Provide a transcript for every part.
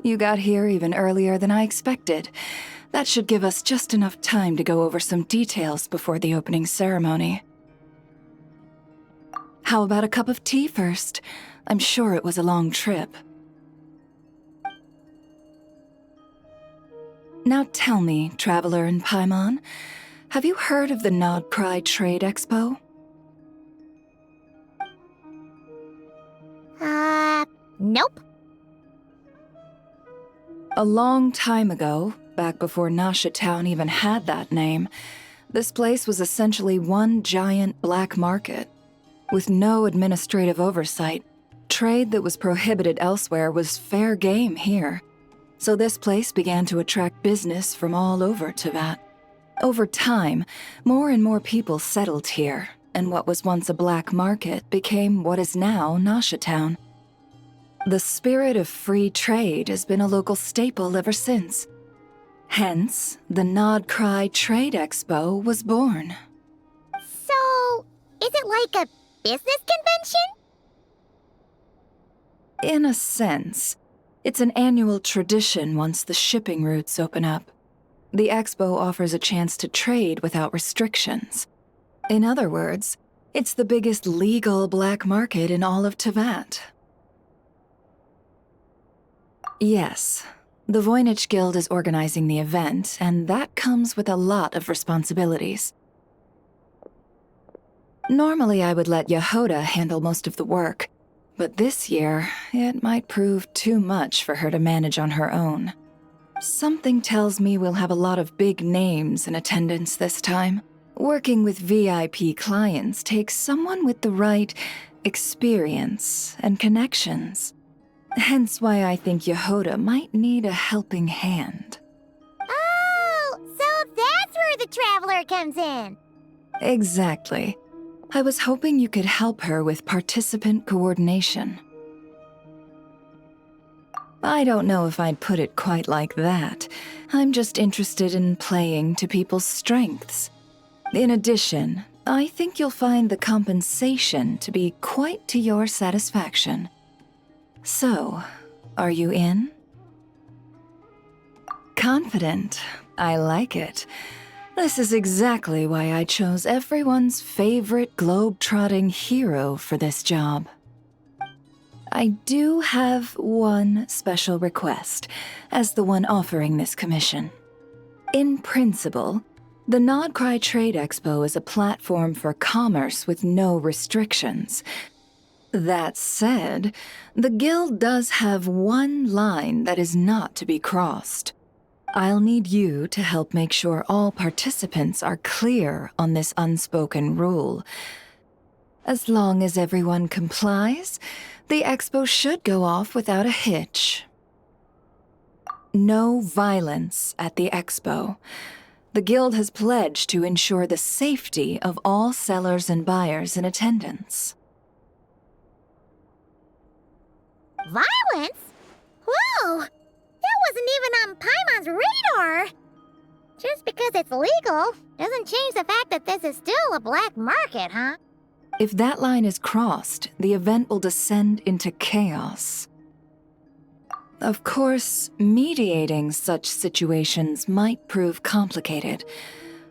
You got here even earlier than I expected. That should give us just enough time to go over some details before the opening ceremony. How about a cup of tea first? I'm sure it was a long trip. Now tell me, Traveler in Paimon, have you heard of the Nod Krai Trade Expo? Nope. A long time ago, back before Nasha Town even had that name, this place was essentially one giant black market. With no administrative oversight, trade that was prohibited elsewhere was fair game here. So this place began to attract business from all over Teyvat. Over time, more and more people settled here, and what was once a black market became what is now Nasha Town. The spirit of free trade has been a local staple ever since. Hence, the Nod Krai Trade Expo was born. So, is it like a business convention? In a sense, it's an annual tradition once the shipping routes open up. The expo offers a chance to trade without restrictions. In other words, it's the biggest legal black market in all of Teyvat. Yes, the Voynich Guild is organizing the event, and that comes with a lot of responsibilities. Normally, I would let Jahoda handle most of the work, but this year, it might prove too much for her to manage on her own. Something tells me we'll have a lot of big names in attendance this time. Working with VIP clients takes someone with the right experience and connections. Hence why I think Jahoda might need a helping hand. Oh, so that's where the Traveler comes in. Exactly. I was hoping you could help her with participant coordination. I don't know if I'd put it quite like that. I'm just interested in playing to people's strengths. In addition, I think you'll find the compensation to be quite to your satisfaction. So, are you in? Confident. I like it. This is exactly why I chose everyone's favorite globe-trotting hero for this job. I do have one special request, as the one offering this commission. In principle, the Nod Krai Trade Expo is a platform for commerce with no restrictions. That said, the Guild does have one line that is not to be crossed. I'll need you to help make sure all participants are clear on this unspoken rule. As long as everyone complies, the expo should go off without a hitch. No violence at the expo. The Guild has pledged to ensure the safety of all sellers and buyers in attendance. Violence? Whoa! That wasn't even on Paimon's radar! Just because it's legal doesn't change the fact that this is still a black market, huh? If that line is crossed, the event will descend into chaos. Of course, mediating such situations might prove complicated.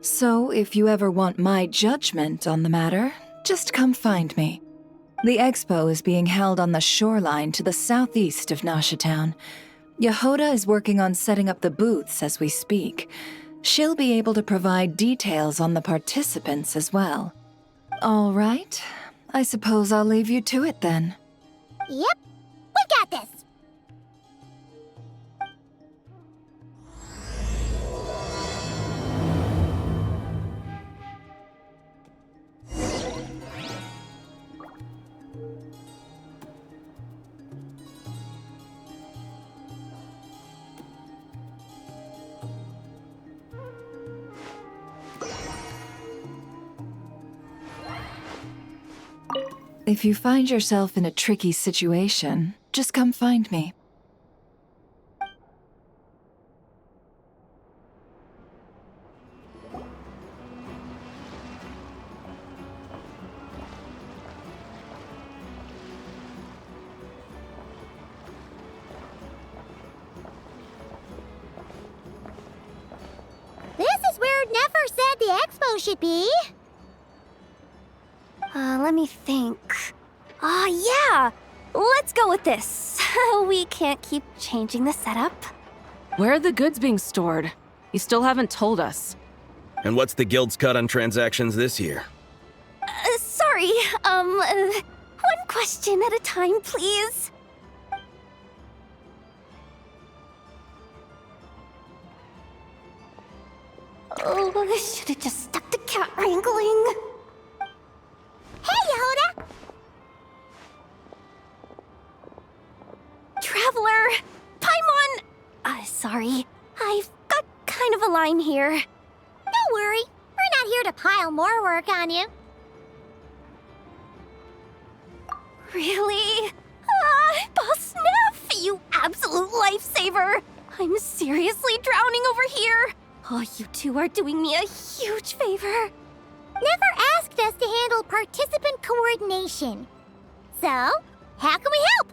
So if you ever want my judgment on the matter, just come find me. The expo is being held on the shoreline to the southeast of Nasha Town. Jahoda is working on setting up the booths as we speak. She'll be able to provide details on the participants as well. All right, I suppose I'll leave you to it then. Yep, we got this! If you find yourself in a tricky situation, just come find me. Expo should be. Let me think. Yeah! Let's go with this. We can't keep changing the setup. Where are the goods being stored? You still haven't told us. And what's the guild's cut on transactions this year? Sorry, one question at a time, please. Oh, I should have just stuck to cat wrangling. Hey, Jahoda! Traveler! Paimon! Sorry. I've got kind of a line here. Don't worry. We're not here to pile more work on you. Really? Boss Neff, you absolute lifesaver! I'm seriously drowning over here. Oh, you two are doing me a huge favor. Nefer asked us to handle participant coordination. So, how can we help?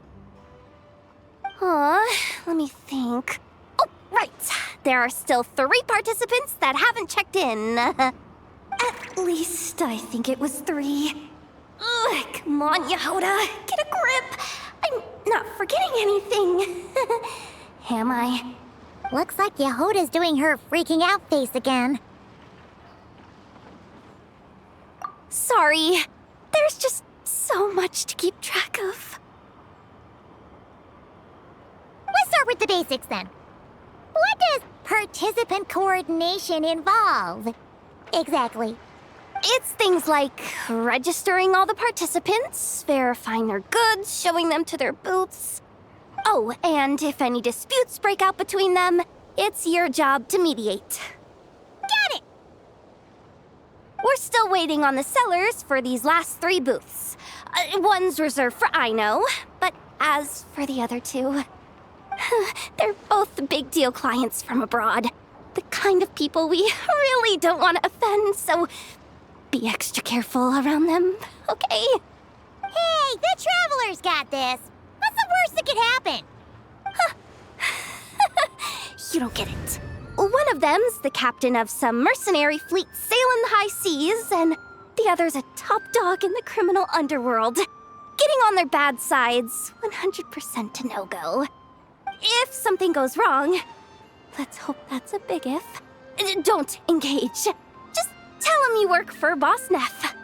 Let me think. Oh, right. There are still 3 participants that haven't checked in. At least I think it was 3. Ugh, come on, Jahoda. Get a grip. I'm not forgetting anything. Am I? Looks like Jahoda's doing her freaking out face again. Sorry. There's just so much to keep track of. Let's start with the basics then. What does participant coordination involve? Exactly. It's things like registering all the participants, verifying their goods, showing them to their booths. Oh, and if any disputes break out between them, it's your job to mediate. Got it! We're still waiting on the sellers for these last 3 booths. One's reserved for Aino, but as for the other 2, they're both big deal clients from abroad. The kind of people we really don't want to offend, so be extra careful around them, okay? Hey, the Traveler's got this. What's the worst that could happen? You don't get it. One of them's the captain of some mercenary fleet sailing the high seas, and the other's a top dog in the criminal underworld. Getting on their bad sides, 100% a no-go. If something goes wrong, let's hope that's a big if, don't engage. Just tell him you work for Boss Neff.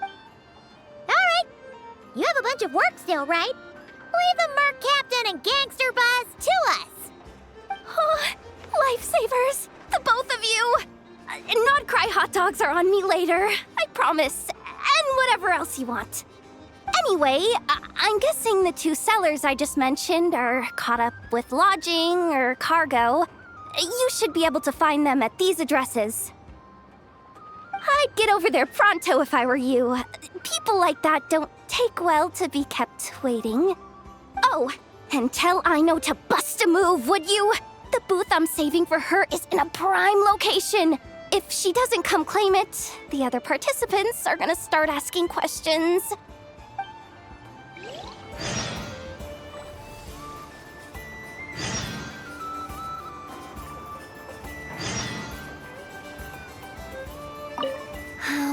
Alright. You have a bunch of work still, right? Leave the Merc Captain and Gangster Buzz to us. Oh, lifesavers, the both of you. Nod Krai hot dogs are on me later, I promise. And whatever else you want. Anyway, I'm guessing the 2 sellers I just mentioned are caught up with lodging or cargo. You should be able to find them at these addresses. I'd get over there pronto if I were you. People like that don't take well to be kept waiting. Oh, and tell Aino to bust a move, would you? The booth I'm saving for her is in a prime location. If she doesn't come claim it, the other participants are gonna start asking questions.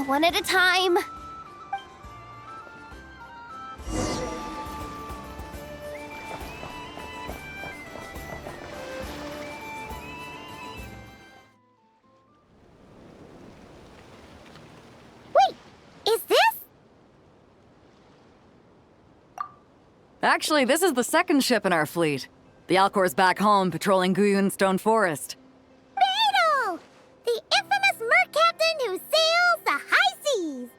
One at a time. Wait, is this? Actually, this is the 2nd ship in our fleet. The Alcor's back home patrolling Guyun Stone Forest. Beidou! The infamous Merc Captain who sails the high seas!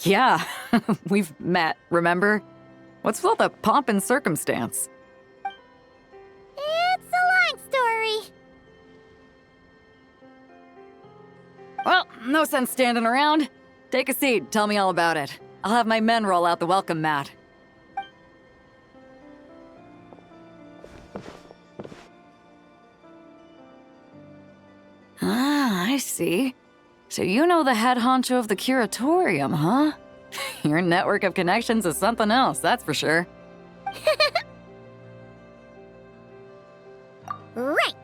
Yeah. We've met, remember? What's with all the pomp and circumstance? It's a long story. Well, no sense standing around. Take a seat, tell me all about it. I'll have my men roll out the welcome mat. Ah, I see. So you know the head honcho of the curatorium, huh? Your network of connections is something else, that's for sure. Right.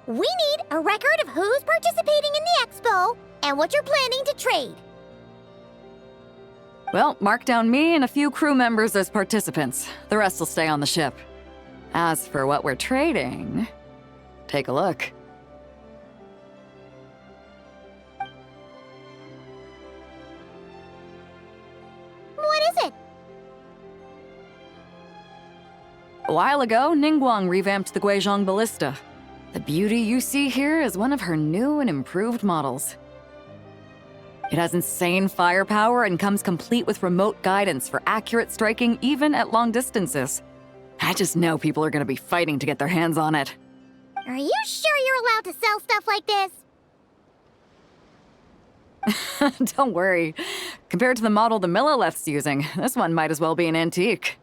We need a record of who's participating in the expo and what you're planning to trade. Well, mark down me and a few crew members as participants. The rest will stay on the ship. As for what we're trading, take a look. What is it? A while ago, Ningguang revamped the Guizhong Ballista. The beauty you see here is one of her new and improved models. It has insane firepower and comes complete with remote guidance for accurate striking even at long distances. I just know people are gonna be fighting to get their hands on it. Are you sure you're allowed to sell stuff like this? Don't worry. Compared to the model the Millileth's using, this one might as well be an antique.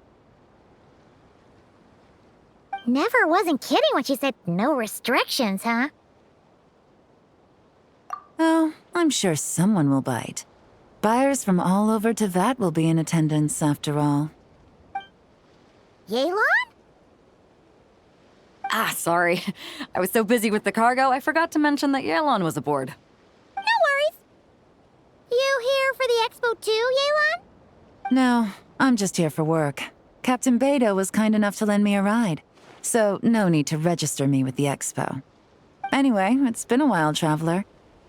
Nefer wasn't kidding when she said no restrictions, huh? Oh, I'm sure someone will bite. Buyers from all over Teyvat will be in attendance after all. Yelan? Ah, sorry. I was so busy with the cargo, I forgot to mention that Yelan was aboard. No worries. You here for the expo too, Yelan? No, I'm just here for work. Captain Beidou was kind enough to lend me a ride, so no need to register me with the expo. Anyway, it's been a while, Traveler.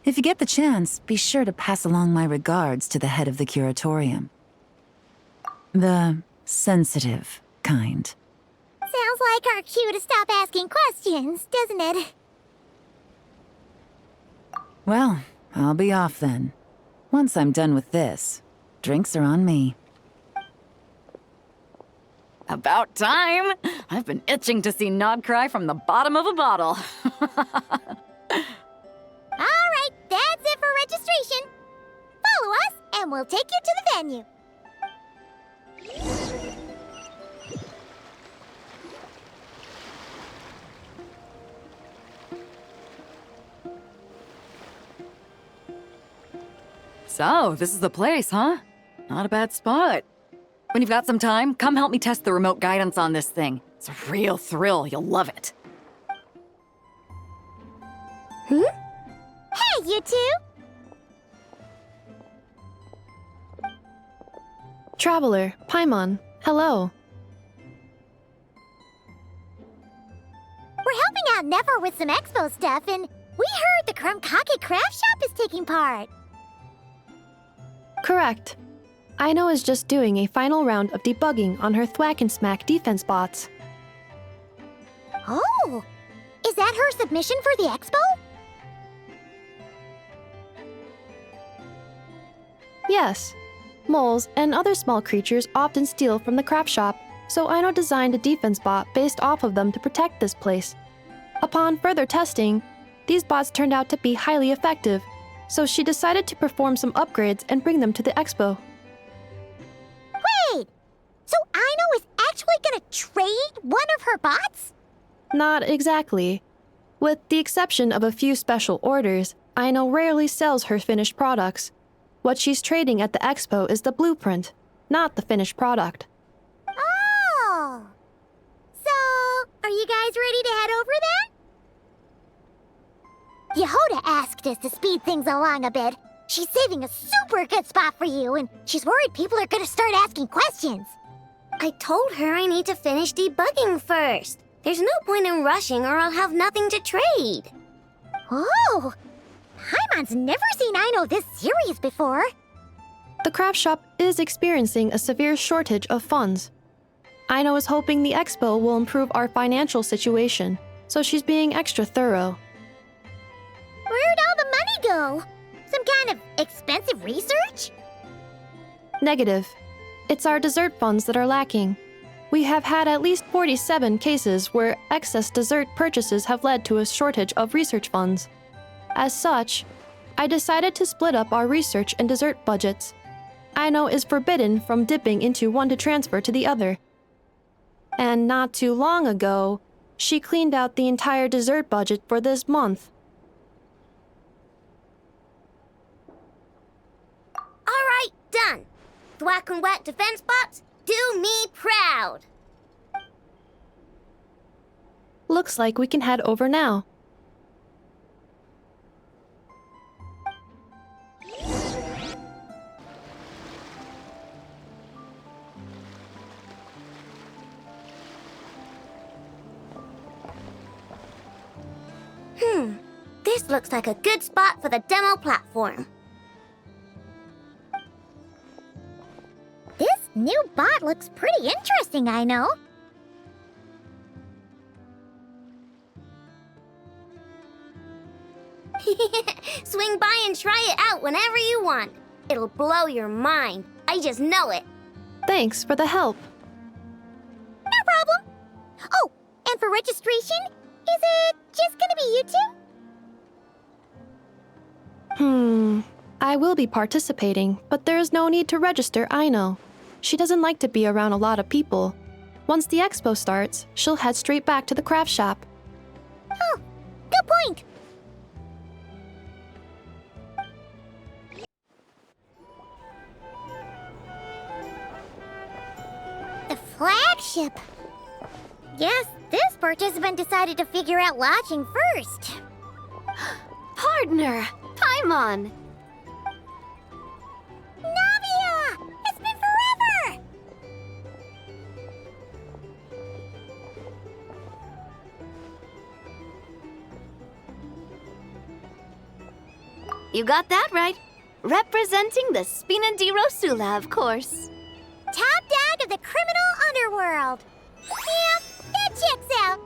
If you get the chance, be sure to pass along my regards to the head of the curatorium. The sensitive kind. Sounds like our cue to stop asking questions, doesn't it? Well, I'll be off then. Once I'm done with this, drinks are on me. About time! I've been itching to see Nod Krai from the bottom of a bottle. All right, that's it for registration. Follow us, and we'll take you to the venue. So, this is the place, huh? Not a bad spot. When you've got some time, come help me test the remote guidance on this thing. It's a real thrill, you'll love it. Hey, you two! Traveler, Paimon, hello. We're helping out Nefer with some expo stuff, and we heard the Krumkake craft shop is taking part. Correct. Aino is just doing a final round of debugging on her Thwack and Smack defense bots. Oh! Is that her submission for the expo? Yes. Moles and other small creatures often steal from the craft shop, so Aino designed a defense bot based off of them to protect this place. Upon further testing, these bots turned out to be highly effective, so she decided to perform some upgrades and bring them to the expo. Wait! So Aino is actually gonna trade one of her bots? Not exactly. With the exception of a few special orders, Aino rarely sells her finished products. What she's trading at the expo is the blueprint, not the finished product. Oh! So, are you guys ready to head over then? Jahoda asked us to speed things along a bit. She's saving a super good spot for you, and she's worried people are gonna start asking questions. I told her I need to finish debugging first. There's no point in rushing or I'll have nothing to trade. Oh! Paimon's never seen Aino this serious before. The craft shop is experiencing a severe shortage of funds. Aino is hoping the expo will improve our financial situation, so she's being extra thorough. Where'd all the money go? Some kind of expensive research? Negative. It's our dessert funds that are lacking. We have had at least 47 cases where excess dessert purchases have led to a shortage of research funds. As such, I decided to split up our research and dessert budgets. Aino is forbidden from dipping into one to transfer to the other. And not too long ago, she cleaned out the entire dessert budget for this month. All right, done. Thwack and Whack defense bots, do me proud. Looks like we can head over now. This looks like a good spot for the demo platform. This new bot looks pretty interesting, I know. Swing by and try it out whenever you want. It'll blow your mind. I just know it. Thanks for the help. No problem. Oh, and for registration, is it just gonna be you two? I will be participating, but there is no need to register, I know. She doesn't like to be around a lot of people. Once the expo starts, she'll head straight back to the craft shop. Oh, good point. The flagship. Guess this participant decided to figure out lodging first. Partner, Paimon. Navia! It's been forever! You got that right. Representing the Spina di Rosula, of course. Top dog of the criminal underworld. Yeah, that checks out.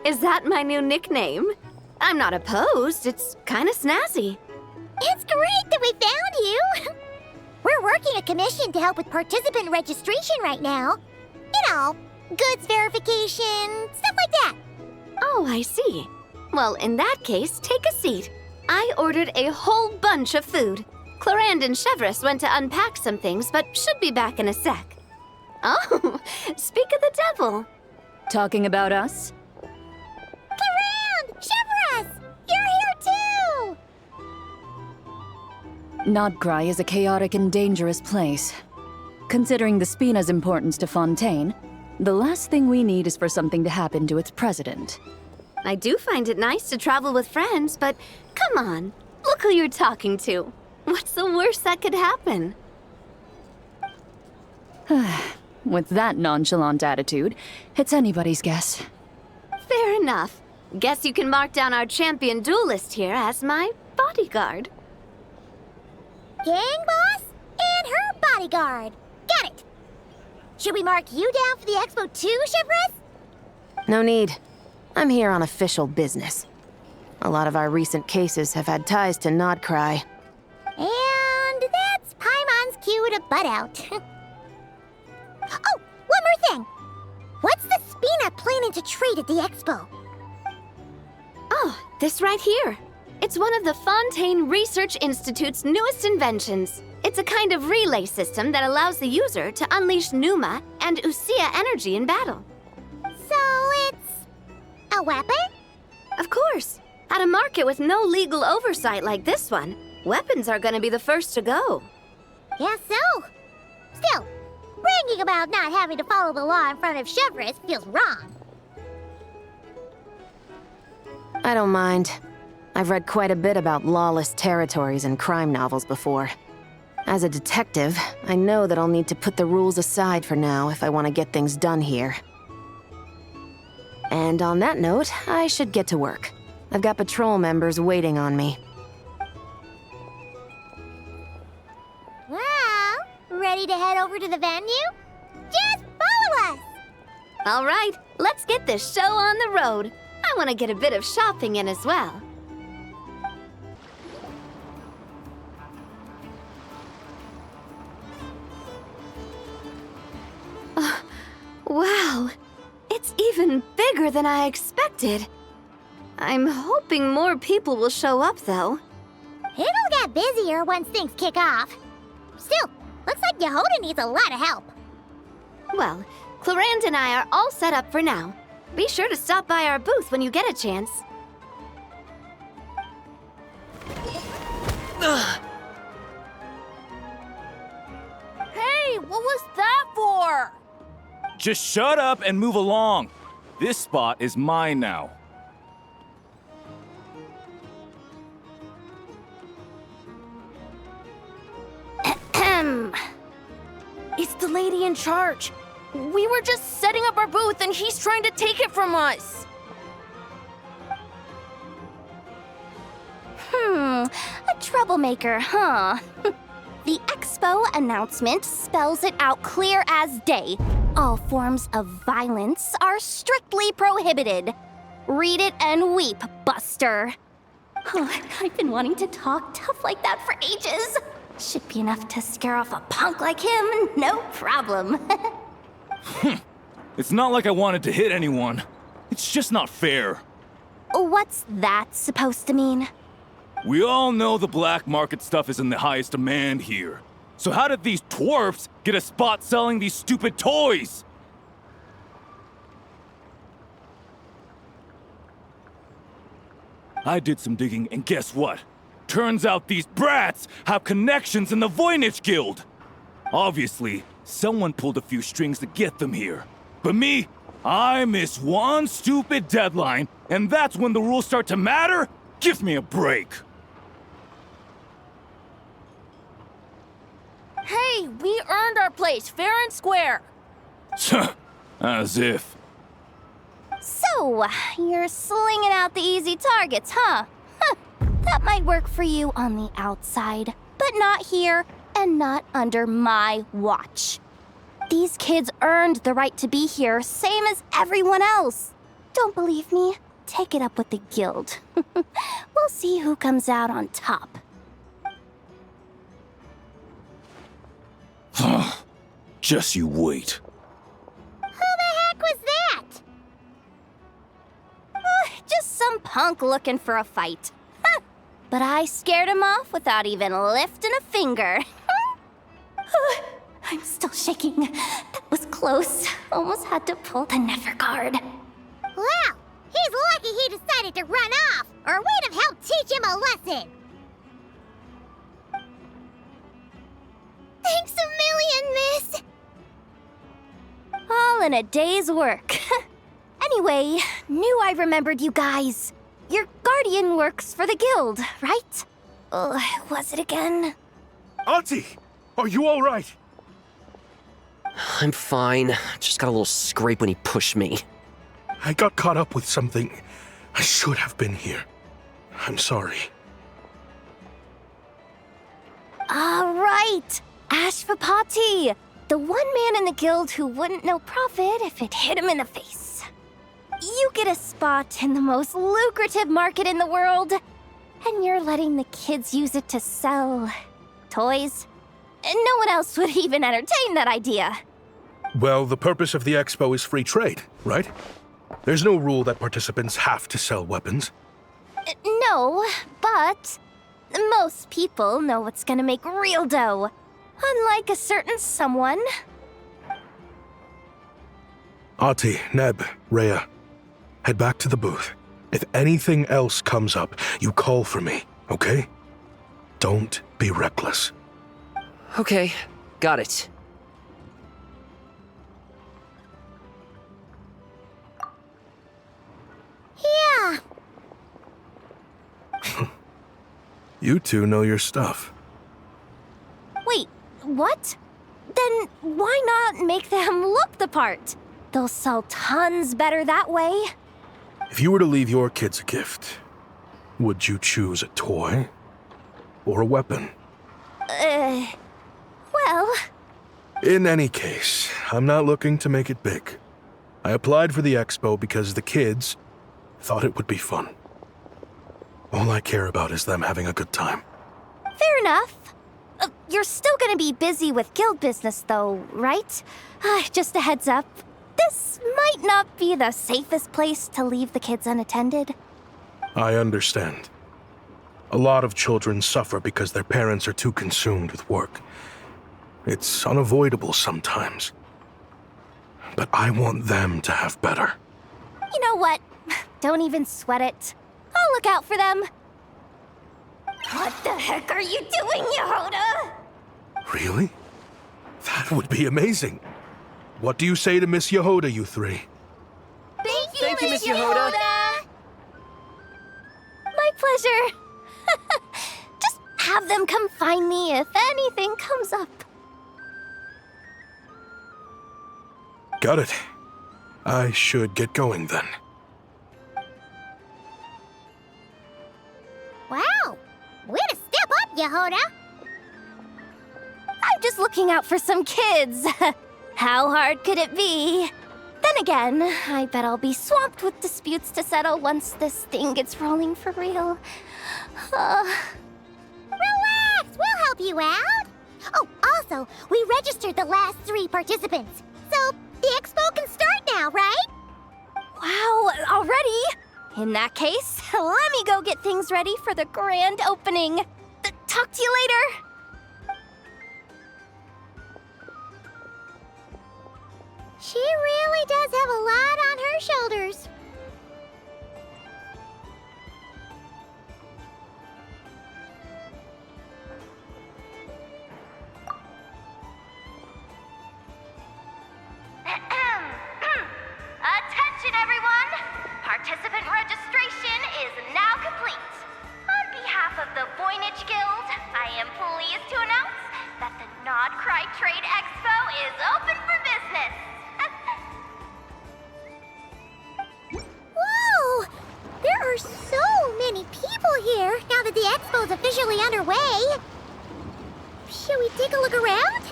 Is that my new nickname? I'm not opposed. It's kind of snazzy. It's great that we found you. We're working a commission to help with participant registration right now. You know, goods verification, stuff like that. Oh, I see. Well, in that case, take a seat. I ordered a whole bunch of food. Clorand and Chevreuse went to unpack some things, but should be back in a sec. Oh, speak of the devil. Talking about us? Clorand! Chevreuse! You're here too! Nod Krai is a chaotic and dangerous place. Considering the Spina's importance to Fontaine, the last thing we need is for something to happen to its president. I do find it nice to travel with friends, but come on, look who you're talking to. What's the worst that could happen? With that nonchalant attitude, it's anybody's guess. Fair enough. Guess you can mark down our champion duelist here as my bodyguard. Gang boss and her bodyguard. Got it. Should we mark you down for the expo too, Chevreuse? No need. I'm here on official business. A lot of our recent cases have had ties to Nod Krai. And that's Paimon's cue to butt out. Oh, one more thing. What's the Spina planning to trade at the expo? Oh, this right here. It's one of the Fontaine Research Institute's newest inventions. It's a kind of relay system that allows the user to unleash Pneuma and Usia energy in battle. So it's a weapon? Of course. At a market with no legal oversight like this one, weapons are gonna be the first to go. Guess so. Still, bragging about not having to follow the law in front of Chevreuse feels wrong. I don't mind. I've read quite a bit about lawless territories and crime novels before. As a detective, I know that I'll need to put the rules aside for now if I want to get things done here. And on that note, I should get to work. I've got patrol members waiting on me. Well, ready to head over to the venue? Just follow us! All right, let's get this show on the road. I want to get a bit of shopping in as well. Wow, it's even bigger than I expected. I'm hoping more people will show up, though. It'll get busier once things kick off. Still, looks like Jahoda needs a lot of help. Well, Clorand and I are all set up for now. Be sure to stop by our booth when you get a chance. Hey, what was that for? Just shut up and move along. This spot is mine now. It's the lady in charge. We were just setting up our booth and he's trying to take it from us. troublemaker, huh? The Expo announcement spells it out clear as day. All forms of violence are strictly prohibited. Read it and weep, Buster. Oh, I've been wanting to talk tough like that for ages. Should be enough to scare off a punk like him, no problem. It's not like I wanted to hit anyone. It's just not fair. What's that supposed to mean? We all know the black market stuff is in the highest demand here. So how did these twerps get a spot selling these stupid toys? I did some digging, and guess what? Turns out these brats have connections in the Voynich Guild. Obviously, someone pulled a few strings to get them here. But me, I miss one stupid deadline, and that's when the rules start to matter? Give me a break. Hey, we earned our place fair and square. As if. So, you're slinging out the easy targets, huh? That might work for you on the outside, but not here and not under my watch. These kids earned the right to be here, same as everyone else. Don't believe me? Take it up with the guild. We'll see who comes out on top. Just you wait. Who the heck was that? Just some punk looking for a fight. But I scared him off without even lifting a finger. I'm still shaking. That was close. Almost had to pull the Nefer card. Well, he's lucky he decided to run off, or we'd have helped teach him a lesson. Thanks a million, miss. All in a day's work. Anyway, knew I remembered you guys. Your guardian works for the guild, right? Was it again? Auntie, are you all right? I'm fine. Just got a little scrape when he pushed me. I got caught up with something. I should have been here. I'm sorry. All right, Ashvapati, the one man in the guild who wouldn't know profit if it hit him in the face. You get a spot in the most lucrative market in the world, and you're letting the kids use it to sell toys. And no one else would even entertain that idea. Well, the purpose of the expo is free trade, right? There's no rule that participants have to sell weapons. No, but most people know what's gonna make real dough. Unlike a certain someone. Ati, Neb, Rhea, head back to the booth. If anything else comes up, you call for me, okay? Don't be reckless. Okay, got it. Yeah. You two know your stuff. Wait, what? Then why not make them look the part? They'll sell tons better that way. If you were to leave your kids a gift, would you choose a toy or a weapon? Well... In any case, I'm not looking to make it big. I applied for the expo because the kids thought it would be fun. All I care about is them having a good time. Fair enough. You're still gonna be busy with guild business though, right? Just a heads up. This might not be the safest place to leave the kids unattended. I understand. A lot of children suffer because their parents are too consumed with work. It's unavoidable sometimes. But I want them to have better. You know what? Don't even sweat it. I'll look out for them. What the heck are you doing, Jahoda? Really? That would be amazing. What do you say to Miss Jahoda, you three? Thank you, Miss Jahoda. My pleasure. Just have them come find me if anything comes up. Got it. I should get going then. Wow. Way to step up, Jahoda. Jahoda? I'm just looking out for some kids. How hard could it be? Then again, I bet I'll be swamped with disputes to settle once this thing gets rolling for real. Relax, we'll help you out. Oh, also, we registered the last 3 participants. So, the expo can start now, right? Wow, already? In that case, let me go get things ready for the grand opening. Talk to you later. She really does have a lot on her shoulders. Attention, everyone! Participant registration is now complete. On behalf of the Voynich Guild, I am pleased to announce that the Nod Krai Trade Expo is open for business. Whoa! There are so many people here now that the expo's officially underway. Should we take a look around?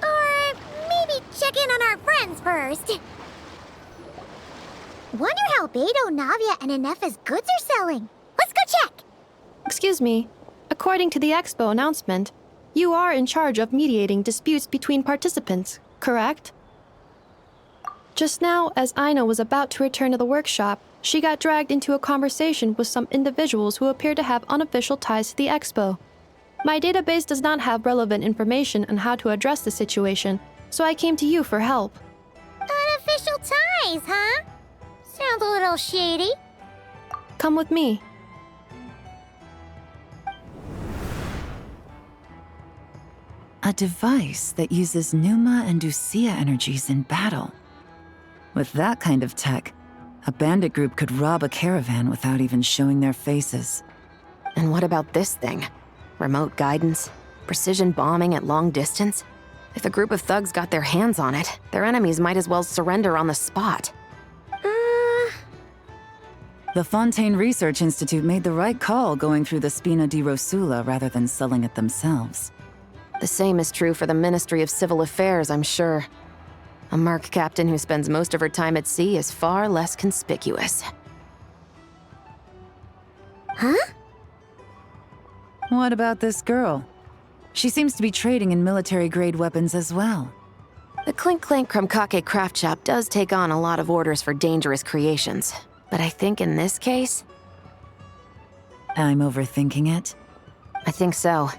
Or maybe check in on our friends first? Wonder how Beto, Navia, and Nefer's goods are selling. Let's go check! Excuse me. According to the expo announcement, you are in charge of mediating disputes between participants, correct? Just now, as Aino was about to return to the workshop, she got dragged into a conversation with some individuals who appear to have unofficial ties to the expo. My database does not have relevant information on how to address the situation, so I came to you for help. Unofficial ties, huh? Sounds a little shady. Come with me. A device that uses Pneuma and Ducia energies in battle. With that kind of tech, a bandit group could rob a caravan without even showing their faces. And what about this thing? Remote guidance? Precision bombing at long distance? If a group of thugs got their hands on it, their enemies might as well surrender on the spot. The Fontaine Research Institute made the right call going through the Spina di Rosula rather than selling it themselves. The same is true for the Ministry of Civil Affairs, I'm sure. A merc captain who spends most of her time at sea is far less conspicuous. Huh? What about this girl? She seems to be trading in military-grade weapons as well. The Clink Clank Krumkake craft shop does take on a lot of orders for dangerous creations. But I think in this case... I'm overthinking it. I think so.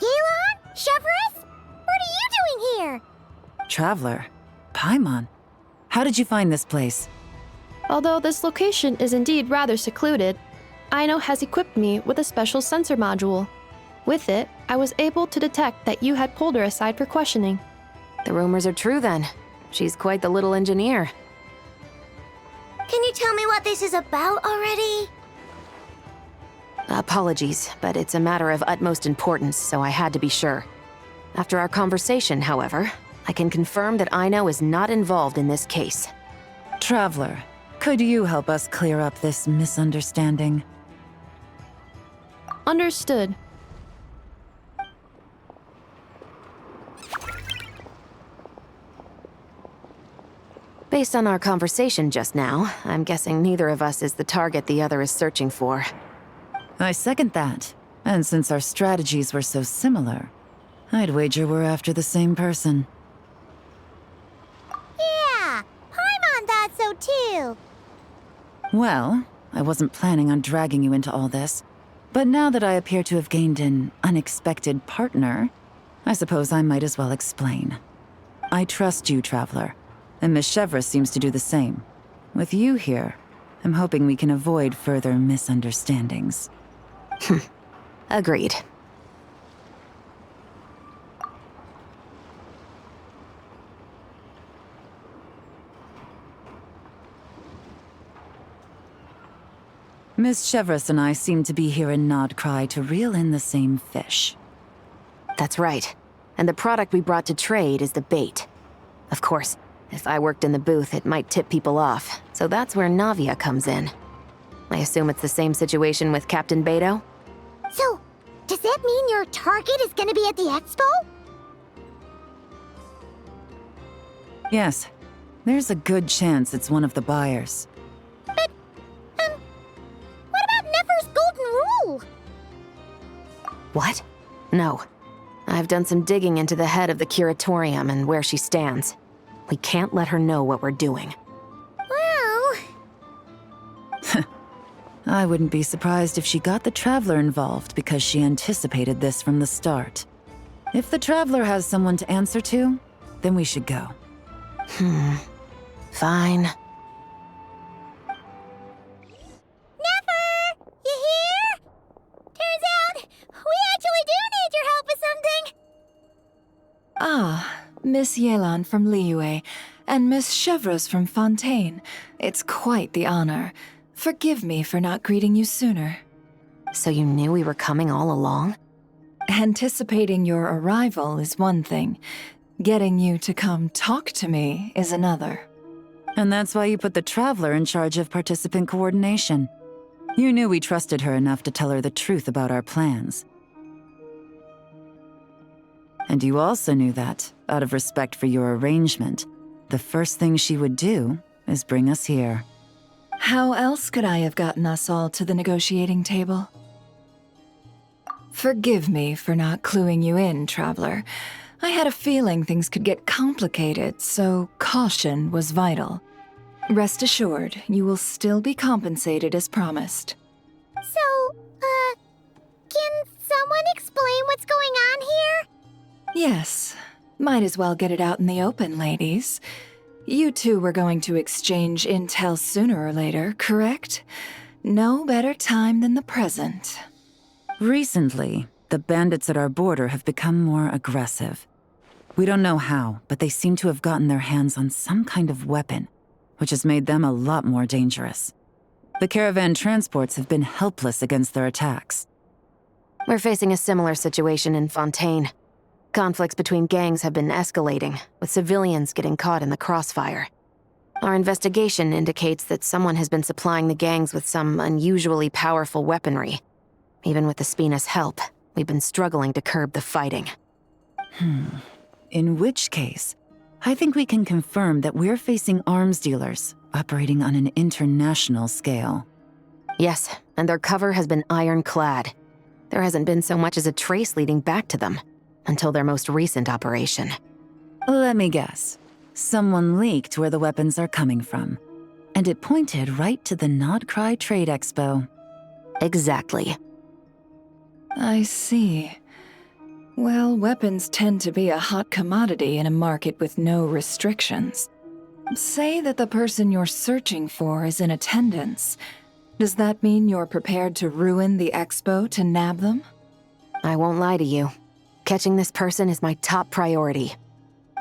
Yelan? Chevrolet? What are you doing here? Traveler? Paimon? How did you find this place? Although this location is indeed rather secluded, Aino has equipped me with a special sensor module. With it, I was able to detect that you had pulled her aside for questioning. The rumors are true then. She's quite the little engineer. Can you tell me what this is about already? Apologies, but it's a matter of utmost importance, so I had to be sure. After our conversation, however, I can confirm that Aino is not involved in this case. Traveler, could you help us clear up this misunderstanding? Understood. Based on our conversation just now, I'm guessing neither of us is the target the other is searching for. I second that. And since our strategies were so similar, I'd wager we're after the same person. Yeah, Paimon thought so too. Well, I wasn't planning on dragging you into all this, but now that I appear to have gained an unexpected partner, I suppose I might as well explain. I trust you, Traveler, and Miss Chevrolet seems to do the same. With you here, I'm hoping we can avoid further misunderstandings. Agreed. Miss Chevrolet and I seem to be here in Nod Krai to reel in the same fish. That's right. And the product we brought to trade is the bait. Of course, if I worked in the booth, it might tip people off, so that's where Navia comes in. I assume it's the same situation with Captain Beto? So, Does that mean your target is gonna be at the expo? Yes, there's a good chance it's one of the buyers. But, what about Nefer's golden rule? What? No. I've done some digging into the head of the curatorium and where she stands. We can't let her know what we're doing. Well... I wouldn't be surprised if she got the Traveler involved because she anticipated this from the start. If the Traveler has someone to answer to, then we should go. Fine. Nefer! You here? Turns out, we actually do need your help with something! Ah, Miss Yelan from Liyue, and Miss Chevreuse from Fontaine. It's quite the honor. Forgive me for not greeting you sooner. So you knew we were coming all along? Anticipating your arrival is one thing. Getting you to come talk to me is another. And that's why you put the Traveler in charge of participant coordination. You knew we trusted her enough to tell her the truth about our plans. And you also knew that, out of respect for your arrangement, the first thing she would do is bring us here. How else could I have gotten us all to the negotiating table? Forgive me for not cluing you in, Traveler. I had a feeling things could get complicated, so caution was vital. Rest assured, you will still be compensated as promised. So, can someone explain what's going on here? Yes, might as well get it out in the open, ladies. You two were going to exchange intel sooner or later, correct? No better time than the present. Recently, the bandits at our border have become more aggressive. We don't know how, but they seem to have gotten their hands on some kind of weapon, which has made them a lot more dangerous. The caravan transports have been helpless against their attacks. We're facing a similar situation in Fontaine. Conflicts between gangs have been escalating, with civilians getting caught in the crossfire. Our investigation indicates that someone has been supplying the gangs with some unusually powerful weaponry. Even with the Spina's help, we've been struggling to curb the fighting. In which case, I think we can confirm that we're facing arms dealers operating on an international scale. Yes, and their cover has been ironclad. There hasn't been so much as a trace leading back to them, until their most recent operation. Let me guess. Someone leaked where the weapons are coming from, and it pointed right to the Nod Krai Trade Expo. Exactly. I see. Well, weapons tend to be a hot commodity in a market with no restrictions. Say that the person you're searching for is in attendance. Does that mean you're prepared to ruin the expo to nab them? I won't lie to you. Catching this person is my top priority.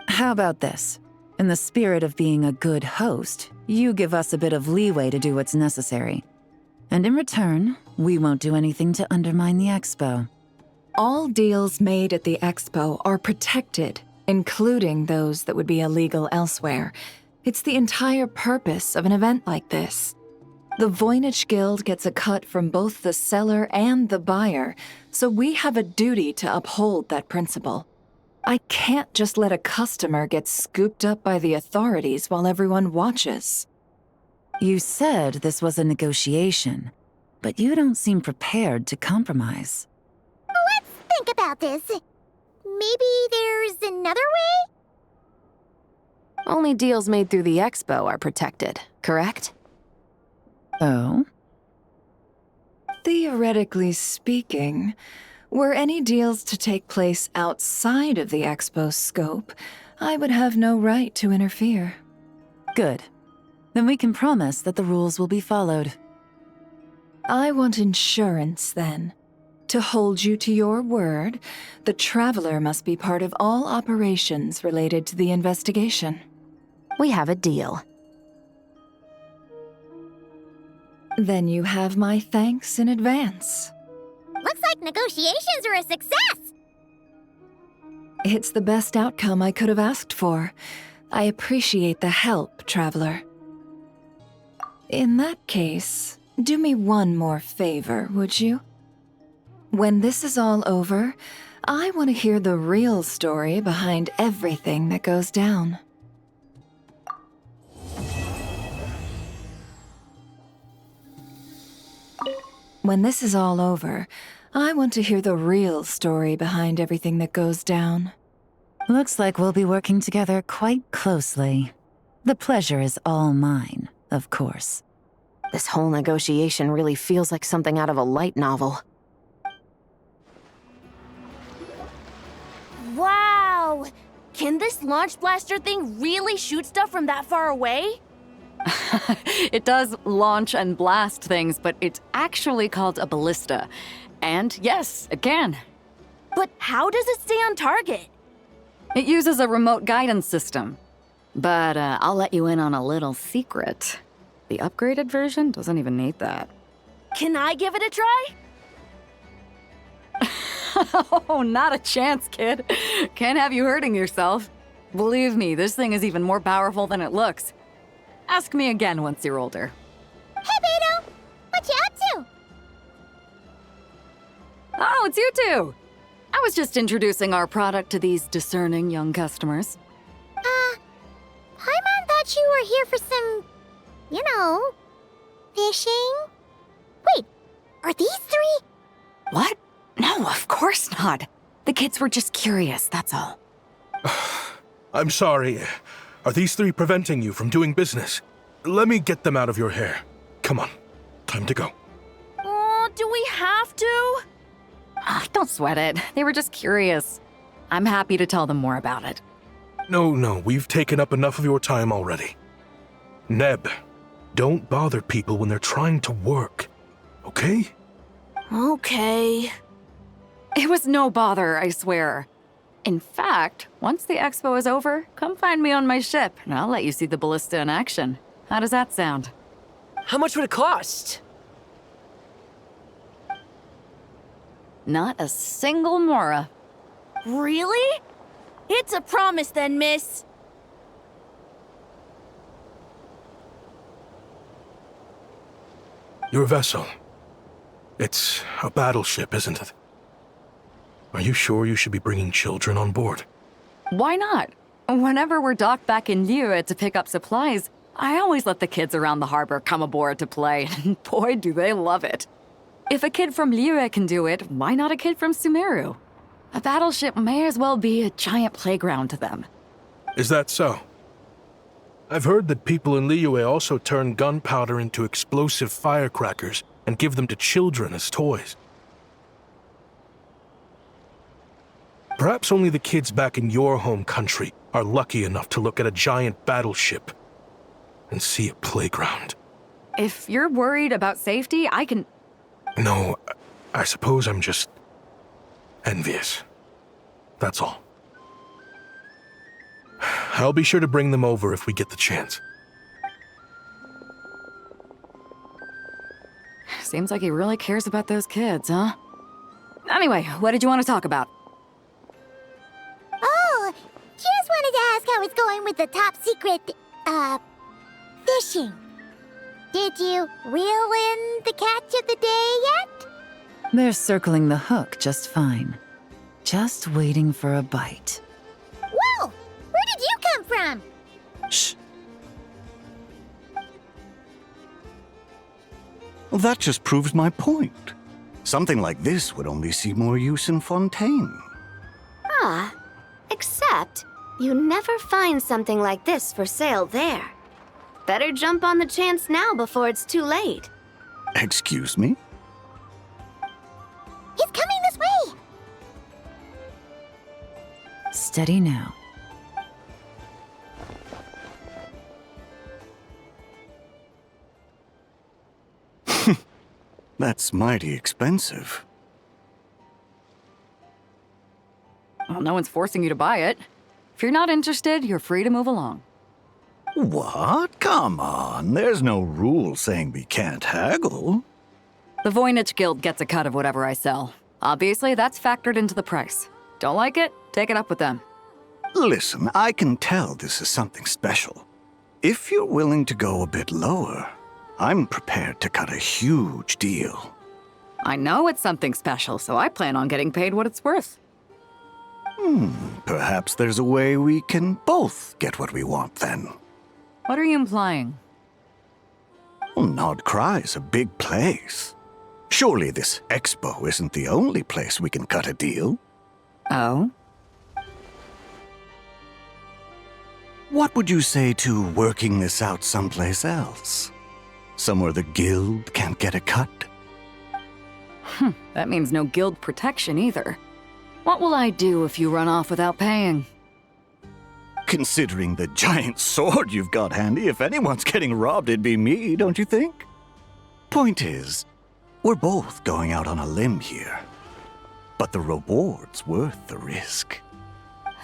How about this? In the spirit of being a good host, you give us a bit of leeway to do what's necessary. And in return, we won't do anything to undermine the expo. All deals made at the expo are protected, including those that would be illegal elsewhere. It's the entire purpose of an event like this. The Voynich Guild gets a cut from both the seller and the buyer, so we have a duty to uphold that principle. I can't just let a customer get scooped up by the authorities while everyone watches. You said this was a negotiation, but you don't seem prepared to compromise. Let's think about this. Maybe there's another way? Only deals made through the expo are protected, correct? Oh? Theoretically speaking, were any deals to take place outside of the expo's scope, I would have no right to interfere. Good. Then we can promise that the rules will be followed. I want insurance, then. To hold you to your word, the Traveler must be part of all operations related to the investigation. We have a deal. Then you have my thanks in advance. Looks like negotiations are a success! It's the best outcome I could have asked for. I appreciate the help, Traveler. In that case, do me one more favor, would you? When this is all over, I want to hear the real story behind everything that goes down. When this is all over, I want to hear the real story behind everything that goes down. Looks like we'll be working together quite closely. The pleasure is all mine, of course. This whole negotiation really feels like something out of a light novel. Wow! Can this launch blaster thing really shoot stuff from that far away? It does launch and blast things, but it's actually called a ballista. And yes, it can. But how does it stay on target? It uses a remote guidance system. But I'll let you in on a little secret. The upgraded version doesn't even need that. Can I give it a try? Oh, not a chance, kid. Can't have you hurting yourself. Believe me, this thing is even more powerful than it looks. Ask me again once you're older. Hey, Beto! What you up to? Oh, it's you two! I was just introducing our product to these discerning young customers. Paimon thought you were here for some, fishing? Wait, are these three? What? No, of course not. The kids were just curious, that's all. I'm sorry. Are these three preventing you from doing business? Let me get them out of your hair. Come on. Time to go. Oh, do we have to? Don't sweat it. They were just curious. I'm happy to tell them more about it. No, we've taken up enough of your time already. Neb, don't bother people when they're trying to work, okay? Okay. It was no bother, I swear. In fact, once the expo is over, come find me on my ship, and I'll let you see the ballista in action. How does that sound? How much would it cost? Not a single mora. Really? It's a promise then, miss. Your vessel. It's a battleship, isn't it? Are you sure you should be bringing children on board? Why not? Whenever we're docked back in Liyue to pick up supplies, I always let the kids around the harbor come aboard to play, and boy, do they love it. If a kid from Liyue can do it, why not a kid from Sumeru? A battleship may as well be a giant playground to them. Is that so? I've heard that people in Liyue also turn gunpowder into explosive firecrackers and give them to children as toys. Perhaps only the kids back in your home country are lucky enough to look at a giant battleship and see a playground. If you're worried about safety, I can... No, I suppose I'm just envious. That's all. I'll be sure to bring them over if we get the chance. Seems like he really cares about those kids, huh? Anyway, what did you want to talk about? Oh, just wanted to ask how it's going with the top secret, fishing. Did you reel in the catch of the day yet? They're circling the hook just fine. Just waiting for a bite. Whoa! Where did you come from? Shh. Well, that just proves my point. Something like this would only see more use in Fontaine. Except you never find something like this for sale there. Better jump on the chance now before it's too late. Excuse me? He's coming this way! Steady now. That's mighty expensive. Well, no one's forcing you to buy it. If you're not interested, you're free to move along. What? Come on, there's no rule saying we can't haggle. The Voynich Guild gets a cut of whatever I sell. Obviously, that's factored into the price. Don't like it? Take it up with them. Listen, I can tell this is something special. If you're willing to go a bit lower, I'm prepared to cut a huge deal. I know it's something special, so I plan on getting paid what it's worth. Perhaps there's a way we can both get what we want then. What are you implying? Well, Nod Krai's a big place. Surely this expo isn't the only place we can cut a deal. Oh? What would you say to working this out someplace else? Somewhere the guild can't get a cut? That means no guild protection either. What will I do if you run off without paying? Considering the giant sword you've got handy, if anyone's getting robbed, it'd be me, don't you think? Point is, we're both going out on a limb here. But the reward's worth the risk.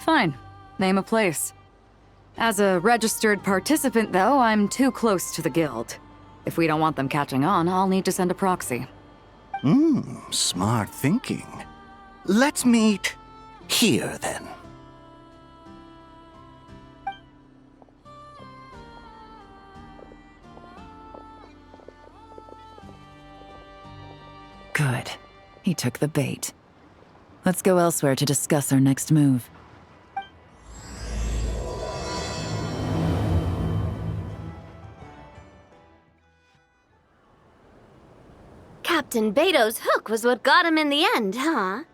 Fine. Name a place. As a registered participant, though, I'm too close to the guild. If we don't want them catching on, I'll need to send a proxy. Smart thinking. Let's meet here, then. Good. He took the bait. Let's go elsewhere to discuss our next move. Captain Beto's hook was what got him in the end, huh?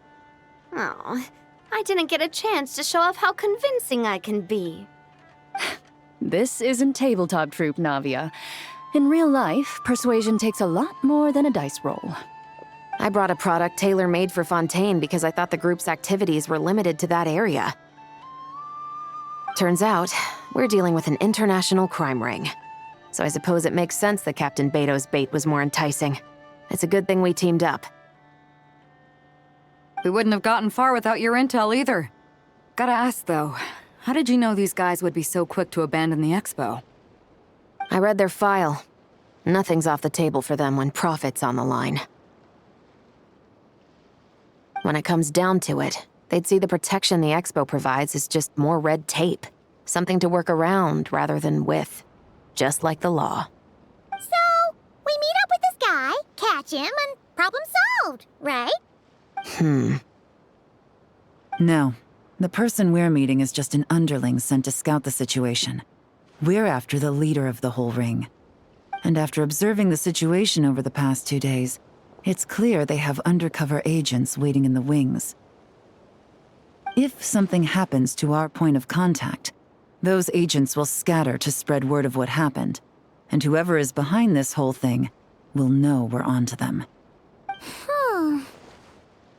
Oh, I didn't get a chance to show off how convincing I can be. This isn't tabletop troop, Navia. In real life, persuasion takes a lot more than a dice roll. I brought a product tailor-made for Fontaine because I thought the group's activities were limited to that area. Turns out, we're dealing with an international crime ring. So I suppose it makes sense that Captain Beto's bait was more enticing. It's a good thing we teamed up. We wouldn't have gotten far without your intel either. Gotta ask, though, how did you know these guys would be so quick to abandon the expo? I read their file. Nothing's off the table for them when profit's on the line. When it comes down to it, they'd see the protection the expo provides as just more red tape. Something to work around rather than with. Just like the law. So, we meet up with this guy, catch him, and problem solved, right? No. The person we're meeting is just an underling sent to scout the situation. We're after the leader of the whole ring. And after observing the situation over the past 2 days, it's clear they have undercover agents waiting in the wings. If something happens to our point of contact, those agents will scatter to spread word of what happened, and whoever is behind this whole thing will know we're onto them.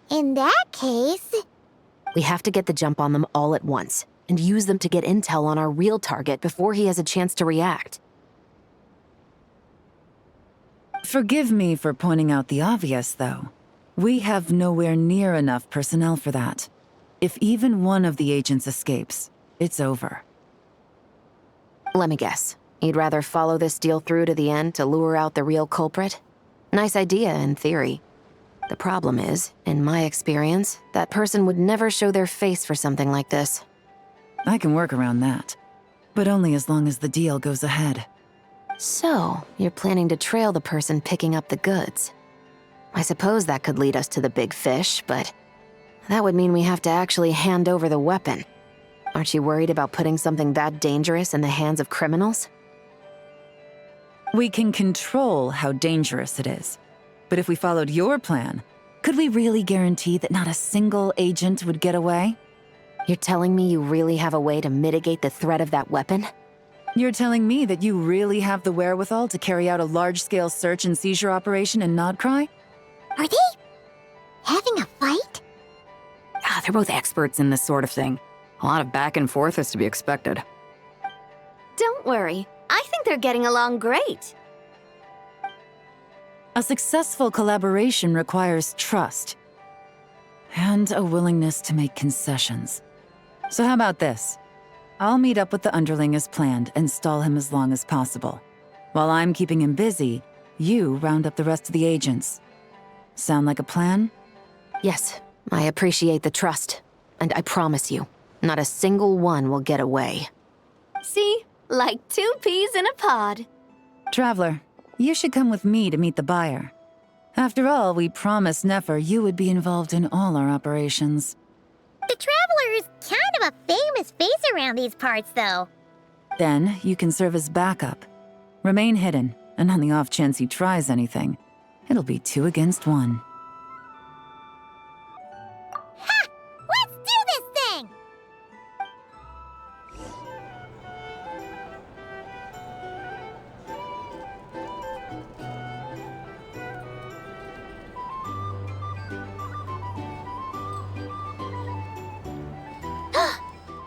In that case... We have to get the jump on them all at once, and use them to get intel on our real target before he has a chance to react. Forgive me for pointing out the obvious, though. We have nowhere near enough personnel for that. If even one of the agents escapes, it's over. Let me guess. You'd rather follow this deal through to the end to lure out the real culprit? Nice idea, in theory. The problem is, in my experience, that person would never show their face for something like this. I can work around that. But only as long as the deal goes ahead. So, you're planning to trail the person picking up the goods. I suppose that could lead us to the big fish, but that would mean we have to actually hand over the weapon. Aren't you worried about putting something that dangerous in the hands of criminals? We can control how dangerous it is. But if we followed your plan, could we really guarantee that not a single agent would get away? You're telling me you really have a way to mitigate the threat of that weapon? You're telling me that you really have the wherewithal to carry out a large-scale search and seizure operation in Nod Krai? Are they having a fight? They're both experts in this sort of thing. A lot of back and forth is to be expected. Don't worry. I think they're getting along great. A successful collaboration requires trust. And a willingness to make concessions. So how about this? I'll meet up with the underling as planned and stall him as long as possible. While I'm keeping him busy, you round up the rest of the agents. Sound like a plan? Yes, I appreciate the trust. And I promise you, not a single one will get away. See? Like 2 peas in a pod. Traveler, you should come with me to meet the buyer. After all, we promised Nefer you would be involved in all our operations. The Traveler is kind of a famous face around these parts, though. Then, you can serve as backup. Remain hidden, and on the off chance he tries anything, it'll be 2 against 1. Ha! Let's do this thing!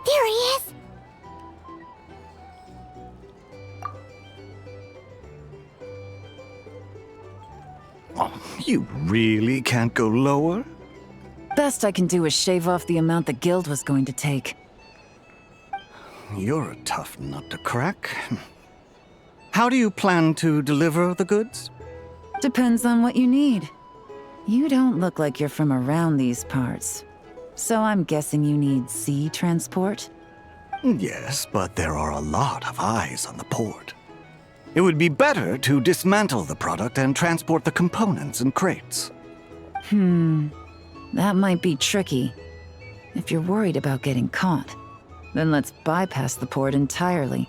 There he is! Oh, you really can't go lower? Best I can do is shave off the amount the guild was going to take. You're a tough nut to crack. How do you plan to deliver the goods? Depends on what you need. You don't look like you're from around these parts. So I'm guessing you need sea transport? Yes, but there are a lot of eyes on the port. It would be better to dismantle the product and transport the components in crates. That might be tricky. If you're worried about getting caught, then let's bypass the port entirely.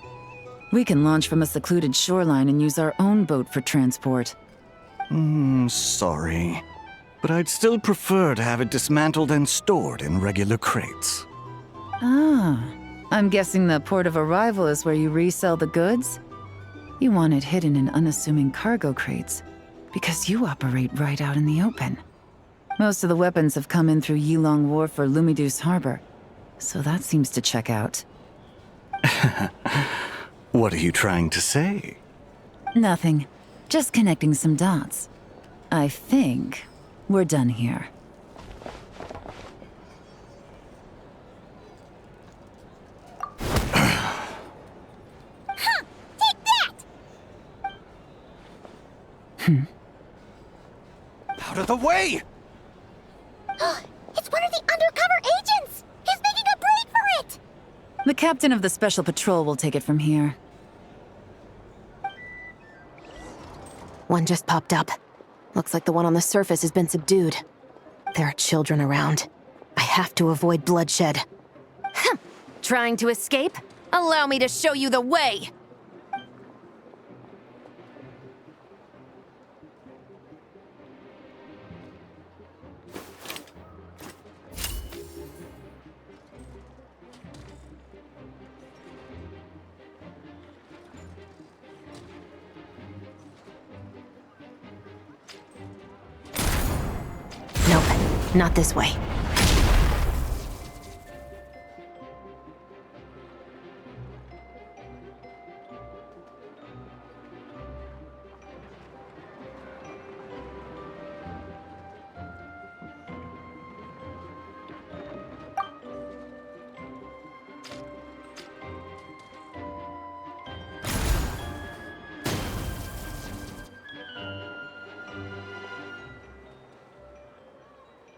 We can launch from a secluded shoreline and use our own boat for transport. Sorry. But I'd still prefer to have it dismantled and stored in regular crates. Ah, I'm guessing the port of arrival is where you resell the goods? You want it hidden in unassuming cargo crates, because you operate right out in the open. Most of the weapons have come in through Yilong Wharf or Lumidus Harbor, so that seems to check out. What are you trying to say? Nothing. Just connecting some dots. I think we're done here. Take that! Out of the way! It's one of the undercover agents! He's making a break for it! The captain of the Special Patrol will take it from here. One just popped up. Looks like the one on the surface has been subdued. There are children around. I have to avoid bloodshed. Trying to escape? Allow me to show you the way! Nope, not this way.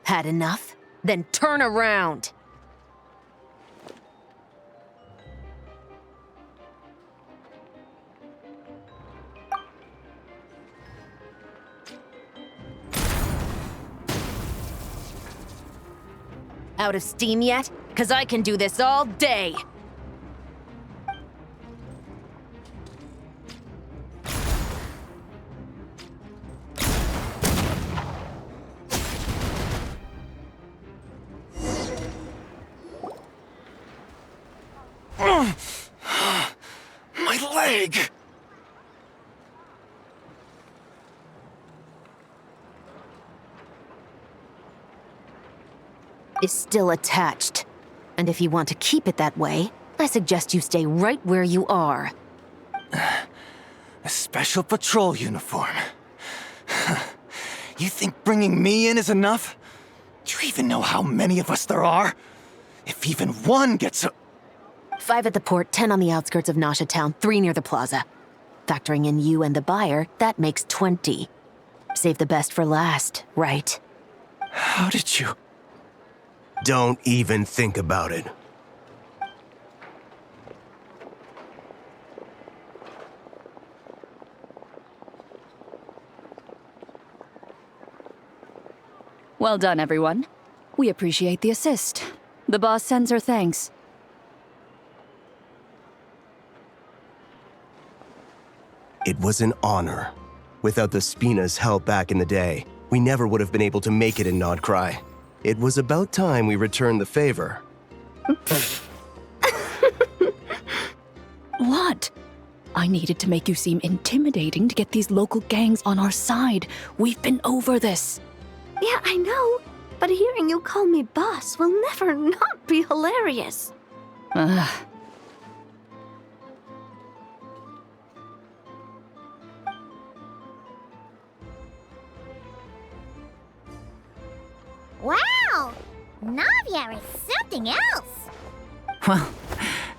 Had enough? Then turn around! Out of steam yet? 'Cause I can do this all day! My leg! Is still attached. And if you want to keep it that way, I suggest you stay right where you are. A special patrol uniform. You think bringing me in is enough? Do you even know how many of us there are? If even one gets a... 5 at the port, 10 on the outskirts of Nasha Town, 3 near the plaza. Factoring in you and the buyer, that makes 20. Save the best for last, right? How did you... Don't even think about it. Well done, everyone. We appreciate the assist. The boss sends her thanks. It was an honor. Without the Spina's help back in the day, we never would have been able to make it in Nod Krai. It was about time we returned the favor. What? I needed to make you seem intimidating to get these local gangs on our side. We've been over this. Yeah, I know. But hearing you call me boss will never not be hilarious. Ugh. Wow! Navia is something else! Well,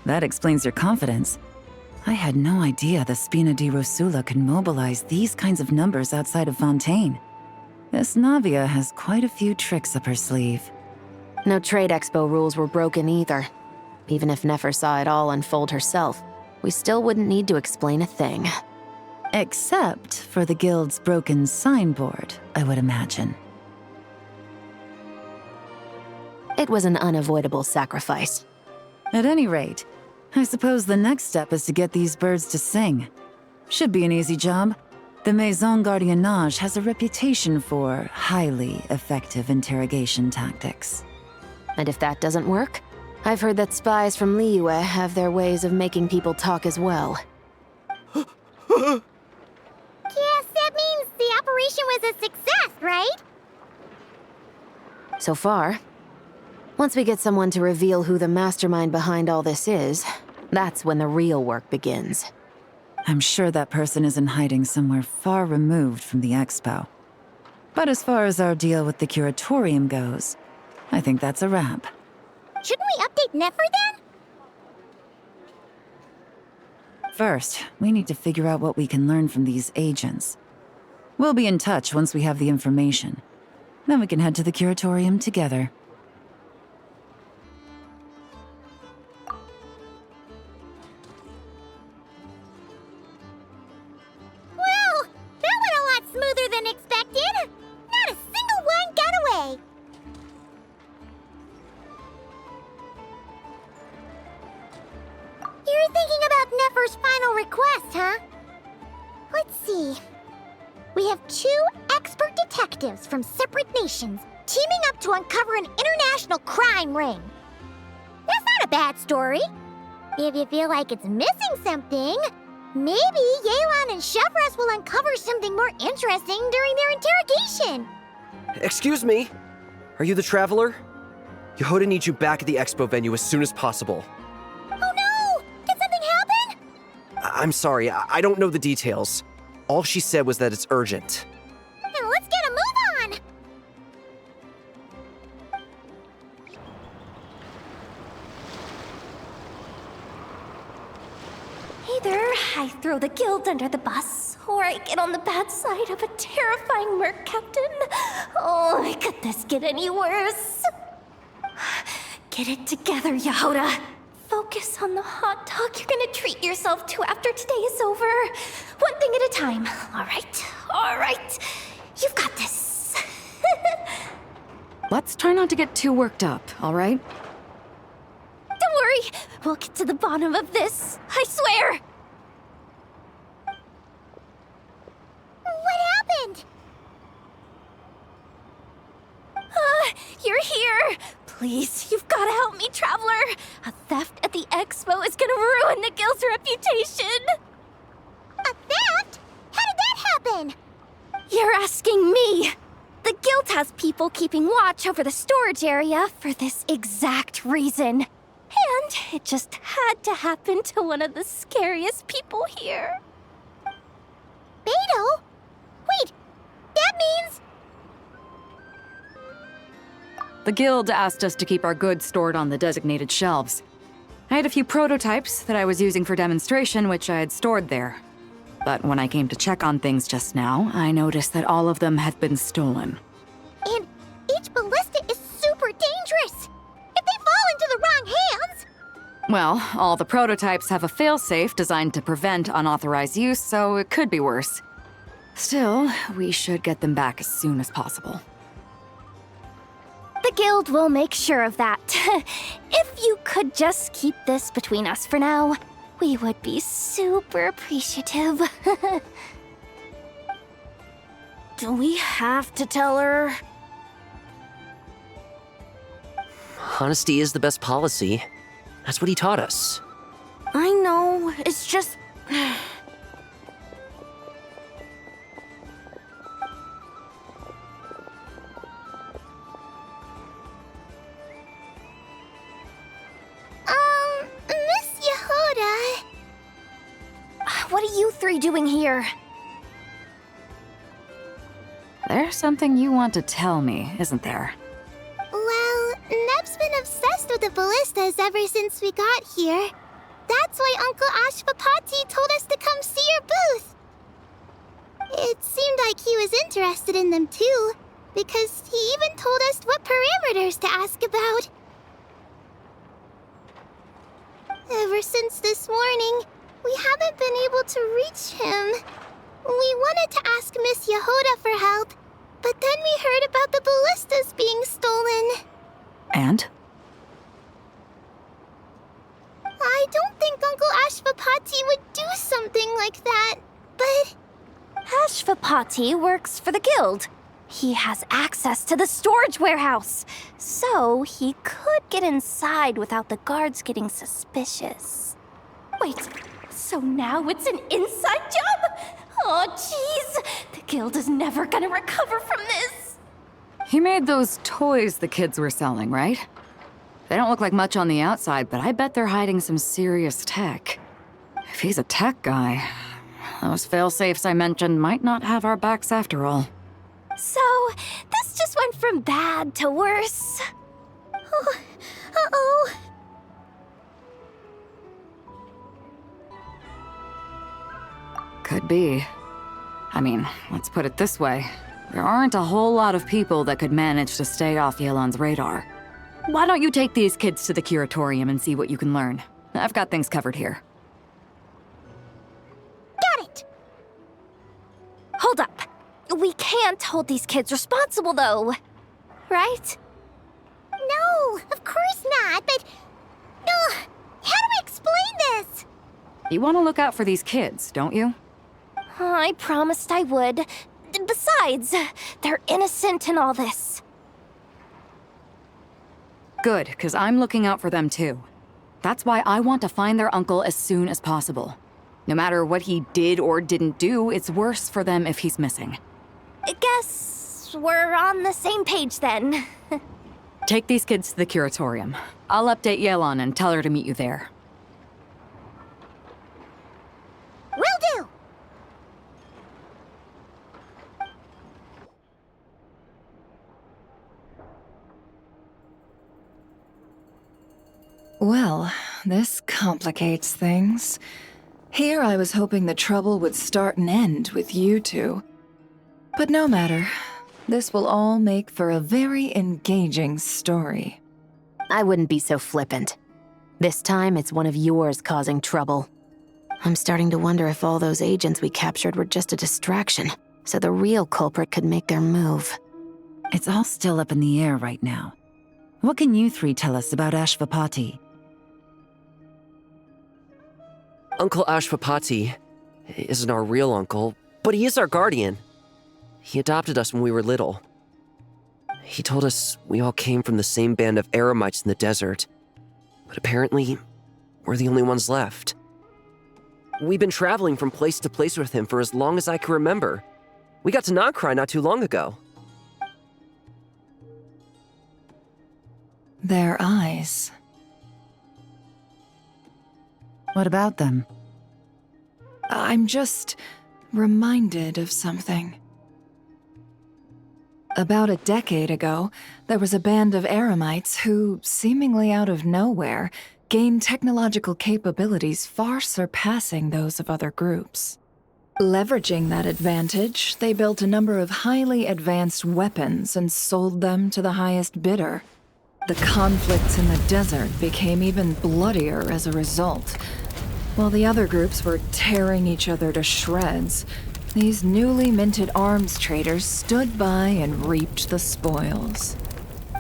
that explains your confidence. I had no idea the Spina di Rosula could mobilize these kinds of numbers outside of Fontaine. This Navia has quite a few tricks up her sleeve. No Trade Expo rules were broken either. Even if Nefer saw it all unfold herself, we still wouldn't need to explain a thing. Except for the guild's broken signboard, I would imagine. It was an unavoidable sacrifice. At any rate, I suppose the next step is to get these birds to sing. Should be an easy job. The Maison Gardiennage has a reputation for highly effective interrogation tactics. And if that doesn't work, I've heard that spies from Liyue have their ways of making people talk as well. Yes, that means the operation was a success, right? So far. Once we get someone to reveal who the mastermind behind all this is, that's when the real work begins. I'm sure that person is in hiding somewhere far removed from the expo. But as far as our deal with the curatorium goes, I think that's a wrap. Shouldn't we update Nefer then? First, we need to figure out what we can learn from these agents. We'll be in touch once we have the information. Then we can head to the curatorium together. Well, that went a lot smoother than expected. Not a single one got away. You're thinking about Nefer's final request, huh? Let's see. We have 2 expert detectives from separate nations teaming up to uncover an international crime ring. That's not a bad story. If you feel like it's missing something, maybe Yelan and Chevras will uncover something more interesting during their interrogation. Excuse me? Are you the Traveler? Jahoda needs you back at the expo venue as soon as possible. Oh no! Did something happen? I'm sorry, I don't know the details. All she said was that it's urgent. Then let's get a move on! Either I throw the guild under the bus, or I get on the bad side of a terrifying merc captain. Oh, could this get any worse? Get it together, Jahoda. Focus on the hot dog you're gonna treat yourself to after today is over. One thing at a time. All right. You've got this. Let's try not to get too worked up, all right? Don't worry. We'll get to the bottom of this. I swear. What happened? You're here. Please, you've got to help me, Traveler. A theft at the expo is gonna ruin the guild's reputation. A theft? How did that happen? You're asking me. The guild has people keeping watch over the storage area for this exact reason. And it just had to happen to one of the scariest people here. Beto? Wait, that means... The guild asked us to keep our goods stored on the designated shelves. I had a few prototypes that I was using for demonstration, which I had stored there. But when I came to check on things just now, I noticed that all of them had been stolen. And each ballista is super dangerous. If they fall into the wrong hands... Well, all the prototypes have a failsafe designed to prevent unauthorized use, so it could be worse. Still, we should get them back as soon as possible. The guild will make sure of that. If you could just keep this between us for now, we would be super appreciative. Do we have to tell her? Honesty is the best policy. That's what he taught us. I know, it's just... Miss Jahoda. What are you three doing here? There's something you want to tell me, isn't there? Well, Neb's been obsessed with the ballistas ever since we got here. That's why Uncle Ashvapati told us to come see your booth. It seemed like he was interested in them too, because he even told us what parameters to ask about. Ever since this morning, we haven't been able to reach him. We wanted to ask Miss Jahoda for help, but then we heard about the ballistas being stolen. And? I don't think Uncle Ashvapati would do something like that, but... Ashvapati works for the guild. He has access to the storage warehouse, so he could get inside without the guards getting suspicious. Wait, so now it's an inside job? Oh, jeez! The guild is never gonna recover from this! He made those toys the kids were selling, right? They don't look like much on the outside, but I bet they're hiding some serious tech. If he's a tech guy, those fail-safes I mentioned might not have our backs after all. So, this just went from bad to worse. Oh, uh-oh. Could be. I mean, let's put it this way. There aren't a whole lot of people that could manage to stay off Yelan's radar. Why don't you take these kids to the curatorium and see what you can learn? I've got things covered here. Got it! Hold up. We can't hold these kids responsible, though. Right? No, of course not, but... how do we explain this? You want to look out for these kids, don't you? I promised I would. Besides, they're innocent in all this. Good, because I'm looking out for them too. That's why I want to find their uncle as soon as possible. No matter what he did or didn't do, it's worse for them if he's missing. I guess we're on the same page then. Take these kids to the curatorium. I'll update Yelan and tell her to meet you there. Will do! Well, this complicates things. Here I was hoping the trouble would start and end with you two. But no matter. This will all make for a very engaging story. I wouldn't be so flippant. This time, it's one of yours causing trouble. I'm starting to wonder if all those agents we captured were just a distraction, so the real culprit could make their move. It's all still up in the air right now. What can you three tell us about Ashvapati? Uncle Ashvapati isn't our real uncle, but he is our guardian. He adopted us when we were little. He told us we all came from the same band of Eremites in the desert, but apparently, we're the only ones left. We've been traveling from place to place with him for as long as I can remember. We got to Nod Krai not too long ago. Their eyes. What about them? I'm just reminded of something. About a decade ago, there was a band of Eremites who, seemingly out of nowhere, gained technological capabilities far surpassing those of other groups. Leveraging that advantage, they built a number of highly advanced weapons and sold them to the highest bidder. The conflicts in the desert became even bloodier as a result. While the other groups were tearing each other to shreds, these newly minted arms traders stood by and reaped the spoils.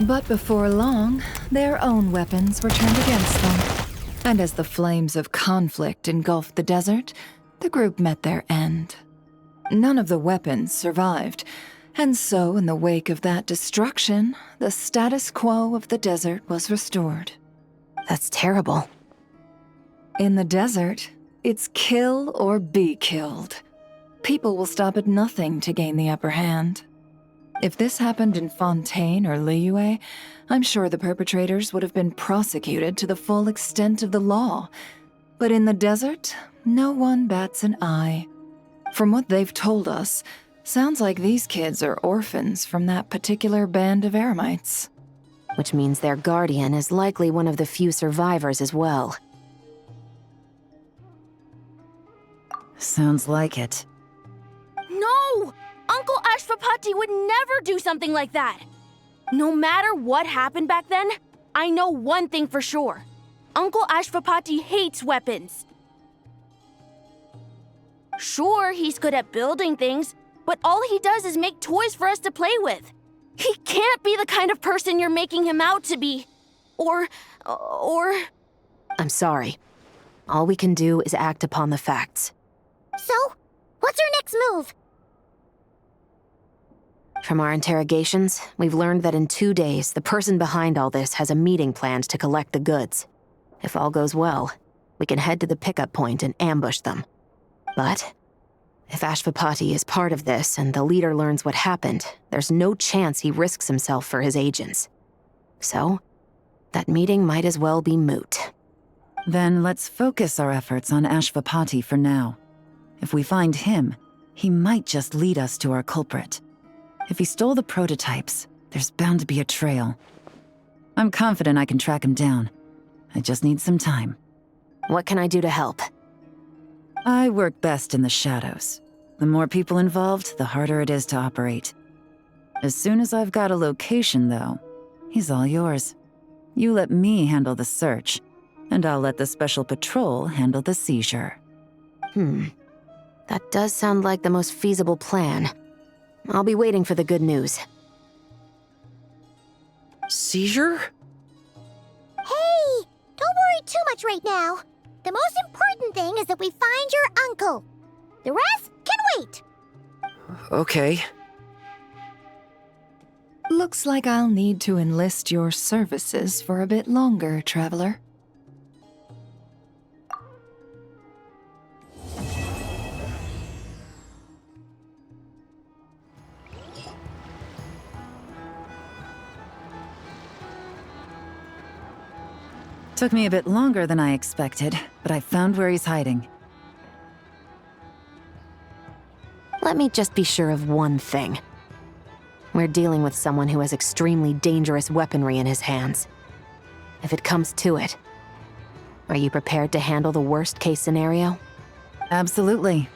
But before long, their own weapons were turned against them. And as the flames of conflict engulfed the desert, the group met their end. None of the weapons survived, and so in the wake of that destruction, the status quo of the desert was restored. That's terrible. In the desert, it's kill or be killed. People will stop at nothing to gain the upper hand. If this happened in Fontaine or Liyue, I'm sure the perpetrators would have been prosecuted to the full extent of the law. But in the desert, no one bats an eye. From what they've told us, sounds like these kids are orphans from that particular band of eremites. Which means their guardian is likely one of the few survivors as well. Sounds like it. No! Uncle Ashvapati would never do something like that! No matter what happened back then, I know one thing for sure. Uncle Ashvapati hates weapons. Sure, he's good at building things, but all he does is make toys for us to play with. He can't be the kind of person you're making him out to be. Or... I'm sorry. All we can do is act upon the facts. So, what's our next move? From our interrogations, we've learned that in 2 days, the person behind all this has a meeting planned to collect the goods. If all goes well, we can head to the pickup point and ambush them. But if Ashvapati is part of this and the leader learns what happened, there's no chance he risks himself for his agents. So, that meeting might as well be moot. Then let's focus our efforts on Ashvapati for now. If we find him, he might just lead us to our culprit. If he stole the prototypes, there's bound to be a trail. I'm confident I can track him down. I just need some time. What can I do to help? I work best in the shadows. The more people involved, the harder it is to operate. As soon as I've got a location, though, he's all yours. You let me handle the search, and I'll let the special patrol handle the seizure. That does sound like the most feasible plan. I'll be waiting for the good news. Seizure? Hey! Don't worry too much right now. The most important thing is that we find your uncle. The rest can wait. Okay. Looks like I'll need to enlist your services for a bit longer, Traveler. Took me a bit longer than I expected, but I found where he's hiding. Let me just be sure of one thing. We're dealing with someone who has extremely dangerous weaponry in his hands. If it comes to it, are you prepared to handle the worst-case scenario? Absolutely.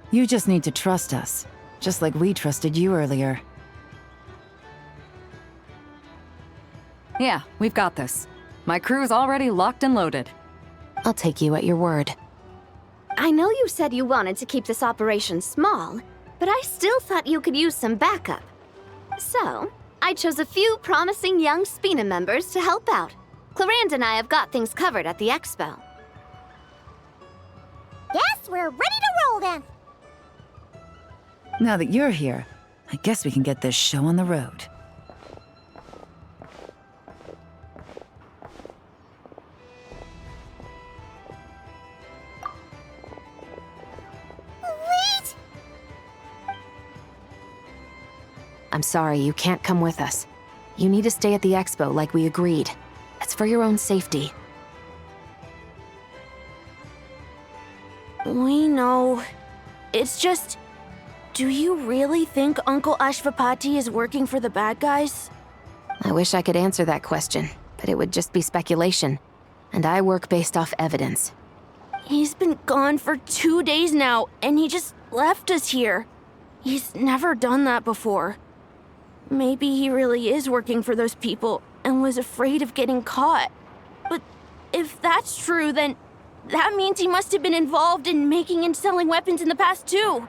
You just need to trust us, just like we trusted you earlier. Yeah, we've got this. My crew's already locked and loaded. I'll take you at your word. I know you said you wanted to keep this operation small, but I still thought you could use some backup. So, I chose a few promising young Spina members to help out. Clarande and I have got things covered at the expo. Yes, we're ready to roll then. Now that you're here, I guess we can get this show on the road. Wait! I'm sorry, you can't come with us. You need to stay at the expo like we agreed. It's for your own safety. We know. It's just... Do you really think Uncle Ashvapati is working for the bad guys? I wish I could answer that question, but it would just be speculation. And I work based off evidence. He's been gone for 2 days now, and he just left us here. He's never done that before. Maybe he really is working for those people and was afraid of getting caught. But if that's true, then that means he must have been involved in making and selling weapons in the past too.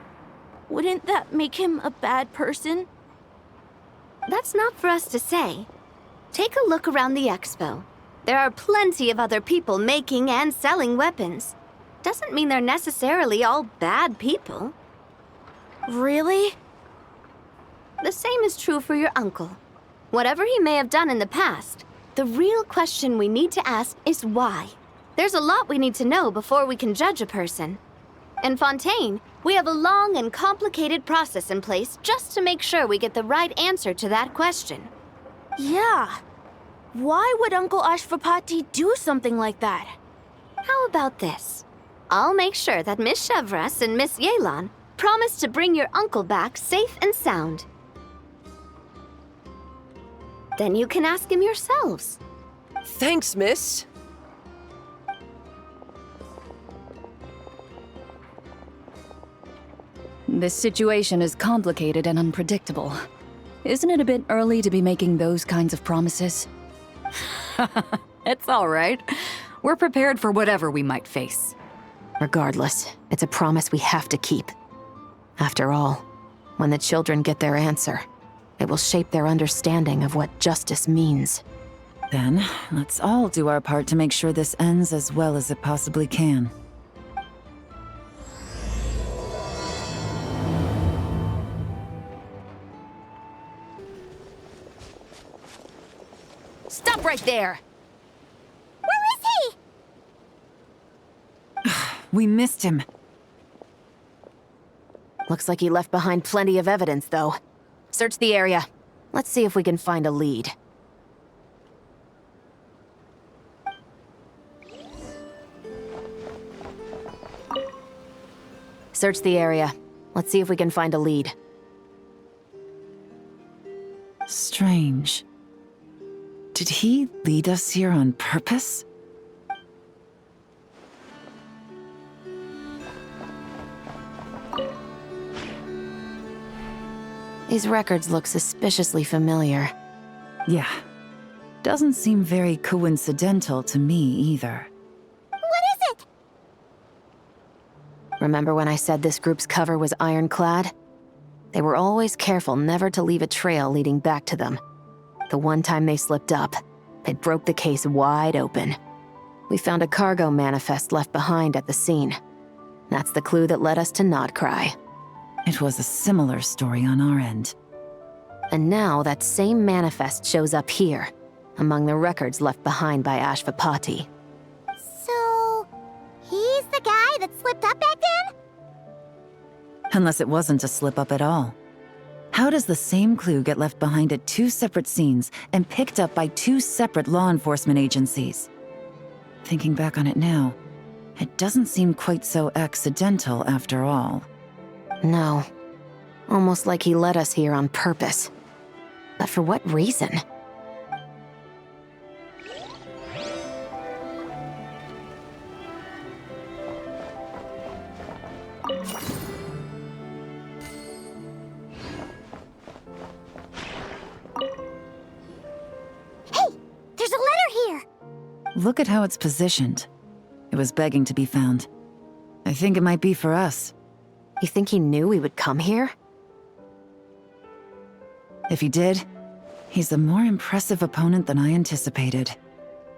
Wouldn't that make him a bad person? That's not for us to say. Take a look around the expo. There are plenty of other people making and selling weapons. Doesn't mean they're necessarily all bad people. Really? The same is true for your uncle. Whatever he may have done in the past, the real question we need to ask is why. There's a lot we need to know before we can judge a person. In Fontaine, we have a long and complicated process in place just to make sure we get the right answer to that question. Yeah. Why would Uncle Ashvapati do something like that? How about this? I'll make sure that Miss Chevras and Miss Yelan promise to bring your uncle back safe and sound. Then you can ask him yourselves. Thanks, miss. This situation is complicated and unpredictable. Isn't it a bit early to be making those kinds of promises? It's all right. We're prepared for whatever we might face. Regardless, it's a promise we have to keep. After all, when the children get their answer, it will shape their understanding of what justice means. Then, let's all do our part to make sure this ends as well as it possibly can. Stop right there! Where is he? We missed him. Looks like he left behind plenty of evidence, though. Search the area. Let's see if we can find a lead. Search the area. Let's see if we can find a lead. Strange. Did he lead us here on purpose? These records look suspiciously familiar. Yeah. Doesn't seem very coincidental to me either. What is it? Remember when I said this group's cover was ironclad? They were always careful never to leave a trail leading back to them. The one time they slipped up, it broke the case wide open. We found a cargo manifest left behind at the scene. That's the clue that led us to Nod Krai. It was a similar story on our end. And now that same manifest shows up here, among the records left behind by Ashvapati. So, he's the guy that slipped up back then? Unless it wasn't a slip-up at all. How does the same clue get left behind at two separate scenes and picked up by two separate law enforcement agencies? Thinking back on it now, it doesn't seem quite so accidental after all. No. Almost like he led us here on purpose. But for what reason? Hey, there's a letter here. Look at how it's positioned. It was begging to be found. I think it might be for us. You think he knew we would come here? If he did, he's a more impressive opponent than I anticipated.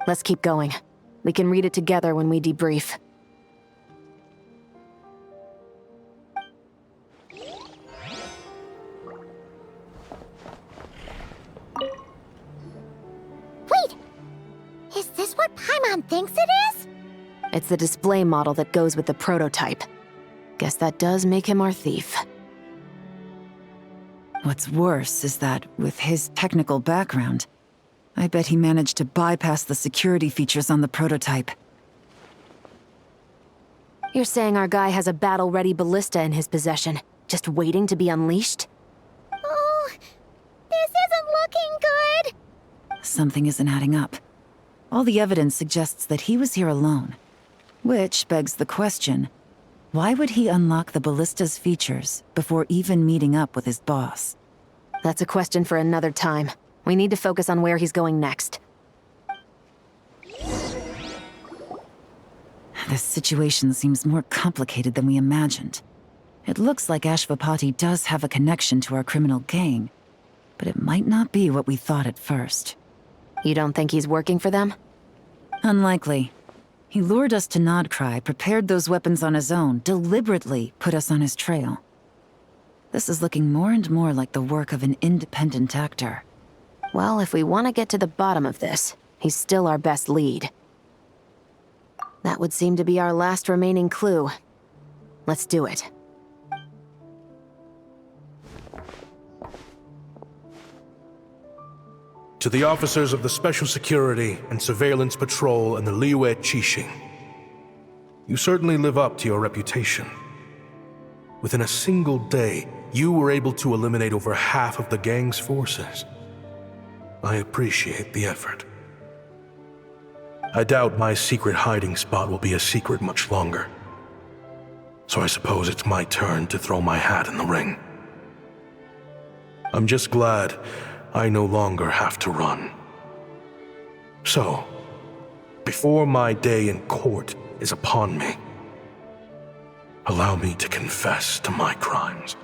Let's keep going. We can read it together when we debrief. Wait! Is this what Paimon thinks it is? It's the display model that goes with the prototype. Guess that does make him our thief. What's worse is that, with his technical background, I bet he managed to bypass the security features on the prototype. You're saying our guy has a battle-ready ballista in his possession, just waiting to be unleashed? Oh, this isn't looking good. Something isn't adding up. All the evidence suggests that he was here alone. Which begs the question, why would he unlock the ballista's features before even meeting up with his boss? That's a question for another time. We need to focus on where he's going next. This situation seems more complicated than we imagined. It looks like Ashvapati does have a connection to our criminal gang, but it might not be what we thought at first. You don't think he's working for them? Unlikely. He lured us to Nod Krai, prepared those weapons on his own, deliberately put us on his trail. This is looking more and more like the work of an independent actor. Well, if we want to get to the bottom of this, he's still our best lead. That would seem to be our last remaining clue. Let's do it. To the officers of the Special Security and Surveillance Patrol and the Liyue Qixing, you certainly live up to your reputation. Within a single day, you were able to eliminate over half of the gang's forces. I appreciate the effort. I doubt my secret hiding spot will be a secret much longer. So I suppose it's my turn to throw my hat in the ring. I'm just glad I no longer have to run. So, before my day in court is upon me, allow me to confess to my crimes.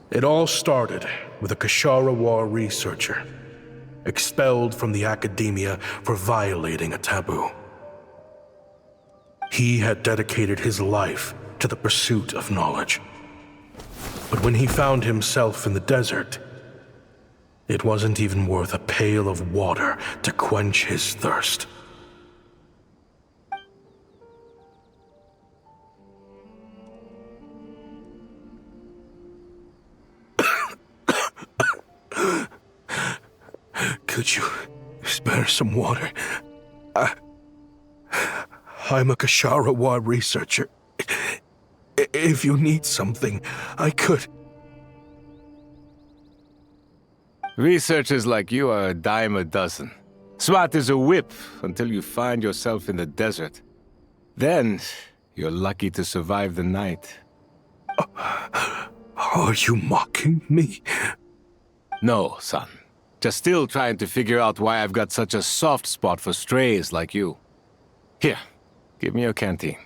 It all started with a Kashara War researcher, expelled from the academia for violating a taboo. He had dedicated his life to the pursuit of knowledge. But when he found himself in the desert, it wasn't even worth a pail of water to quench his thirst. Could you spare some water? I'm a Kashara War researcher. If you need something, I could. Researchers like you are a dime a dozen. Smart as a whip until you find yourself in the desert. Then, you're lucky to survive the night. Are you mocking me? No, son. Just still trying to figure out why I've got such a soft spot for strays like you. Here, give me your canteen.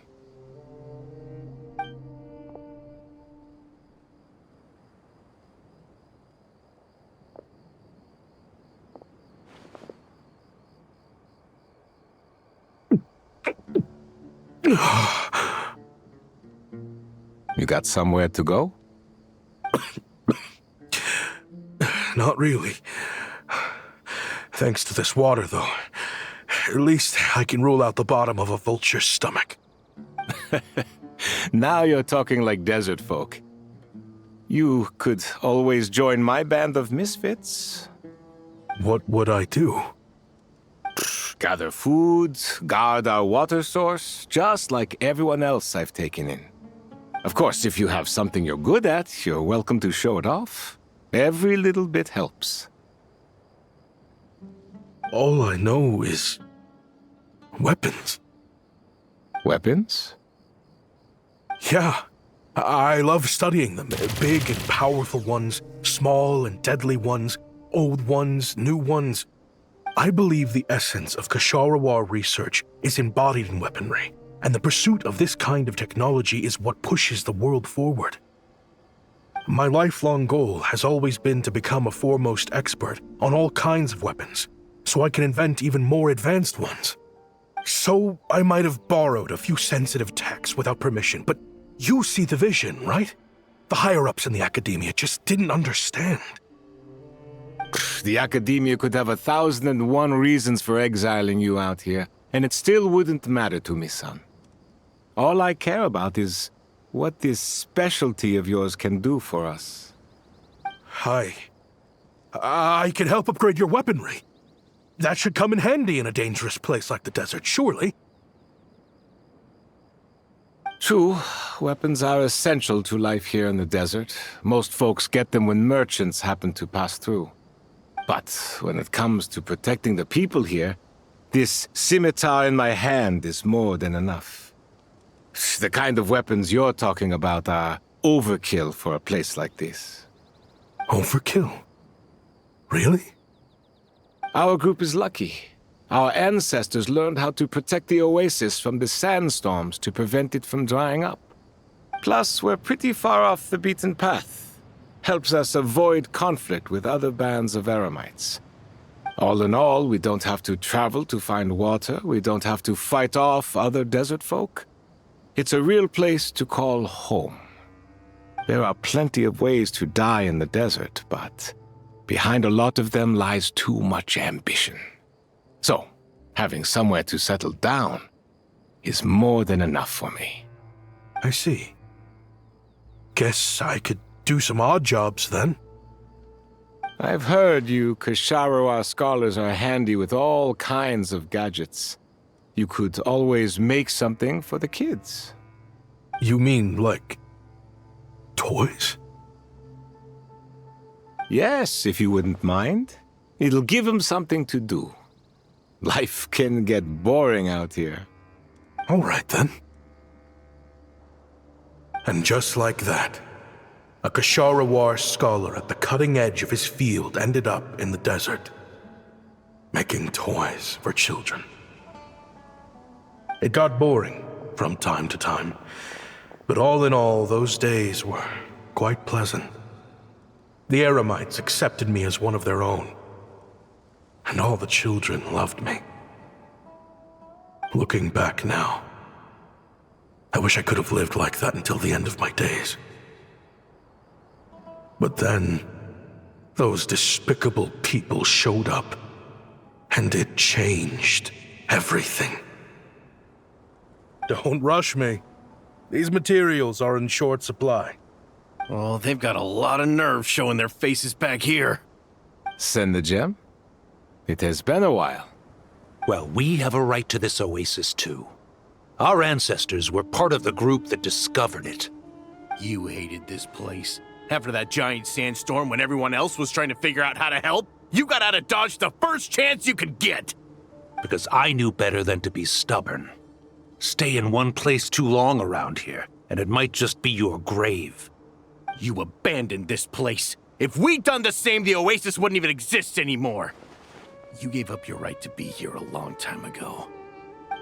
You got somewhere to go? Not really. Thanks to this water, though. At least I can rule out the bottom of a vulture's stomach. Now you're talking like desert folk. You could always join my band of misfits. What would I do? Gather food, guard our water source, just like everyone else I've taken in. Of course, if you have something you're good at, you're welcome to show it off. Every little bit helps. All I know is weapons. Weapons? Yeah. I love studying them. Big and powerful ones, small and deadly ones, old ones, new ones. I believe the essence of Kashara War research is embodied in weaponry, and the pursuit of this kind of technology is what pushes the world forward. My lifelong goal has always been to become a foremost expert on all kinds of weapons, so I can invent even more advanced ones. So I might have borrowed a few sensitive techs without permission, but you see the vision, right? The higher-ups in the academia just didn't understand. The academia could have 1,001 reasons for exiling you out here, and it still wouldn't matter to me, son. All I care about is what this specialty of yours can do for us. I can help upgrade your weaponry. That should come in handy in a dangerous place like the desert, surely. True, weapons are essential to life here in the desert. Most folks get them when merchants happen to pass through. But when it comes to protecting the people here, this scimitar in my hand is more than enough. The kind of weapons you're talking about are overkill for a place like this. Overkill? Really? Our group is lucky. Our ancestors learned how to protect the oasis from the sandstorms to prevent it from drying up. Plus, we're pretty far off the beaten path. Helps us avoid conflict with other bands of Eremites. All in all, we don't have to travel to find water, we don't have to fight off other desert folk. It's a real place to call home. There are plenty of ways to die in the desert, but behind a lot of them lies too much ambition. So, having somewhere to settle down is more than enough for me. I see. Guess I could do some odd jobs then. I've heard you Kasharawa scholars are handy with all kinds of gadgets. You could always make something for the kids. You mean, like, toys? Yes, if you wouldn't mind. It'll give them something to do. Life can get boring out here. All right, then. And just like that, a Kasharawar scholar at the cutting edge of his field ended up in the desert, making toys for children. It got boring from time to time, but all in all, those days were quite pleasant. The Eremites accepted me as one of their own, and all the children loved me. Looking back now, I wish I could have lived like that until the end of my days. But then, those despicable people showed up, and it changed everything. Don't rush me. These materials are in short supply. Oh, they've got a lot of nerve showing their faces back here. Send the gem? It has been a while. Well, we have a right to this oasis too. Our ancestors were part of the group that discovered it. You hated this place. After that giant sandstorm when everyone else was trying to figure out how to help, you got out of Dodge the first chance you could get. Because I knew better than to be stubborn. Stay in one place too long around here, and it might just be your grave. You abandoned this place. If we'd done the same, the oasis wouldn't even exist anymore. You gave up your right to be here a long time ago.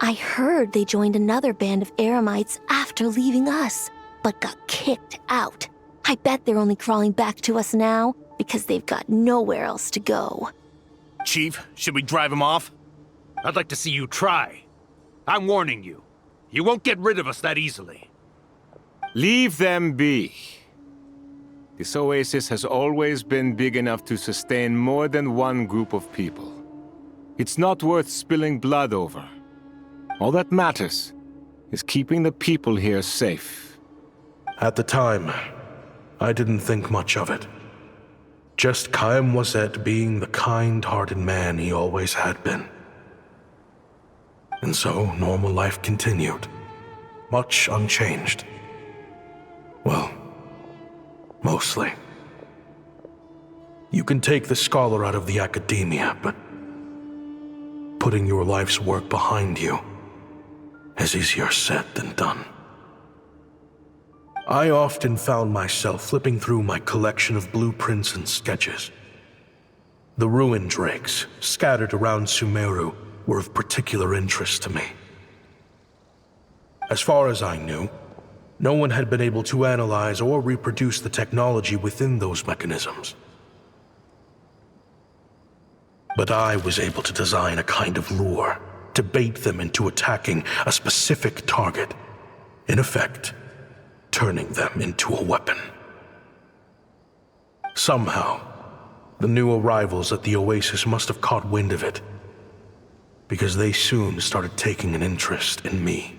I heard they joined another band of Eremites after leaving us, but got kicked out. I bet they're only crawling back to us now because they've got nowhere else to go. Chief, should we drive him off? I'd like to see you try. I'm warning you. You won't get rid of us that easily. Leave them be. This oasis has always been big enough to sustain more than one group of people. It's not worth spilling blood over. All that matters is keeping the people here safe. At the time, I didn't think much of it. Just Chaim Wazet being the kind-hearted man he always had been. And so, normal life continued, much unchanged. Well, mostly. You can take the scholar out of the academia, but putting your life's work behind you is easier said than done. I often found myself flipping through my collection of blueprints and sketches. The ruin drakes scattered around Sumeru were of particular interest to me. As far as I knew, no one had been able to analyze or reproduce the technology within those mechanisms. But I was able to design a kind of lure to bait them into attacking a specific target, in effect, turning them into a weapon. Somehow, the new arrivals at the oasis must have caught wind of it, because they soon started taking an interest in me.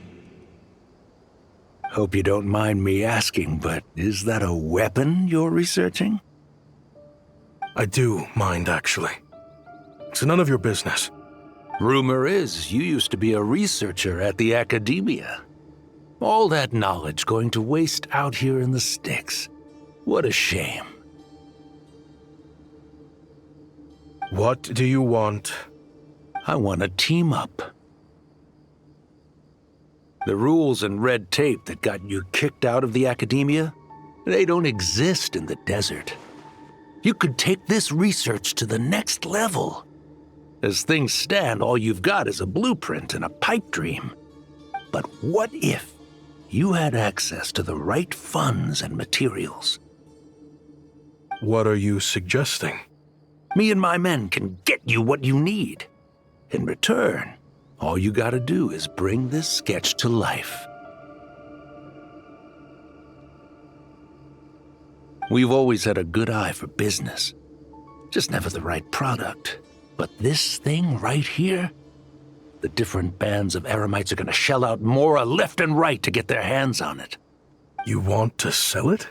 Hope you don't mind me asking, but is that a weapon you're researching? I do mind, actually. It's none of your business. Rumor is you used to be a researcher at the academia. All that knowledge going to waste out here in the sticks. What a shame. What do you want? I want to team up. The rules and red tape that got you kicked out of the academia, they don't exist in the desert. You could take this research to the next level. As things stand, all you've got is a blueprint and a pipe dream. But what if you had access to the right funds and materials. What are you suggesting? Me and my men can get you what you need. In return, all you gotta do is bring this sketch to life. We've always had a good eye for business. Just never the right product. But this thing right here, the different bands of Eremites are gonna shell out Mora left and right to get their hands on it. You want to sell it?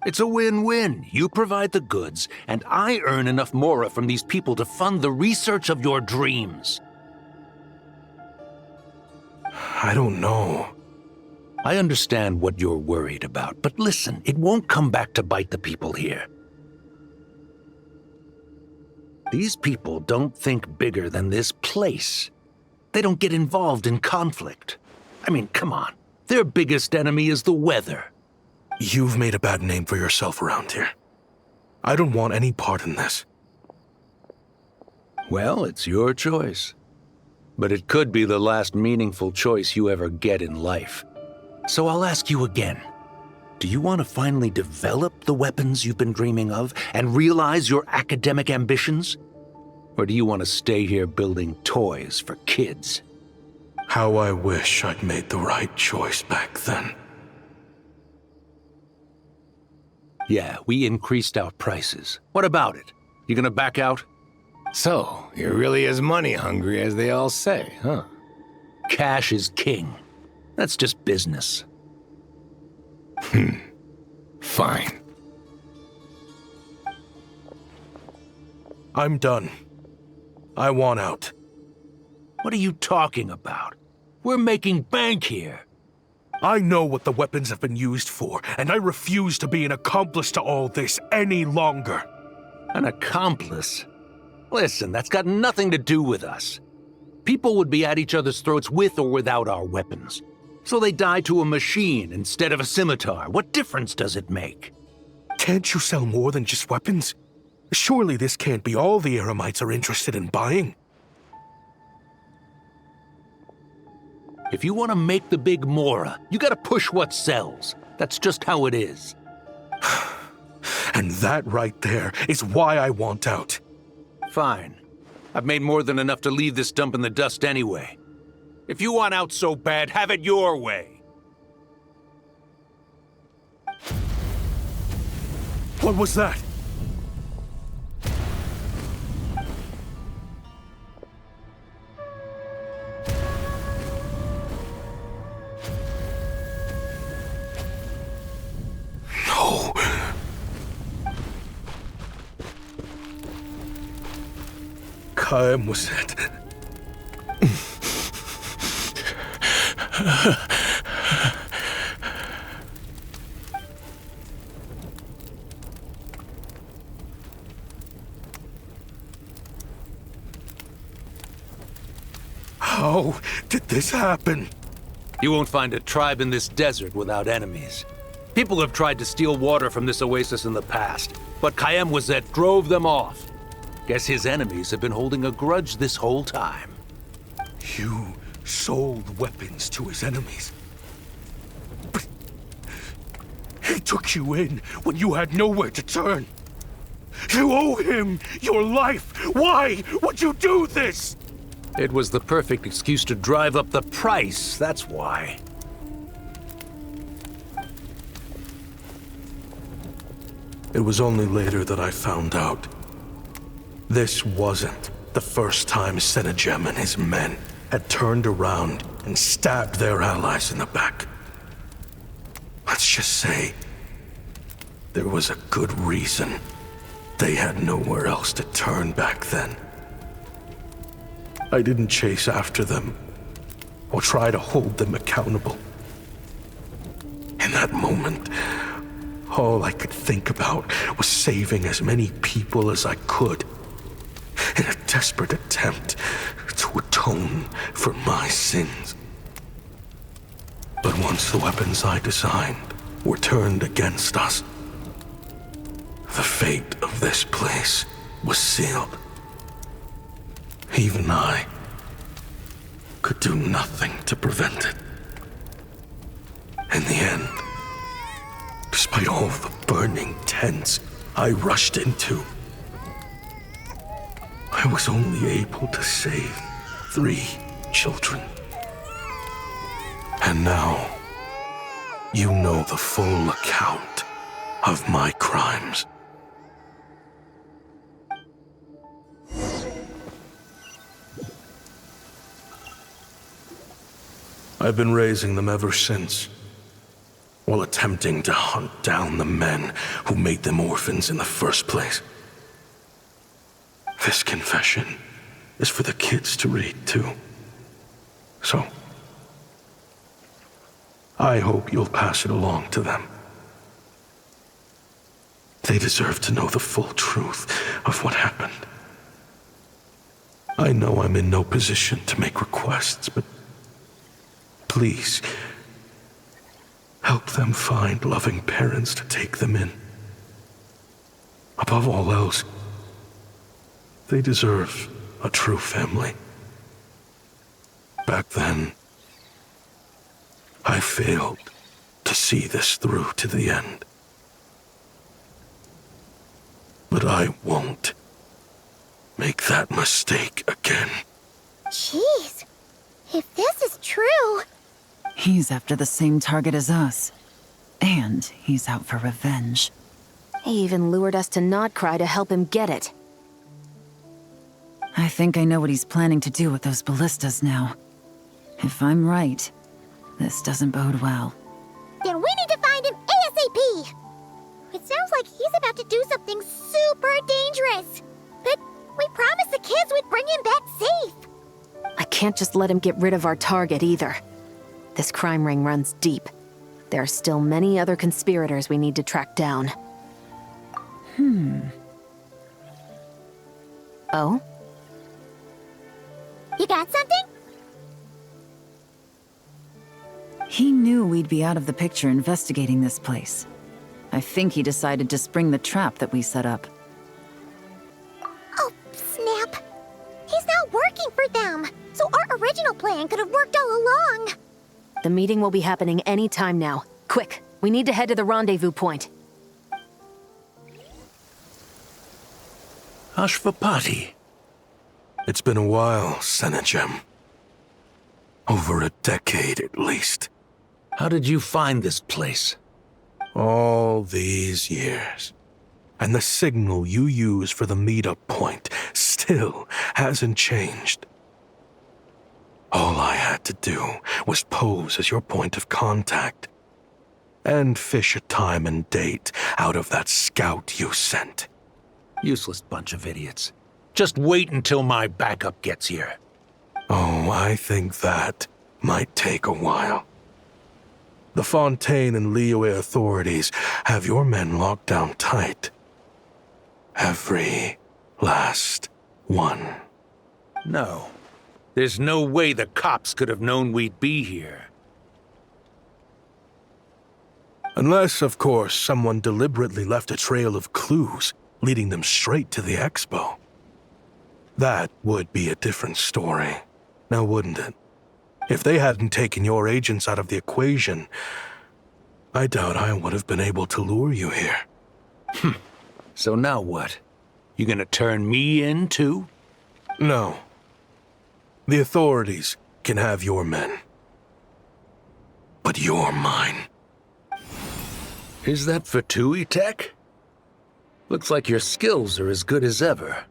It's a win-win. You provide the goods, and I earn enough Mora from these people to fund the research of your dreams. I don't know. I understand what you're worried about, but listen, it won't come back to bite the people here. These people don't think bigger than this place. They don't get involved in conflict. I mean, come on. Their biggest enemy is the weather. You've made a bad name for yourself around here. I don't want any part in this. Well, it's your choice. But it could be the last meaningful choice you ever get in life. So I'll ask you again. Do you want to finally develop the weapons you've been dreaming of and realize your academic ambitions? Or do you want to stay here building toys for kids? How I wish I'd made the right choice back then. Yeah, we increased our prices. What about it? You gonna back out? So, you're really as money hungry as they all say, huh? Cash is king. That's just business. Fine. I'm done. I want out. What are you talking about? We're making bank here. I know what the weapons have been used for, and I refuse to be an accomplice to all this any longer. An accomplice? Listen, that's got nothing to do with us. People would be at each other's throats with or without our weapons. So they die to a machine instead of a scimitar. What difference does it make? Can't you sell more than just weapons? Surely this can't be all the Eremites are interested in buying. If you want to make the big Mora, you gotta push what sells. That's just how it is. And that right there is why I want out. Fine. I've made more than enough to leave this dump in the dust anyway. If you want out so bad, have it your way. What was that? No. Kaem was it. How did this happen? You won't find a tribe in this desert without enemies. People have tried to steal water from this oasis in the past, but Kaem Wazet drove them off. Guess his enemies have been holding a grudge this whole time. You sold weapons to his enemies. But he took you in when you had nowhere to turn. You owe him your life. Why would you do this? It was the perfect excuse to drive up the price, that's why. It was only later that I found out. This wasn't the first time Senejem and his men had turned around and stabbed their allies in the back. Let's just say, there was a good reason they had nowhere else to turn back then. I didn't chase after them or try to hold them accountable. In that moment, all I could think about was saving as many people as I could in a desperate attempt to atone for my sins. But once the weapons I designed were turned against us, the fate of this place was sealed. Even I could do nothing to prevent it. In the end, despite all the burning tents I rushed into, I was only able to save 3 children. And now, you know the full account of my crimes. I've been raising them ever since, while attempting to hunt down the men who made them orphans in the first place. This confession is for the kids to read, too. So, I hope you'll pass it along to them. They deserve to know the full truth of what happened. I know I'm in no position to make requests, but please, help them find loving parents to take them in. Above all else, they deserve a true family. Back then, I failed to see this through to the end. But I won't make that mistake again. Jeez, if this is true... He's after the same target as us. And he's out for revenge. He even lured us to Nod Krai to help him get it. I think I know what he's planning to do with those ballistas now. If I'm right, this doesn't bode well. Then we need to find him ASAP! It sounds like he's about to do something super dangerous. But we promised the kids we'd bring him back safe. I can't just let him get rid of our target either. This crime ring runs deep. There are still many other conspirators we need to track down. Oh? You got something? He knew we'd be out of the picture investigating this place. I think he decided to spring the trap that we set up. Oh, snap. He's not working for them. So our original plan could have worked all along. The meeting will be happening any time now. Quick, we need to head to the rendezvous point. Ashvapati. It's been a while, Senegem. Over a decade at least. How did you find this place? All these years. And the signal you use for the meetup point still hasn't changed. All I had to do was pose as your point of contact. And fish a time and date out of that scout you sent. Useless bunch of idiots. Just wait until my backup gets here. Oh, I think that might take a while. The Fontaine and Liyue authorities have your men locked down tight. Every last one. No. There's no way the cops could have known we'd be here. Unless, of course, someone deliberately left a trail of clues leading them straight to the expo. That would be a different story, now wouldn't it? If they hadn't taken your agents out of the equation, I doubt I would have been able to lure you here. So now what? You gonna turn me in, too? No. The authorities can have your men. But you're mine. Is that Fatui tech? Looks like your skills are as good as ever.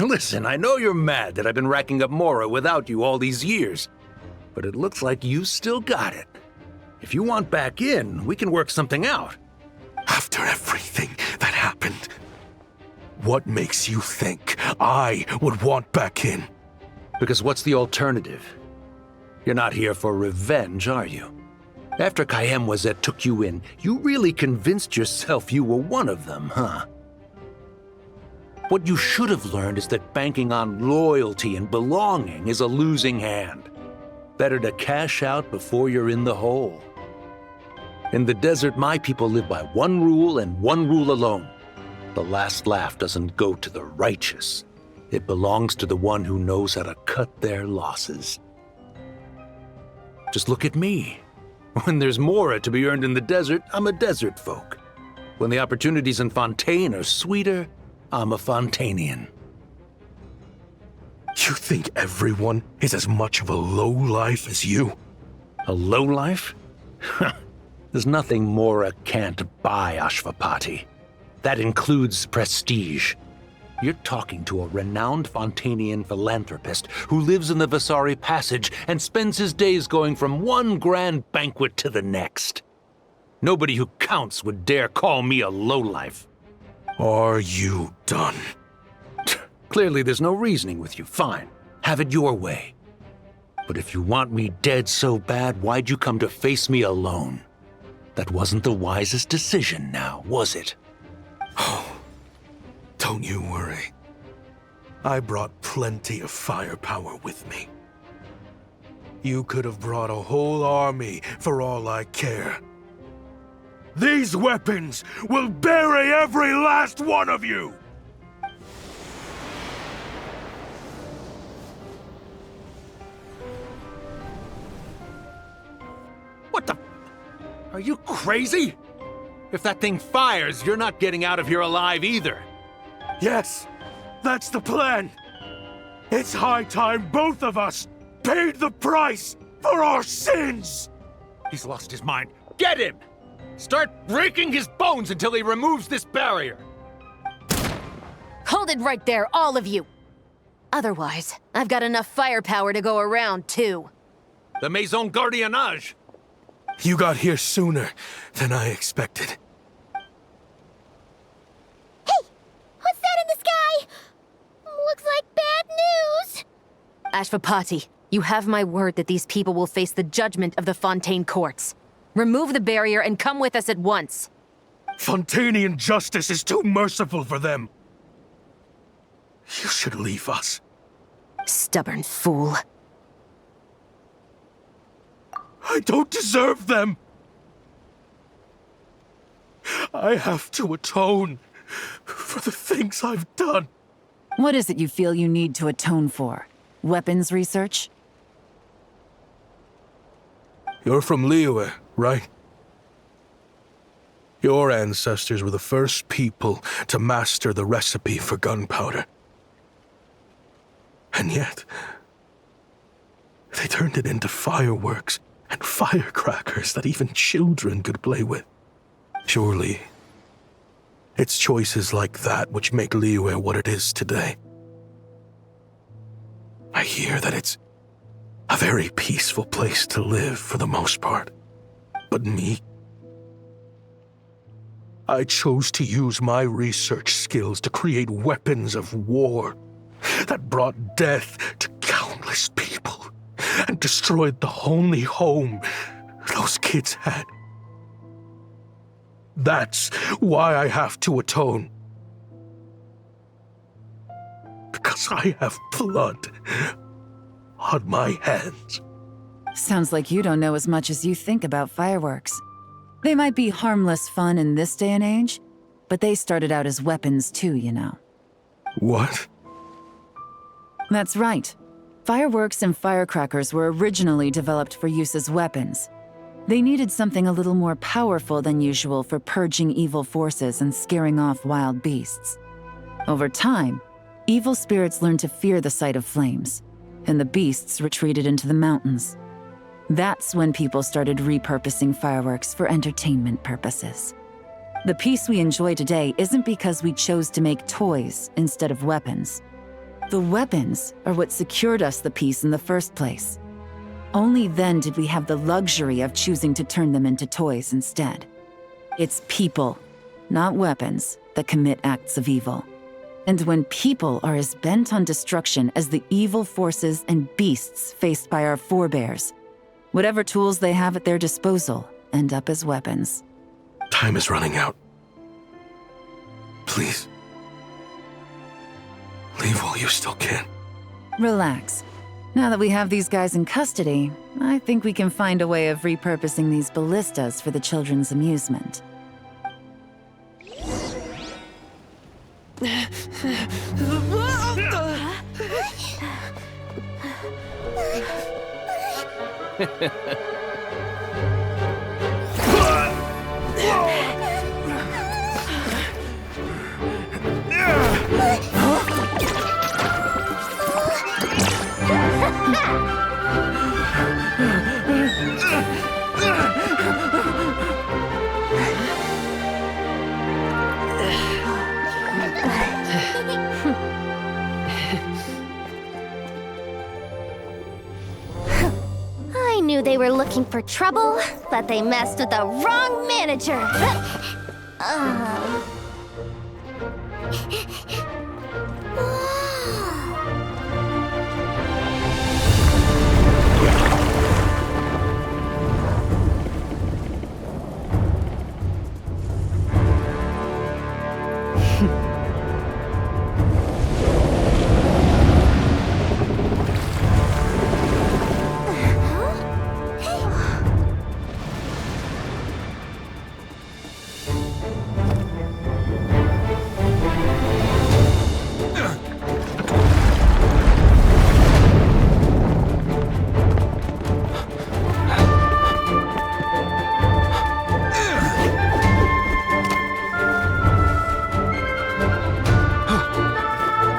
Listen, I know you're mad that I've been racking up Mora without you all these years, but it looks like you still got it. If you want back in, we can work something out. After everything that happened, what makes you think I would want back in? Because what's the alternative? You're not here for revenge, are you? After Kayemwazet took you in, you really convinced yourself you were one of them, huh? What you should have learned is that banking on loyalty and belonging is a losing hand. Better to cash out before you're in the hole. In the desert, my people live by one rule and one rule alone. The last laugh doesn't go to the righteous. It belongs to the one who knows how to cut their losses. Just look at me. When there's more to be earned in the desert, I'm a desert folk. When the opportunities in Fontaine are sweeter, I'm a Fontanian. You think everyone is as much of a lowlife as you? A lowlife? There's nothing Mora can't buy, Ashvapati. That includes prestige. You're talking to a renowned Fontanian philanthropist who lives in the Vasari Passage and spends his days going from one grand banquet to the next. Nobody who counts would dare call me a lowlife. Are you done? Clearly there's no reasoning with you. Fine. Have it your way. But if you want me dead so bad, why'd you come to face me alone? That wasn't the wisest decision now, was it? Oh, don't you worry. I brought plenty of firepower with me. You could have brought a whole army for all I care. These weapons will bury every last one of you! What the? Are you crazy? If that thing fires, you're not getting out of here alive either. Yes, that's the plan. It's high time both of us paid the price for our sins! He's lost his mind. Get him! Start breaking his bones until he removes this barrier. Hold it right there, all of you! Otherwise, I've got enough firepower to go around, too. The Maison Gardiennage! You got here sooner than I expected. Hey! What's that in the sky? Looks like bad news! Ashvapati, you have my word that these people will face the judgment of the Fontaine courts. Remove the barrier and come with us at once. Fontanian justice is too merciful for them. You should leave us. Stubborn fool. I don't deserve them. I have to atone for the things I've done. What is it you feel you need to atone for? Weapons research? You're from Liyue, right? Your ancestors were the first people to master the recipe for gunpowder. And yet, they turned it into fireworks and firecrackers that even children could play with. Surely, it's choices like that which make Liyue what it is today. I hear that it's a very peaceful place to live for the most part. But me? I chose to use my research skills to create weapons of war that brought death to countless people and destroyed the only home those kids had. That's why I have to atone. Because I have blood on my hands. Sounds like you don't know as much as you think about fireworks. They might be harmless fun in this day and age, but they started out as weapons too, you know. What? That's right. Fireworks and firecrackers were originally developed for use as weapons. They needed something a little more powerful than usual for purging evil forces and scaring off wild beasts. Over time, evil spirits learned to fear the sight of flames, and the beasts retreated into the mountains. That's when people started repurposing fireworks for entertainment purposes. The peace we enjoy today isn't because we chose to make toys instead of weapons. The weapons are what secured us the peace in the first place. Only then did we have the luxury of choosing to turn them into toys instead. It's people, not weapons, that commit acts of evil. And when people are as bent on destruction as the evil forces and beasts faced by our forebears, whatever tools they have at their disposal end up as weapons. Time is running out. Please. Leave while you still can. Relax. Now that we have these guys in custody, I think we can find a way of repurposing these ballistas for the children's amusement. I knew they were looking for trouble, but they messed with the wrong manager.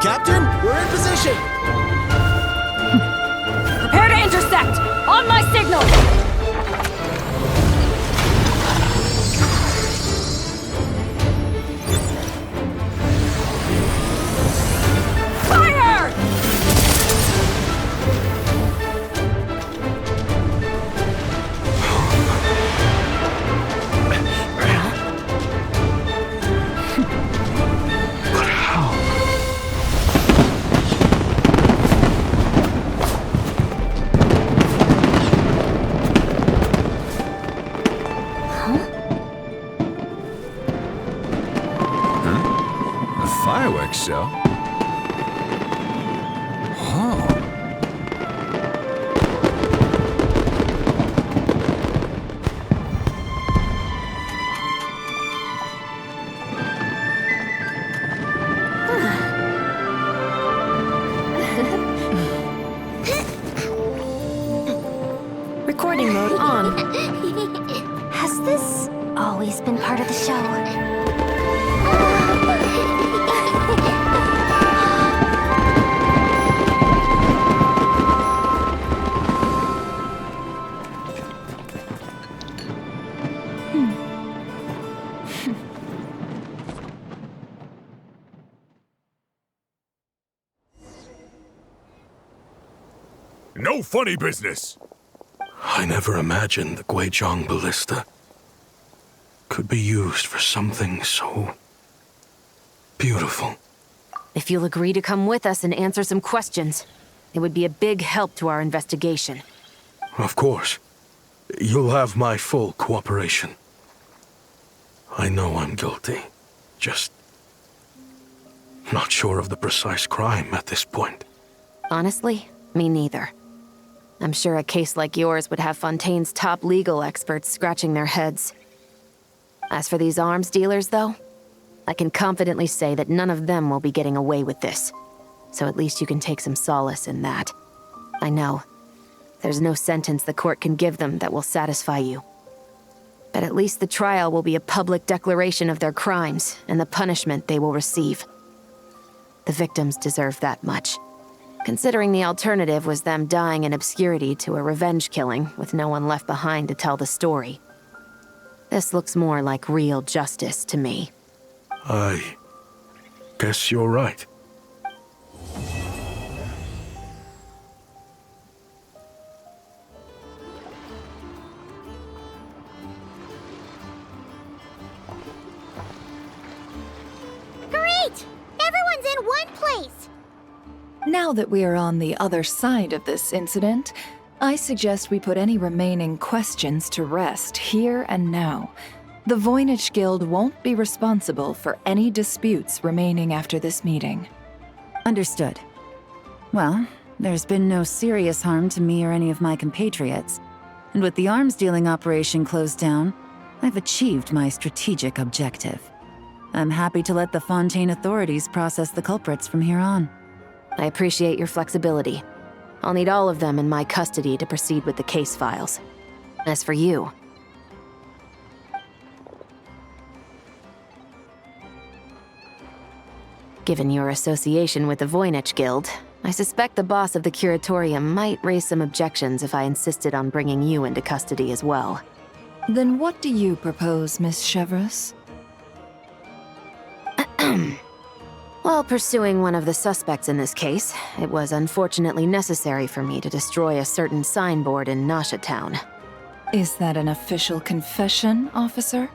Captain, we're in position! Prepare to intersect! On my signal! Fire! But how? A fireworks show? Oh. Recording mode on. Has this always been part of the show? No funny business! I never imagined the Guizhong Ballista could be used for something so beautiful. If you'll agree to come with us and answer some questions, it would be a big help to our investigation. Of course. You'll have my full cooperation. I know I'm guilty. Just not sure of the precise crime at this point. Honestly, me neither. I'm sure a case like yours would have Fontaine's top legal experts scratching their heads. As for these arms dealers, though, I can confidently say that none of them will be getting away with this. So at least you can take some solace in that. I know. There's no sentence the court can give them that will satisfy you. But at least the trial will be a public declaration of their crimes and the punishment they will receive. The victims deserve that much. Considering the alternative was them dying in obscurity to a revenge killing with no one left behind to tell the story. This looks more like real justice to me. I guess you're right. Great! Everyone's in one place! Now that we are on the other side of this incident, I suggest we put any remaining questions to rest here and now. The Voynich Guild won't be responsible for any disputes remaining after this meeting. Understood. Well, there's been no serious harm to me or any of my compatriots. And with the arms dealing operation closed down, I've achieved my strategic objective. I'm happy to let the Fontaine authorities process the culprits from here on. I appreciate your flexibility. I'll need all of them in my custody to proceed with the case files. As for you, given your association with the Voynich Guild, I suspect the boss of the Curatorium might raise some objections if I insisted on bringing you into custody as well. Then what do you propose, Miss Chevreuse? While pursuing one of the suspects in this case, it was unfortunately necessary for me to destroy a certain signboard in Nasha Town. Is that an official confession, officer?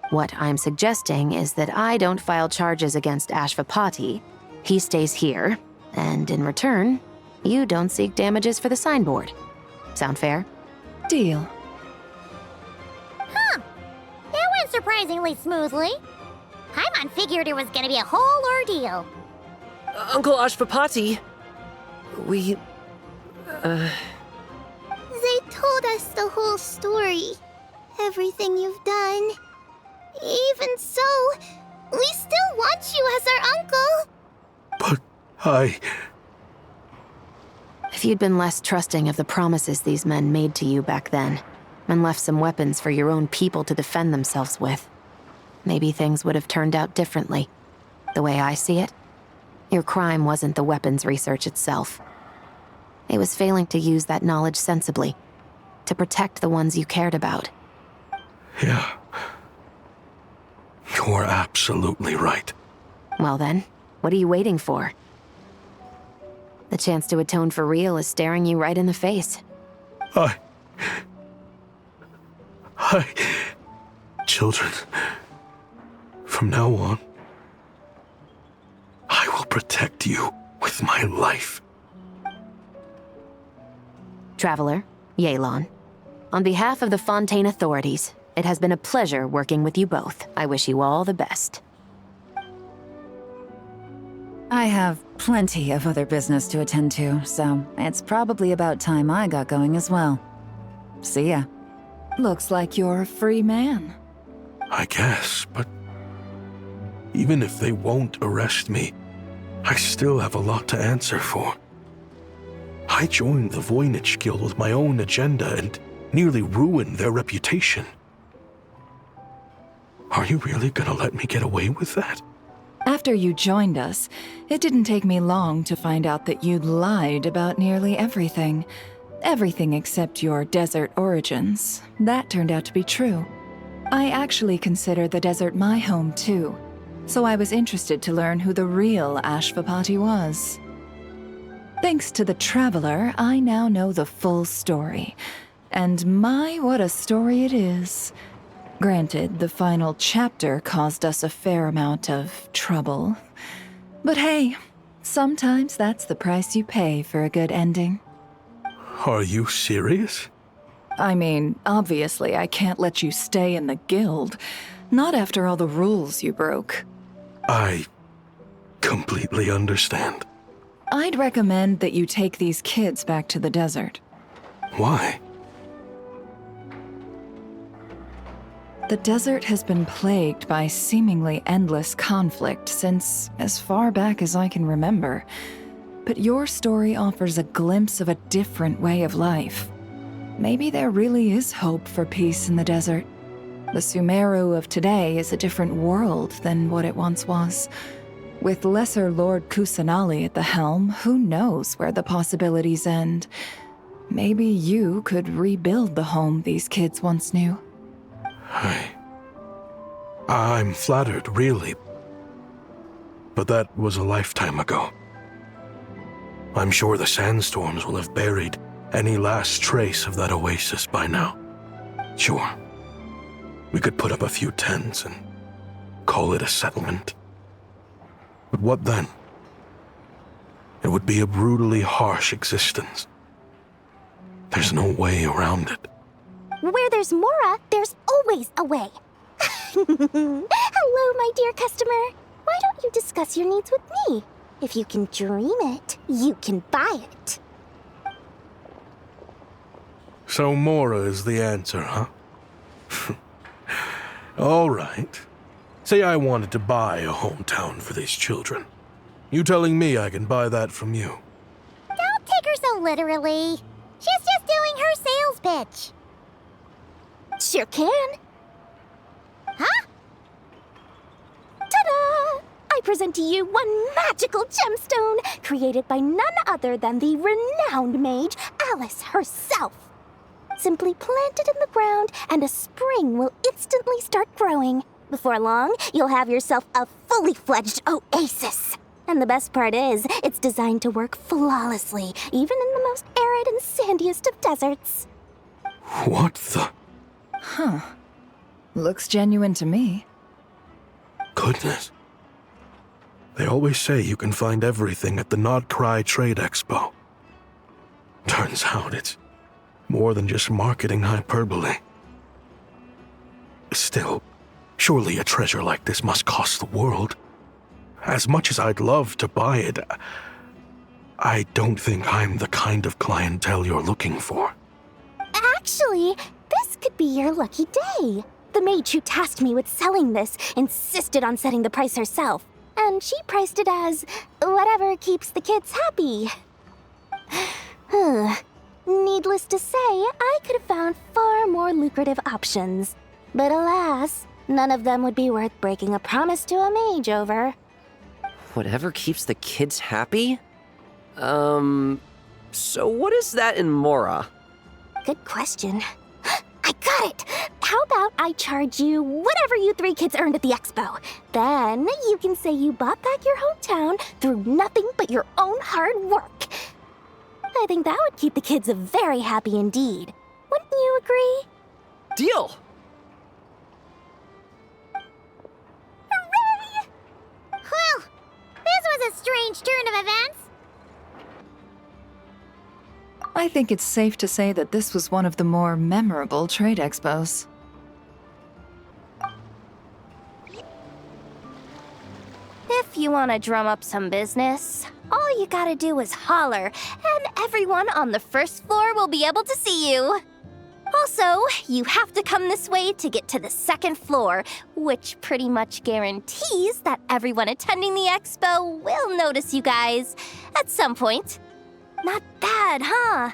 What I'm suggesting is that I don't file charges against Ashvapati, he stays here, and in return, you don't seek damages for the signboard. Sound fair? Deal. Huh. That went surprisingly smoothly. Paimon figured it was gonna be a whole ordeal. Uncle Ashvapati, we... They told us the whole story. Everything you've done. Even so, we still want you as our uncle. But If you'd been less trusting of the promises these men made to you back then, and left some weapons for your own people to defend themselves with, maybe things would have turned out differently. The way I see it, your crime wasn't the weapons research itself. It was failing to use that knowledge sensibly, to protect the ones you cared about. Yeah. You're absolutely right. Well then, what are you waiting for? The chance to atone for real is staring you right in the face. Children, from now on, I will protect you with my life. Traveler, Yelan, on behalf of the Fontaine authorities, it has been a pleasure working with you both. I wish you all the best. I have plenty of other business to attend to, so it's probably about time I got going as well. See ya. Looks like you're a free man. I guess, but even if they won't arrest me, I still have a lot to answer for. I joined the Voynich Guild with my own agenda and nearly ruined their reputation. Are you really gonna let me get away with that? After you joined us, it didn't take me long to find out that you'd lied about nearly everything. Everything except your desert origins. That turned out to be true. I actually consider the desert my home too, so I was interested to learn who the real Ashvapati was. Thanks to the Traveler, I now know the full story. And my, what a story it is. Granted, the final chapter caused us a fair amount of trouble. But hey, sometimes that's the price you pay for a good ending. Are you serious? I mean, obviously I can't let you stay in the guild. Not after all the rules you broke. I completely understand. I'd recommend that you take these kids back to the desert. Why? The desert has been plagued by seemingly endless conflict since as far back as I can remember. But your story offers a glimpse of a different way of life. Maybe there really is hope for peace in the desert. The Sumeru of today is a different world than what it once was. With Lesser Lord Kusanali at the helm, who knows where the possibilities end? Maybe you could rebuild the home these kids once knew. I'm flattered, really. But that was a lifetime ago. I'm sure the sandstorms will have buried any last trace of that oasis by now. Sure, we could put up a few tents and call it a settlement. But what then? It would be a brutally harsh existence. There's no way around it. Where there's Mora, there's always a way. Hello, my dear customer. Why don't you discuss your needs with me? If you can dream it, you can buy it. So Mora is the answer, huh? All right. Say I wanted to buy a hometown for these children. You telling me I can buy that from you? Don't take her so literally. She's just doing her sales pitch. Sure can. Huh? Ta-da! I present to you one magical gemstone created by none other than the renowned mage Alice herself. Simply plant it in the ground and a spring will instantly start growing. Before long, you'll have yourself a fully fledged oasis. And the best part is, it's designed to work flawlessly, even in the most arid and sandiest of deserts. What the? Huh. Looks genuine to me. Goodness. They always say you can find everything at the Nod Krai Trade Expo. Turns out it's more than just marketing hyperbole. Still, surely a treasure like this must cost the world. As much as I'd love to buy it, I don't think I'm the kind of clientele you're looking for. Actually, this could be your lucky day. The mage who tasked me with selling this insisted on setting the price herself, and she priced it as whatever keeps the kids happy. Needless to say, I could have found far more lucrative options. But alas, none of them would be worth breaking a promise to a mage over. Whatever keeps the kids happy? So what is that in Mora? Good question. I got it! How about I charge you whatever you three kids earned at the expo? Then you can say you bought back your hometown through nothing but your own hard work. I think that would keep the kids very happy indeed. Wouldn't you agree? Deal! Hooray! Well, this was a strange turn of events. I think it's safe to say that this was one of the more memorable trade expos. If you want to drum up some business, all you gotta do is holler, and everyone on the first floor will be able to see you. Also, you have to come this way to get to the second floor, which pretty much guarantees that everyone attending the expo will notice you guys at some point. Not bad, huh?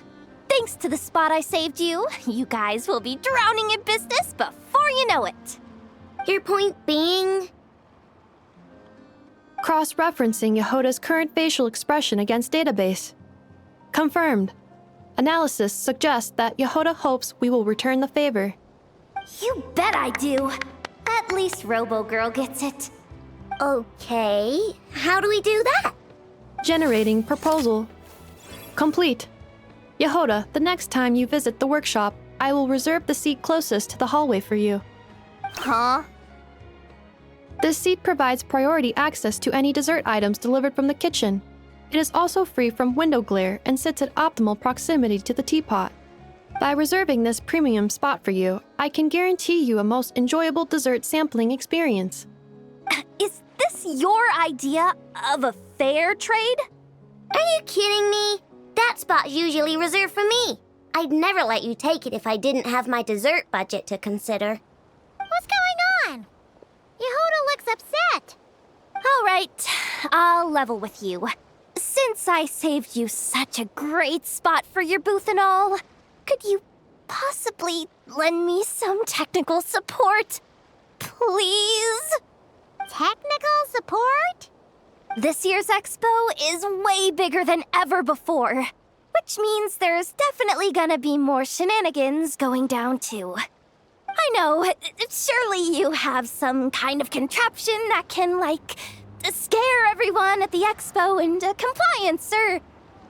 Thanks to the spot I saved you, you guys will be drowning in business before you know it. Your point being? Cross-referencing Jahoda's current facial expression against database. Confirmed. Analysis suggests that Jahoda hopes we will return the favor. You bet I do. At least Robo-Girl gets it. Okay, how do we do that? Generating proposal. Complete. Jahoda, the next time you visit the workshop, I will reserve the seat closest to the hallway for you. Huh? This seat provides priority access to any dessert items delivered from the kitchen. It is also free from window glare and sits at optimal proximity to the teapot. By reserving this premium spot for you, I can guarantee you a most enjoyable dessert sampling experience. Is this your idea of a fair trade? Are you kidding me? That spot's usually reserved for me. I'd never let you take it if I didn't have my dessert budget to consider. What's going on? Jahoda looks upset. All right, I'll level with you. Since I saved you such a great spot for your booth and all, could you possibly lend me some technical support? Please? Technical support? This year's expo is way bigger than ever before, which means there's definitely gonna be more shenanigans going down too. I know, surely you have some kind of contraption that can, like, scare everyone at the expo into compliance or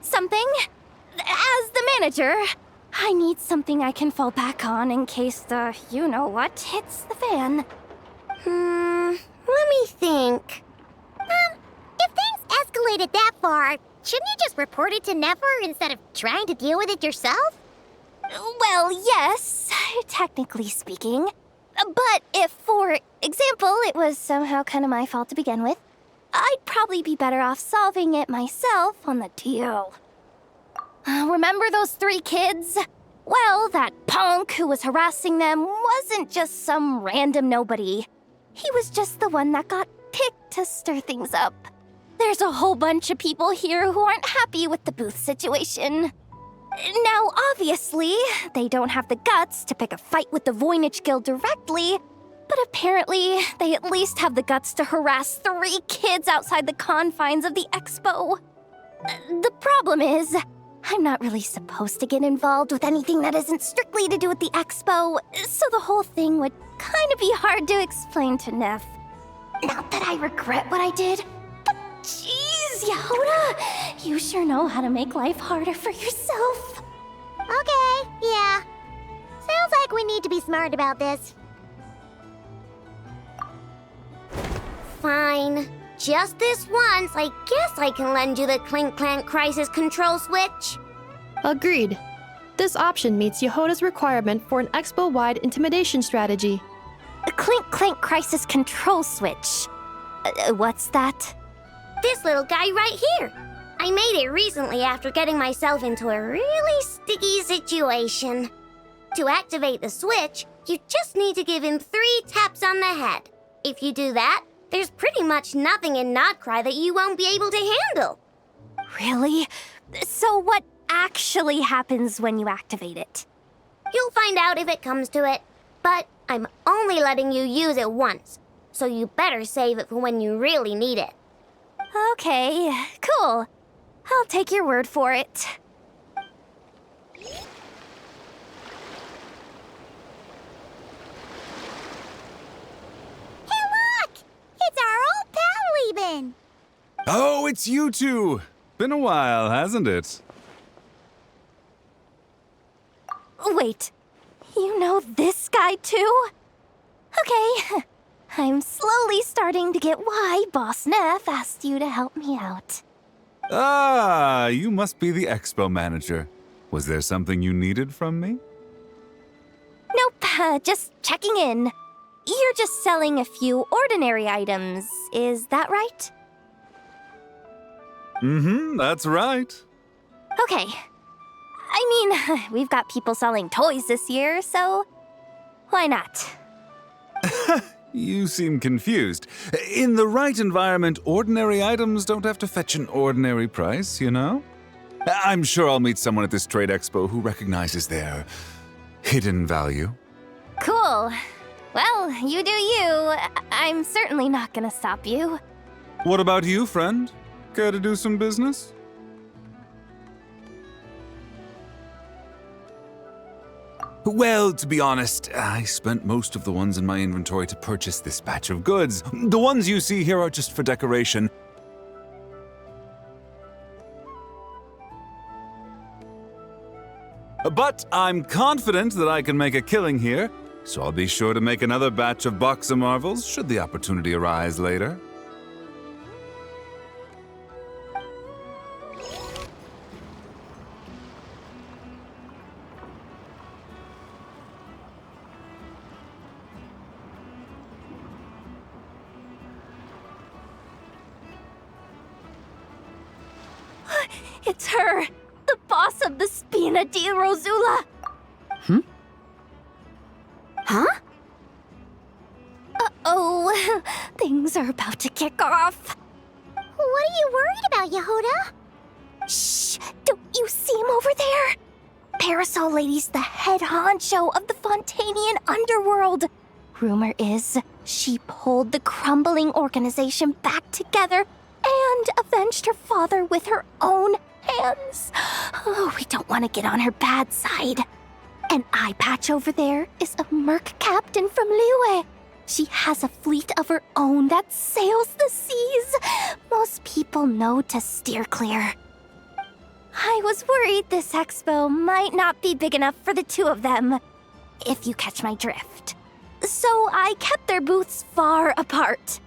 something. As the manager, I need something I can fall back on in case the you-know-what hits the fan. Let me think. If things escalated that far, shouldn't you just report it to Nefer instead of trying to deal with it yourself? Well, yes, technically speaking. But if, for example, it was somehow kind of my fault to begin with, I'd probably be better off solving it myself on the DL. Remember those 3 kids? Well, that punk who was harassing them wasn't just some random nobody. He was just the one that got picked to stir things up. There's a whole bunch of people here who aren't happy with the booth situation. Now, obviously, they don't have the guts to pick a fight with the Voynich Guild directly, but apparently, they at least have the guts to harass 3 kids outside the confines of the expo. The problem is, I'm not really supposed to get involved with anything that isn't strictly to do with the expo, so the whole thing would kind of be hard to explain to Neff. Not that I regret what I did, but jeez, Jahoda, you sure know how to make life harder for yourself. Okay, yeah. Sounds like we need to be smart about this. Fine. Just this once, I guess I can lend you the Clink Clank Crisis Control Switch. Agreed. This option meets Jahoda's requirement for an expo-wide intimidation strategy. A Clink Clank Crisis Control Switch. What's that? This little guy right here. I made it recently after getting myself into a really sticky situation. To activate the switch, you just need to give him 3 taps on the head. If you do that, there's pretty much nothing in Nod Krai that you won't be able to handle. Really? So what actually happens when you activate it? You'll find out if it comes to it, but I'm only letting you use it once, so you better save it for when you really need it. Okay, cool. I'll take your word for it. It's our old pal Lieben! Oh, it's you two! Been a while, hasn't it? Wait, you know this guy too? Okay, I'm slowly starting to get why Boss Neff asked you to help me out. Ah, you must be the expo manager. Was there something you needed from me? Nope, just checking in. You're just selling a few ordinary items, is that right? Mm-hmm, that's right. Okay. I mean, we've got people selling toys this year, so why not? You seem confused. In the right environment, ordinary items don't have to fetch an ordinary price, you know? I'm sure I'll meet someone at this Trade Expo who recognizes their hidden value. Cool. Well, you do you. I'm certainly not gonna stop you. What about you, friend? Care to do some business? Well, to be honest, I spent most of the ones in my inventory to purchase this batch of goods. The ones you see here are just for decoration. But I'm confident that I can make a killing here, so I'll be sure to make another batch of Box of Marvels should the opportunity arise later. It's her, the boss of the Spina di Rosula. Huh? Uh-oh, things are about to kick off. What are you worried about, Jahoda? Shh, don't you see him over there? Parasol Lady's the head honcho of the Fontanian underworld. Rumor is she pulled the crumbling organization back together and avenged her father with her own hands. Oh, we don't want to get on her bad side. An eye patch over there is a merc captain from Liyue. She has a fleet of her own that sails the seas. Most people know to steer clear. I was worried this expo might not be big enough for the 2 of them, if you catch my drift. So I kept their booths far apart.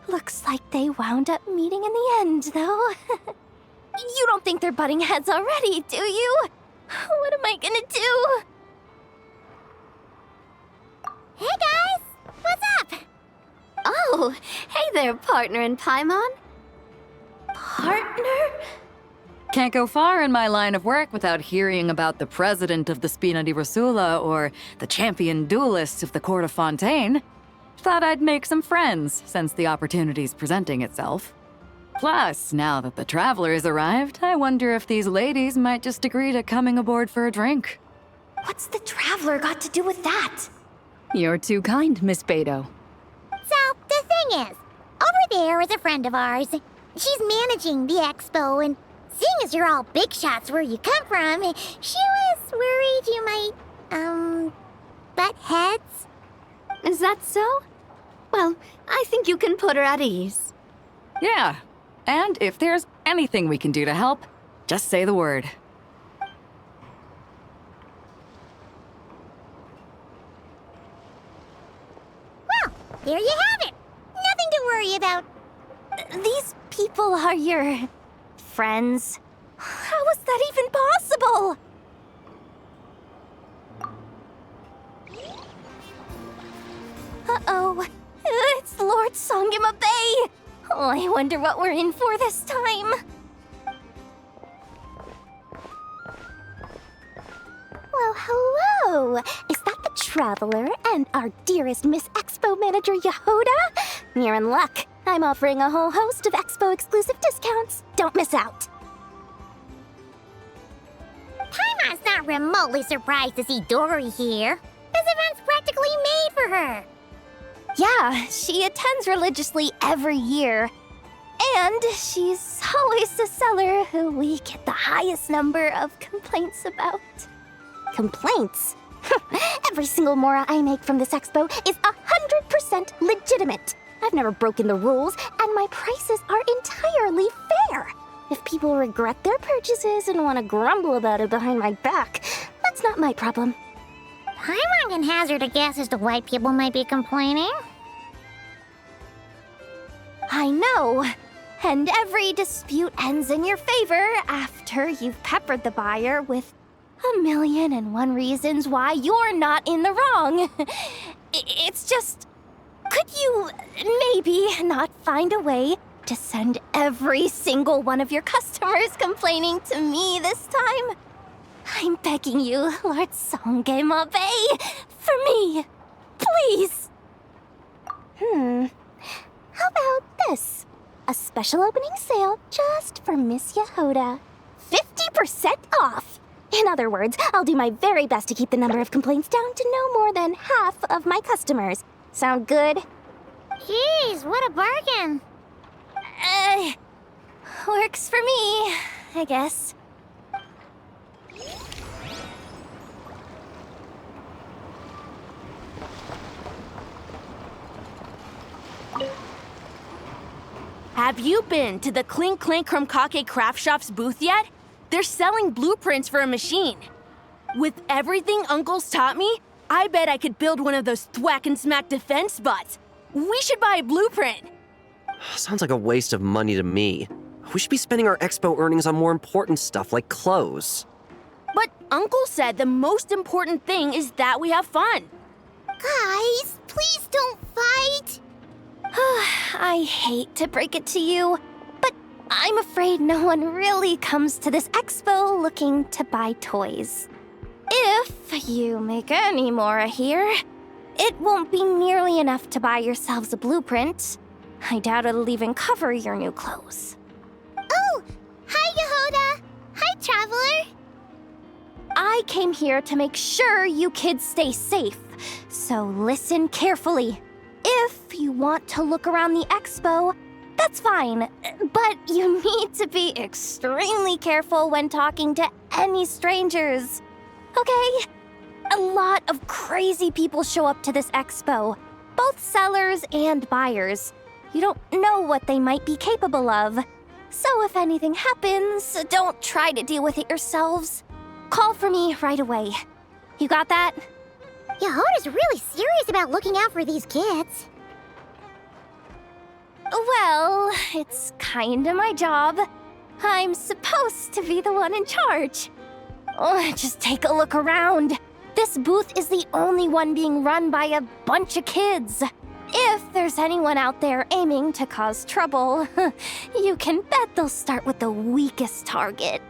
Looks like they wound up meeting in the end, though. You don't think they're butting heads already, do you? What am I gonna do? Hey guys! What's up? Oh, hey there, partner in Paimon. Partner? Can't go far in my line of work without hearing about the president of the Spina di Rosula or the champion duelist of the court of Fontaine. Thought I'd make some friends since the opportunity's presenting itself. Plus, now that the traveler has arrived, I wonder if these ladies might just agree to coming aboard for a drink. What's the traveler got to do with that? You're too kind, Miss Beto. So, the thing is, over there is a friend of ours. She's managing the expo, and seeing as you're all big shots where you come from, she was worried you might, butt heads. Is that so? Well, I think you can put her at ease. Yeah, and if there's anything we can do to help, just say the word. Well, there you have it. Nothing to worry about. These people are your friends. How is that even possible? Uh-oh. It's Lord Songima Bay. Oh, I wonder what we're in for this time. Well, hello. Is that the Traveler and our dearest Miss Expo Manager Jahoda? You're in luck. I'm offering a whole host of Expo exclusive discounts. Don't miss out. Taimon's not remotely surprised to see Dory here. This event's practically made for her. Yeah, she attends religiously every year. And she's always the seller who we get the highest number of complaints about. Complaints? Every single mora I make from this expo is 100% legitimate. I've never broken the rules, and my prices are entirely fair. If people regret their purchases and want to grumble about it behind my back, that's not my problem. Paimon can hazard a guess as to why people might be complaining. I know. And every dispute ends in your favor after you've peppered the buyer with 1,000,001 reasons why you're not in the wrong. It's just... Could you maybe not find a way to send every single one of your customers complaining to me this time? I'm begging you, Lord Songema Bay, for me, please. How about this? A special opening sale just for Miss Jahoda. 50% off! In other words, I'll do my very best to keep the number of complaints down to no more than half of my customers. Sound good? Jeez, what a bargain. Works for me, I guess. Have you been to the Clink Clank Krumkake Craft Shop's booth yet? They're selling blueprints for a machine. With everything Uncle's taught me, I bet I could build one of those thwack and smack defense bots. We should buy a blueprint. Sounds like a waste of money to me. We should be spending our expo earnings on more important stuff like clothes. But Uncle said the most important thing is that we have fun. Guys, please don't fight. I hate to break it to you, but I'm afraid no one really comes to this expo looking to buy toys. If you make any more here, it won't be nearly enough to buy yourselves a blueprint. I doubt it'll even cover your new clothes. Oh, hi, Jahoda. Hi, Traveler. I came here to make sure you kids stay safe, so listen carefully. If you want to look around the expo, that's fine, but you need to be extremely careful when talking to any strangers, okay? A lot of crazy people show up to this expo, both sellers and buyers. You don't know what they might be capable of. So if anything happens, don't try to deal with it yourselves. Call for me right away. You got that? Jahoda's really serious about looking out for these kids. Well, it's kinda my job. I'm supposed to be the one in charge. Oh, just take a look around. This booth is the only one being run by a bunch of kids. If there's anyone out there aiming to cause trouble, you can bet they'll start with the weakest target.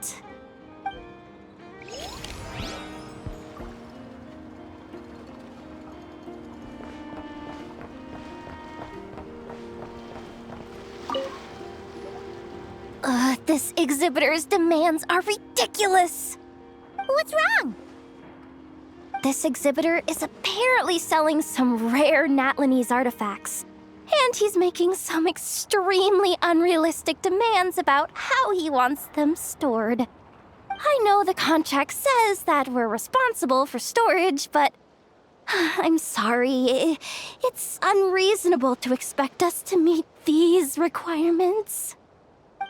This exhibitor's demands are ridiculous. What's wrong? This exhibitor is apparently selling some rare Natlanese artifacts. And he's making some extremely unrealistic demands about how he wants them stored. I know the contract says that we're responsible for storage, but I'm sorry. It's unreasonable to expect us to meet these requirements.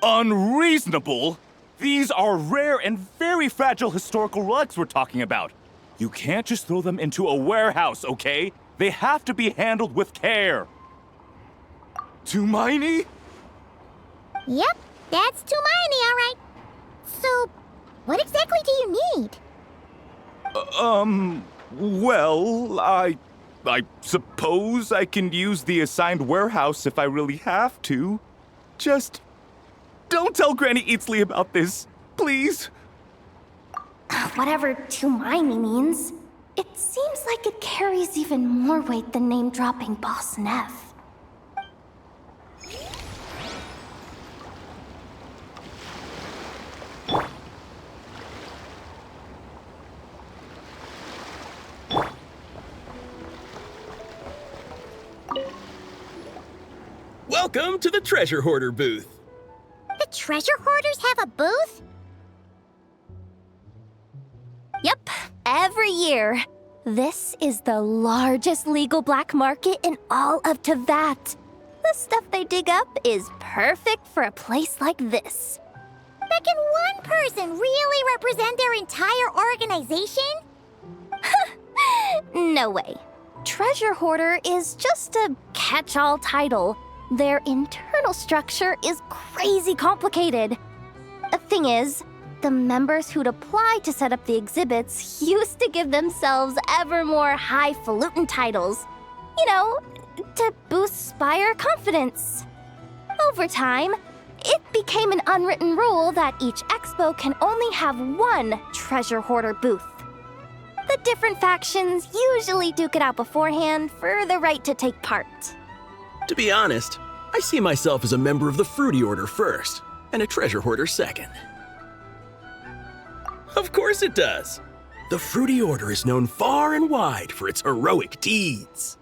Unreasonable? These are rare and very fragile historical relics we're talking about. You can't just throw them into a warehouse, okay? They have to be handled with care. Tumaini? Yep, that's Tumaini, all right. So, what exactly do you need? Well, I suppose I can use the assigned warehouse if I really have to. Just don't tell Granny Eatsley about this, please. Whatever Tumaini means, it seems like it carries even more weight than name-dropping Boss Neff. Welcome to the Treasure Hoarder booth. The treasure hoarders have a booth? Yep, every year. This is the largest legal black market in all of Tevat. The stuff they dig up is perfect for a place like this. But can one person really represent their entire organization? No way. Treasure Hoarder is just a catch-all title. Their internal structure is crazy complicated. The thing is, the members who'd apply to set up the exhibits used to give themselves ever more highfalutin titles. You know, to boost Spire confidence. Over time, it became an unwritten rule that each expo can only have one Treasure Hoarder booth. The different factions usually duke it out beforehand for the right to take part. To be honest, I see myself as a member of the Fruity Order first, and a Treasure Hoarder second. Of course it does. The Fruity Order is known far and wide for its heroic deeds.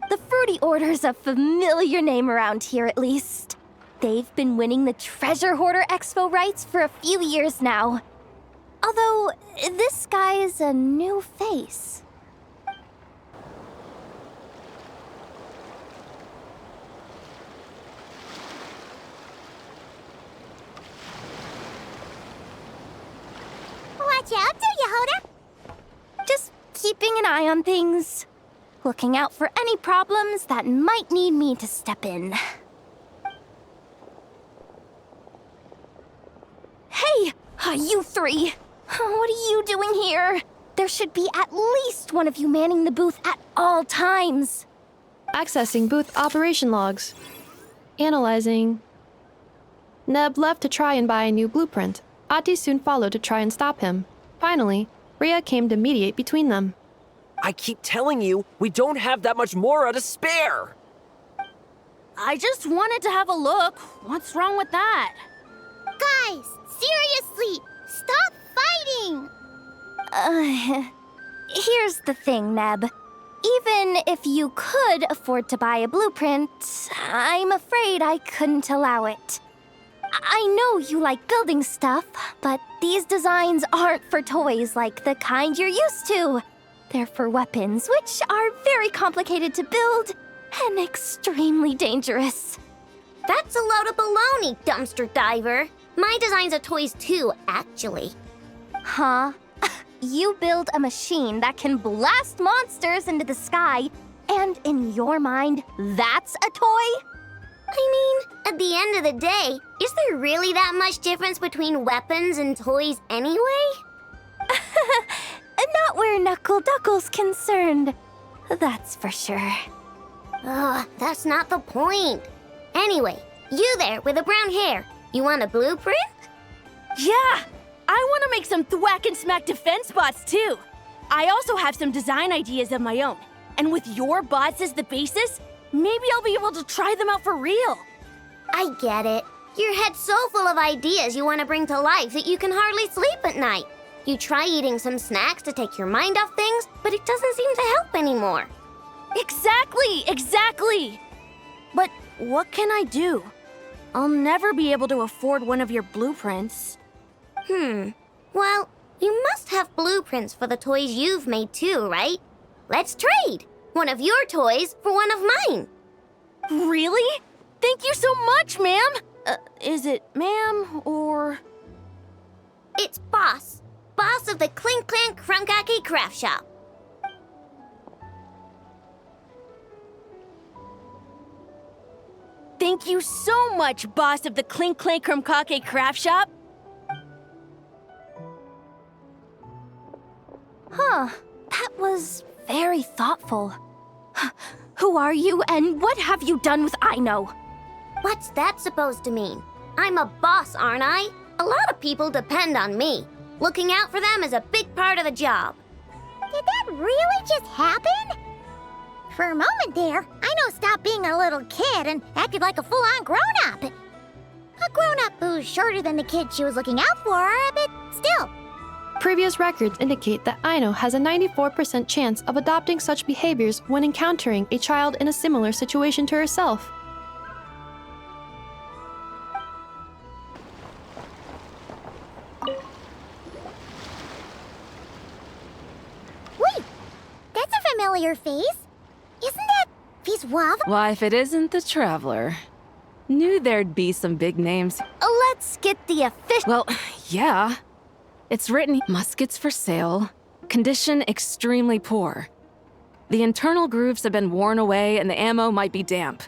The Fruity Order's a familiar name around here, at least. They've been winning the Treasure Hoarder Expo rights for a few years now. Although, this guy's a new face. Watch out there, Jahoda. Just keeping an eye on things. Looking out for any problems that might need me to step in. Hey, you three! What are you doing here? There should be at least one of you manning the booth at all times. Accessing booth operation logs. Analyzing. Neb left to try and buy a new blueprint. Ati soon followed to try and stop him. Finally, Rhea came to mediate between them. I keep telling you, we don't have that much Mora to spare. I just wanted to have a look. What's wrong with that? Guys, seriously, stop fighting! Here's the thing, Neb. Even if you could afford to buy a blueprint, I'm afraid I couldn't allow it. I know you like building stuff, but these designs aren't for toys like the kind you're used to. They're for weapons, which are very complicated to build and extremely dangerous. That's a load of baloney, dumpster diver. My designs are toys too, actually. Huh? You build a machine that can blast monsters into the sky, and in your mind, that's a toy? I mean, at the end of the day, is there really that much difference between weapons and toys anyway? Not where Knuckle Duckle's concerned. That's for sure. Ugh, that's not the point. Anyway, you there with the brown hair, you want a blueprint? Yeah! I want to make some thwack and smack defense bots too. I also have some design ideas of my own. And with your bots as the basis, maybe I'll be able to try them out for real. I get it. Your head's so full of ideas you want to bring to life that you can hardly sleep at night. You try eating some snacks to take your mind off things, but it doesn't seem to help anymore. Exactly! But what can I do? I'll never be able to afford one of your blueprints. Well, you must have blueprints for the toys you've made too, right? Let's trade! One of your toys for one of mine. Really? Thank you so much, ma'am! Is it ma'am, or...? It's Boss. Boss of the Clink Clank Krumkake Craft Shop. Thank you so much, boss of the Clink Clank Krumkake Craft Shop. Huh. That was very thoughtful. Who are you, and what have you done with Aino? What's that supposed to mean? I'm a boss, aren't I? A lot of people depend on me. Looking out for them is a big part of the job. Did that really just happen? For a moment there, Aino stopped being a little kid and acted like a full-on grown-up. A grown-up who's shorter than the kid she was looking out for, but still. Previous records indicate that Aino has a 94% chance of adopting such behaviors when encountering a child in a similar situation to herself. Wait, that's a familiar face. Isn't that Viswava? Why, if it isn't the Traveler. Knew there'd be some big names. Let's get the official... Well, yeah. It's written, muskets for sale, condition extremely poor. The internal grooves have been worn away and the ammo might be damp.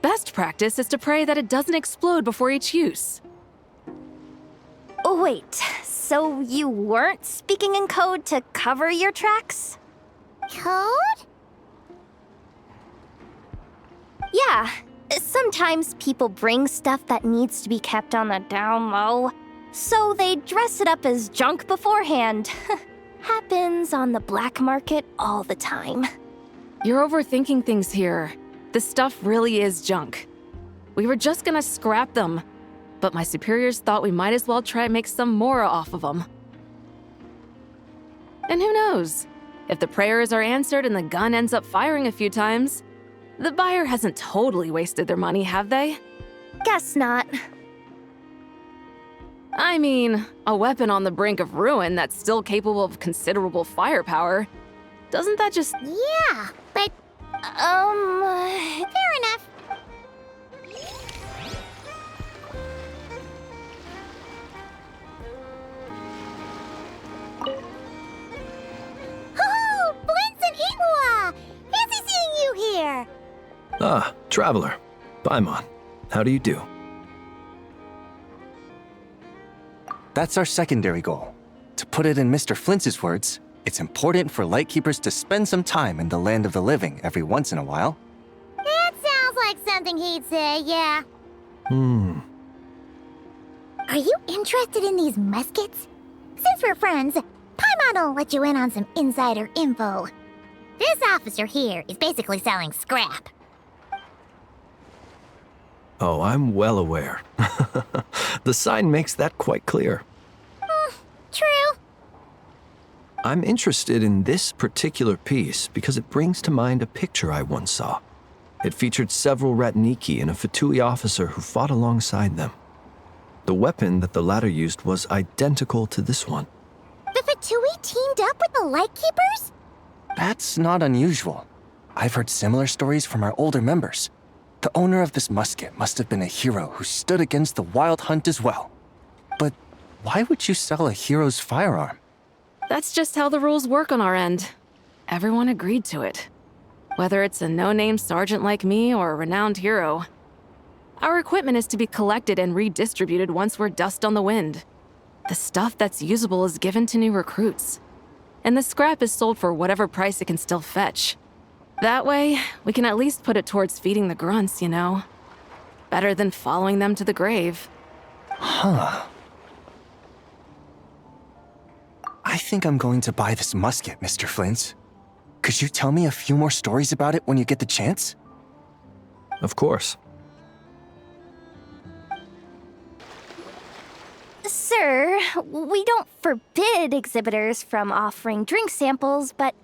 Best practice is to pray that it doesn't explode before each use. Oh, wait, so you weren't speaking in code to cover your tracks? Code? Yeah, sometimes people bring stuff that needs to be kept on the down low. So they dress it up as junk beforehand. Happens on the black market all the time. You're overthinking things here. This stuff really is junk. We were just gonna scrap them, but my superiors thought we might as well try and make some more off of them. And who knows? If the prayers are answered and the gun ends up firing a few times, the buyer hasn't totally wasted their money, have they? Guess not. I mean, a weapon on the brink of ruin that's still capable of considerable firepower. Doesn't that just... Yeah, but... Fair enough. Oh, Blintz and Ingwa! Fancy seeing you here! Ah, Traveler. Paimon. How do you do? That's our secondary goal. To put it in Mr. Flintz's words, it's important for Lightkeepers to spend some time in the land of the living every once in a while. That sounds like something he'd say, yeah. Are you interested in these muskets? Since we're friends, Paimon will let you in on some insider info. This officer here is basically selling scrap. Oh, I'm well aware. The sign makes that quite clear. True. I'm interested in this particular piece because it brings to mind a picture I once saw. It featured several Ratniki and a Fatui officer who fought alongside them. The weapon that the latter used was identical to this one. The Fatui teamed up with the Lightkeepers? That's not unusual. I've heard similar stories from our older members. The owner of this musket must have been a hero who stood against the Wild Hunt as well. But why would you sell a hero's firearm? That's just how the rules work on our end. Everyone agreed to it. Whether it's a no-name sergeant like me or a renowned hero. Our equipment is to be collected and redistributed once we're dust on the wind. The stuff that's usable is given to new recruits. And the scrap is sold for whatever price it can still fetch. That way, we can at least put it towards feeding the grunts, you know? Better than following them to the grave. Huh. I think I'm going to buy this musket, Mr. Flintz. Could you tell me a few more stories about it when you get the chance? Of course. we don't forbid exhibitors from offering drink samples, but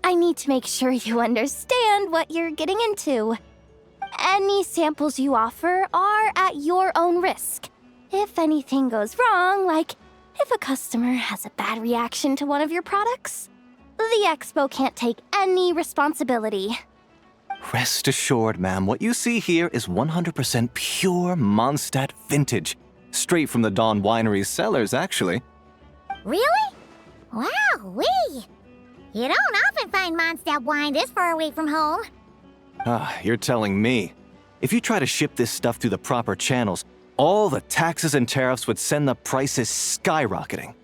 I need to make sure you understand what you're getting into. Any samples you offer are at your own risk. If anything goes wrong, like if a customer has a bad reaction to one of your products, the expo can't take any responsibility. Rest assured, ma'am, what you see here is 100% pure Mondstadt vintage. Straight from the Dawn Winery's cellars, actually. Really? Wow-wee! You don't often find Mondstadt wine this far away from home. You're telling me. If you try to ship this stuff through the proper channels, all the taxes and tariffs would send the prices skyrocketing.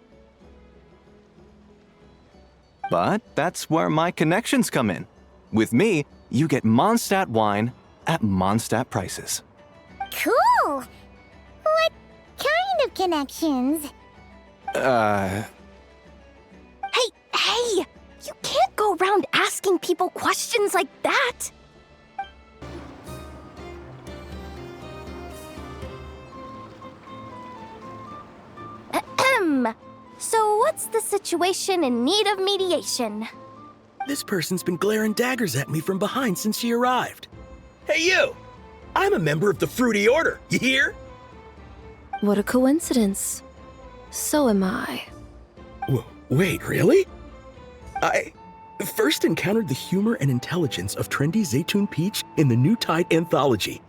But that's where my connections come in. With me, you get Mondstadt wine at Mondstadt prices. Cool! What kind of connections? Hey! You can't go around asking people questions like that! Ahem. So what's the situation in need of mediation? This person's been glaring daggers at me from behind since she arrived. Hey, you! I'm a member of the Fruity Order, you hear? What a coincidence. So am I. Wait, really? I first encountered the humor and intelligence of trendy Zaytun Peach in the New Tide anthology.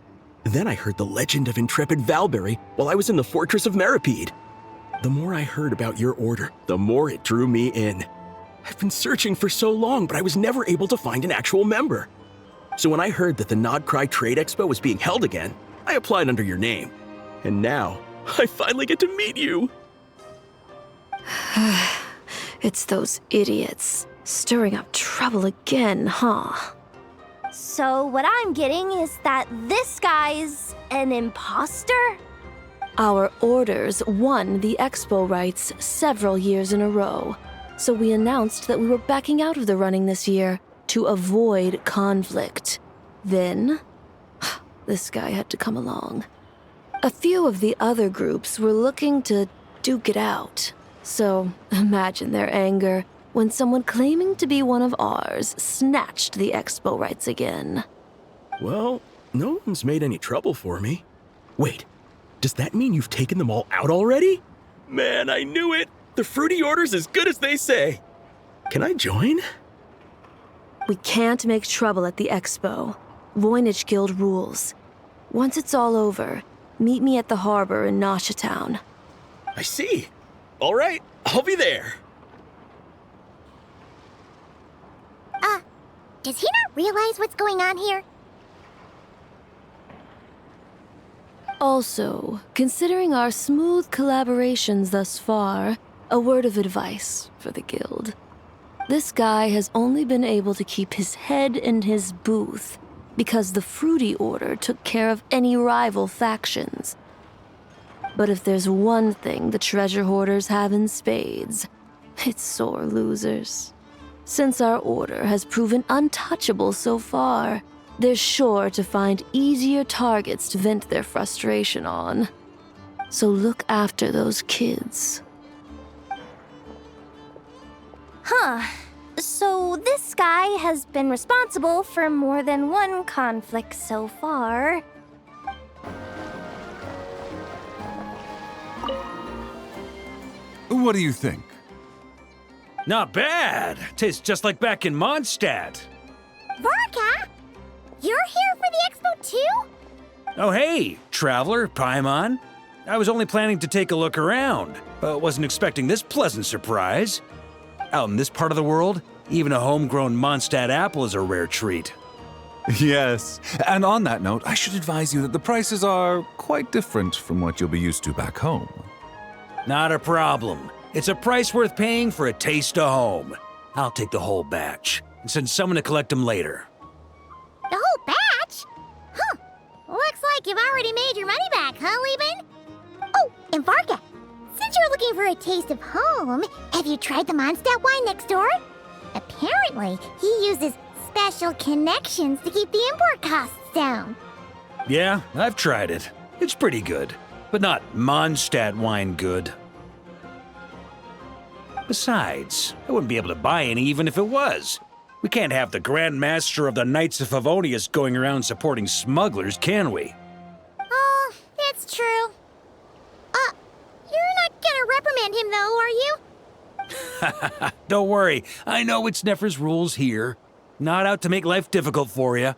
Then I heard the legend of intrepid Valberry while I was in the Fortress of Meripede. The more I heard about your order, the more it drew me in. I've been searching for so long, but I was never able to find an actual member. So when I heard that the Nod Krai Trade Expo was being held again, I applied under your name. And now, I finally get to meet you. It's those idiots. Stirring up trouble again, huh? So what I'm getting is that this guy's an imposter? Our orders won the expo rights several years in a row, so we announced that we were backing out of the running this year to avoid conflict. Then, this guy had to come along. A few of the other groups were looking to duke it out, so imagine their anger when someone claiming to be one of ours snatched the expo rights again. Well, no one's made any trouble for me. Wait, does that mean you've taken them all out already? Man, I knew it! The Fruity Order's as good as they say. Can I join? We can't make trouble at the expo. Voynich Guild rules. Once it's all over, meet me at the harbor in Nasha Town. I see. All right, I'll be there. Does he not realize what's going on here? Also, considering our smooth collaborations thus far, a word of advice for the guild. This guy has only been able to keep his head in his booth because the Fruity Order took care of any rival factions. But if there's one thing the treasure hoarders have in spades, it's sore losers. Since our order has proven untouchable so far, they're sure to find easier targets to vent their frustration on. So look after those kids. Huh. So this guy has been responsible for more than one conflict so far. What do you think? Not bad. Tastes just like back in Mondstadt. Varka? You're here for the expo too? Oh hey, Traveler, Paimon. I was only planning to take a look around, but wasn't expecting this pleasant surprise. Out in this part of the world, even a homegrown Mondstadt apple is a rare treat. Yes, and on that note, I should advise you that the prices are quite different from what you'll be used to back home. Not a problem. It's a price worth paying for a taste of home. I'll take the whole batch and send someone to collect them later. The whole batch? Huh. Looks like you've already made your money back, huh, Lieben? Oh, and Varka, since you're looking for a taste of home, have you tried the Mondstadt wine next door? Apparently, he uses special connections to keep the import costs down. Yeah, I've tried it. It's pretty good, but not Mondstadt wine good. Besides, I wouldn't be able to buy any even if it was. We can't have the Grand Master of the Knights of Favonius going around supporting smugglers, can we? Oh, that's true. You're not gonna reprimand him though, are you? Don't worry, I know it's Nefer's rules here. Not out to make life difficult for you.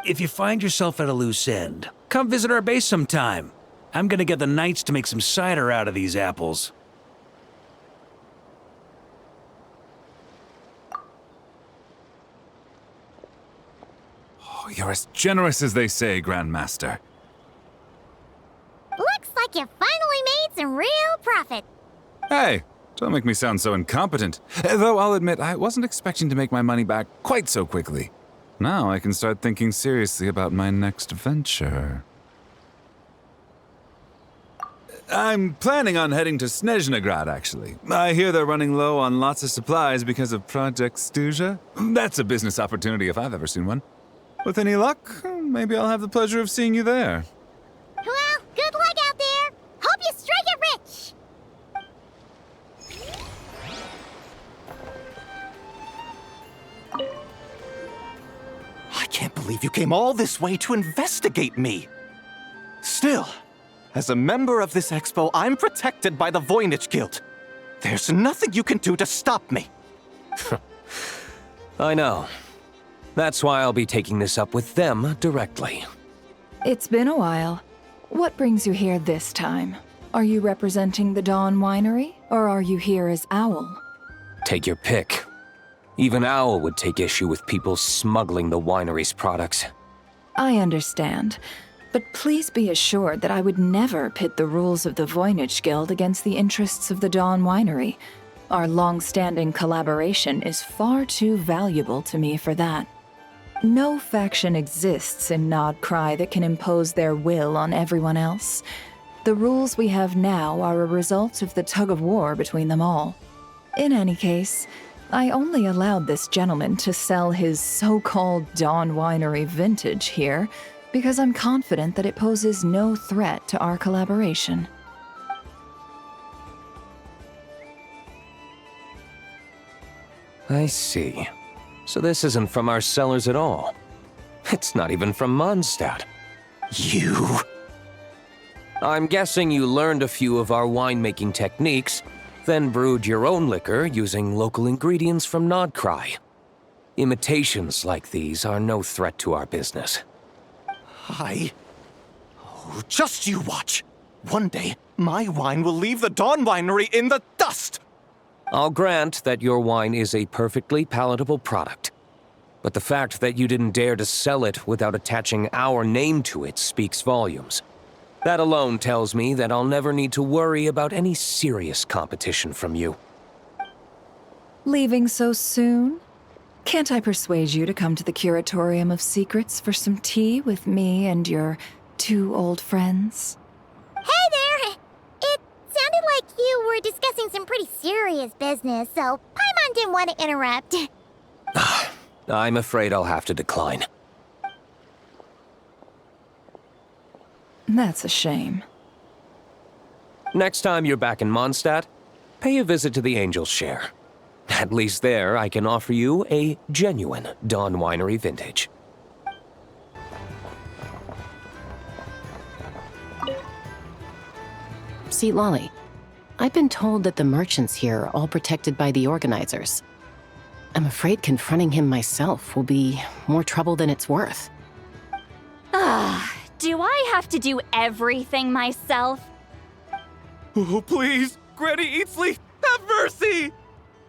If you find yourself at a loose end, come visit our base sometime. I'm gonna get the Knights to make some cider out of these apples. Oh, you're as generous as they say, Grandmaster. Looks like you finally made some real profit. Hey, don't make me sound so incompetent. Though I'll admit, I wasn't expecting to make my money back quite so quickly. Now I can start thinking seriously about my next venture. I'm planning on heading to Snezhnegrad, actually. I hear they're running low on lots of supplies because of Project Stuja. That's a business opportunity if I've ever seen one. With any luck, maybe I'll have the pleasure of seeing you there. Well, good luck out there. Hope you strike it rich. I can't believe you came all this way to investigate me. Still, as a member of this expo, I'm protected by the Voynich Guild. There's nothing you can do to stop me. I know. That's why I'll be taking this up with them directly. It's been a while. What brings you here this time? Are you representing the Dawn Winery, or are you here as Owl? Take your pick. Even Owl would take issue with people smuggling the winery's products. I understand, but please be assured that I would never pit the rules of the Voynich Guild against the interests of the Dawn Winery. Our long-standing collaboration is far too valuable to me for that. No faction exists in Nod Krai that can impose their will on everyone else. The rules we have now are a result of the tug-of-war between them all. In any case, I only allowed this gentleman to sell his so-called Dawn Winery vintage here because I'm confident that it poses no threat to our collaboration. I see. So this isn't from our cellars at all. It's not even from Mondstadt. You... I'm guessing you learned a few of our winemaking techniques, then brewed your own liquor using local ingredients from Nod Krai. Imitations like these are no threat to our business. Oh, just you watch. One day, my wine will leave the Dawn Winery in the dust! I'll grant that your wine is a perfectly palatable product. But the fact that you didn't dare to sell it without attaching our name to it speaks volumes. That alone tells me that I'll never need to worry about any serious competition from you. Leaving so soon? Can't I persuade you to come to the Curatorium of Secrets for some tea with me and your two old friends? Hey there! It sounded like you were discussing some pretty serious business, so Paimon didn't want to interrupt. I'm afraid I'll have to decline. That's a shame. Next time you're back in Mondstadt, pay a visit to the Angel's Share. At least there, I can offer you a genuine Dawn Winery vintage. See, Lolly, I've been told that the merchants here are all protected by the organizers. I'm afraid confronting him myself will be more trouble than it's worth. Do I have to do everything myself? Oh, please! Granny Eatsley, have mercy!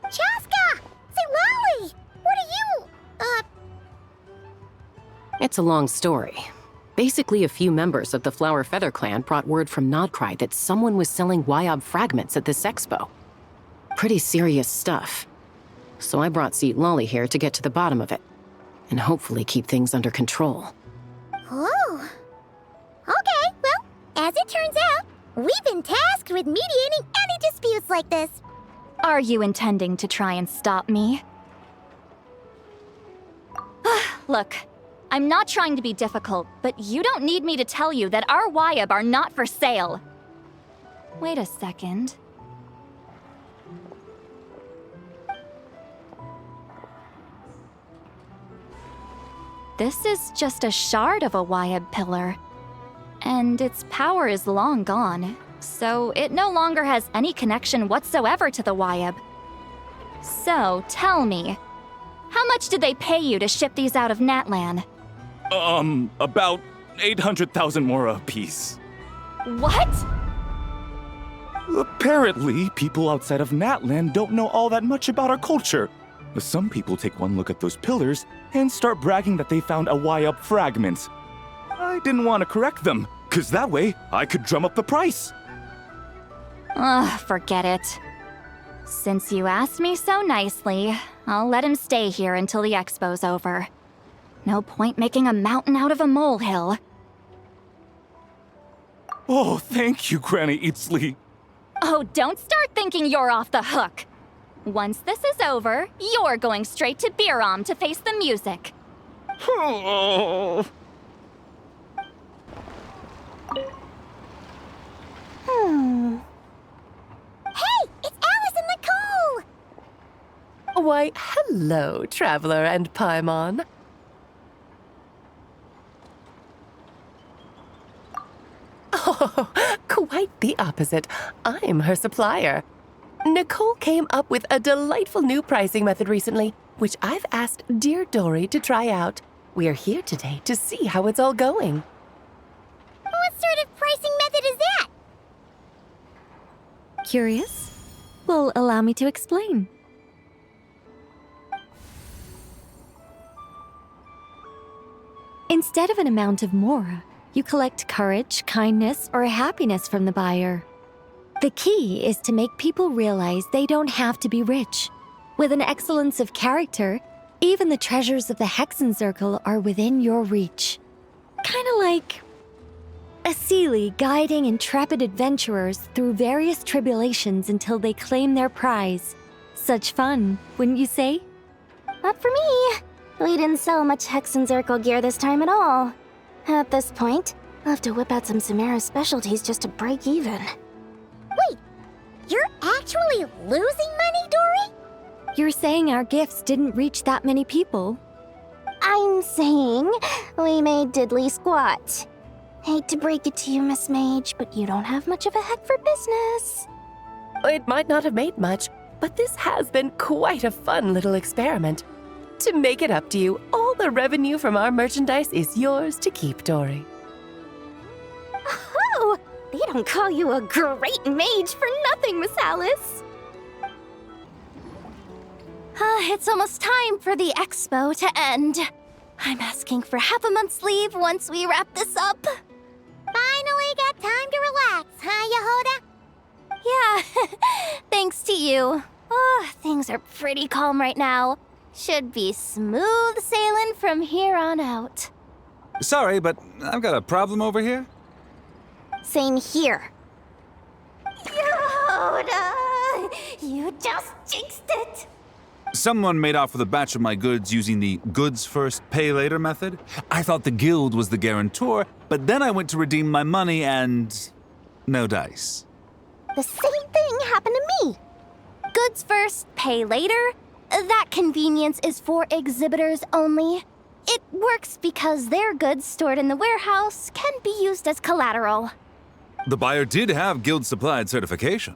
Chaska! Say, Lolly! What are you, It's a long story. Basically, a few members of the Flower Feather clan brought word from Nod Krai that someone was selling Wyob fragments at this expo. Pretty serious stuff. So I brought Seat Lolly here to get to the bottom of it, and hopefully keep things under control. Oh. Okay, well, as it turns out, we've been tasked with mediating any disputes like this. Are you intending to try and stop me? Look, I'm not trying to be difficult, but you don't need me to tell you that our Wyob are not for sale. Wait a second. this is just a shard of a Wyab pillar. And its power is long gone, so it no longer has any connection whatsoever to the Wyab. So, tell me, how much did they pay you to ship these out of Natlan? About 800,000 mora apiece. What? Apparently, people outside of Natlan don't know all that much about our culture. Some people take one look at those pillars and start bragging that they found a Wyab fragment. I didn't want to correct them, because that way I could drum up the price. Ugh, forget it. Since you asked me so nicely, I'll let him stay here until the expo's over. No point making a mountain out of a molehill. Oh, thank you, Granny Eatsley. Oh, don't start thinking you're off the hook. Once this is over, you're going straight to Biram to face the music. Hey, it's Alice and Nicole! Why, hello, Traveler and Paimon. Oh, quite the opposite. I'm her supplier. Nicole came up with a delightful new pricing method recently, which I've asked dear Dory to try out. We're here today to see how it's all going. What sort of pricing method is that? Curious? Well, allow me to explain. Instead of an amount of mora, you collect courage, kindness, or happiness from the buyer. The key is to make people realize they don't have to be rich. With an excellence of character, even the treasures of the Hexencircle are within your reach. Kinda like a Seelie guiding intrepid adventurers through various tribulations until they claim their prize. Such fun, wouldn't you say? Not for me. We didn't sell much Hexencircle gear this time at all. At this point, I'll have to whip out some Samara specialties just to break even. Wait, you're actually losing money, Dory? You're saying our gifts didn't reach that many people? I'm saying we made diddly squat. Hate to break it to you, Miss Mage, but you don't have much of a heck for business. It might not have made much, but this has been quite a fun little experiment. To make it up to you, all the revenue from our merchandise is yours to keep, Dory. Oh, they don't call you a great mage for nothing, Miss Alice. It's almost time for the expo to end. I'm asking for half a month's leave once we wrap this up. Finally got time to relax, huh, Jahoda? Yeah, thanks to you. Oh, things are pretty calm right now. Should be smooth sailing from here on out. Sorry, but I've got a problem over here. Same here. Jahoda, you just jinxed it. Someone made off with a batch of my goods using the goods first, pay later method. I thought the guild was the guarantor, but then I went to redeem my money and no dice. The same thing happened to me. Goods first, pay later? That convenience is for exhibitors only. It works because their goods stored in the warehouse can be used as collateral. The buyer did have guild-supplied certification.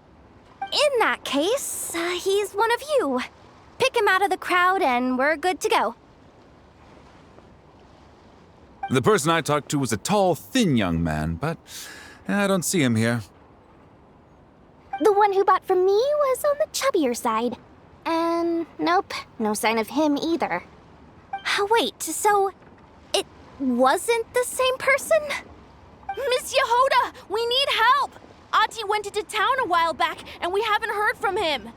In that case, he's one of you. Pick him out of the crowd and we're good to go. The person I talked to was a tall, thin young man, but I don't see him here. The one who bought from me was on the chubbier side. And nope, no sign of him either. Wait, so it wasn't the same person? Miss Jahoda, we need help! Ati went into town a while back and we haven't heard from him.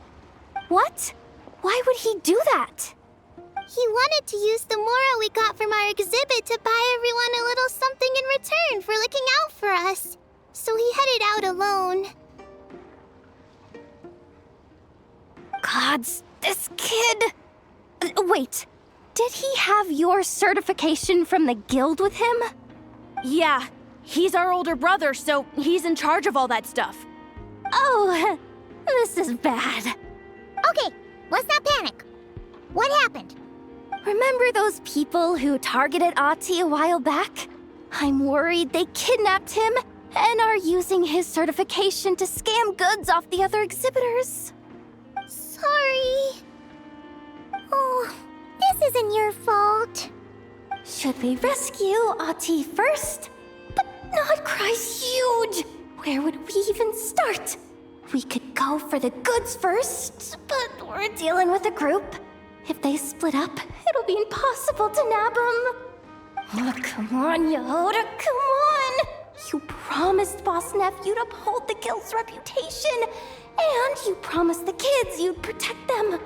What? Why would he do that? He wanted to use the mora we got from our exhibit to buy everyone a little something in return for looking out for us. So he headed out alone. Gods, this kid... Wait, did he have your certification from the guild with him? Yeah, he's our older brother, so he's in charge of all that stuff. Oh, this is bad. Okay, let's not panic. What happened? Remember those people who targeted Ahti a while back? I'm worried they kidnapped him and are using his certification to scam goods off the other exhibitors. Sorry. Oh, this isn't your fault. Should we rescue Ahti first? But Nod Krai's huge! Where would we even start? We could go for the goods first, but we're dealing with a group. If they split up, it'll be impossible to nab them. Oh, come on, Jahoda, come on! You promised Boss Nephew to uphold the guild's reputation, and you promised the kids you'd protect them.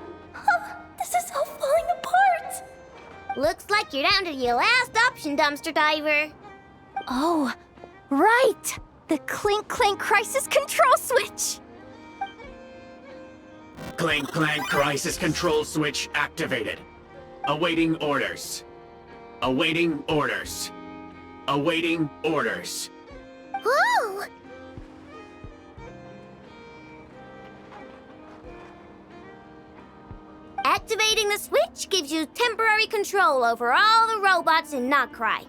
This is all falling apart. Looks like you're down to your last option, dumpster diver. Oh, right! The Clink Clank Crisis Control Switch! Clank Clank Crisis Control Switch activated. Awaiting orders. Awaiting orders. Awaiting orders. Whoa! Activating the switch gives you temporary control over all the robots in Nod Krai.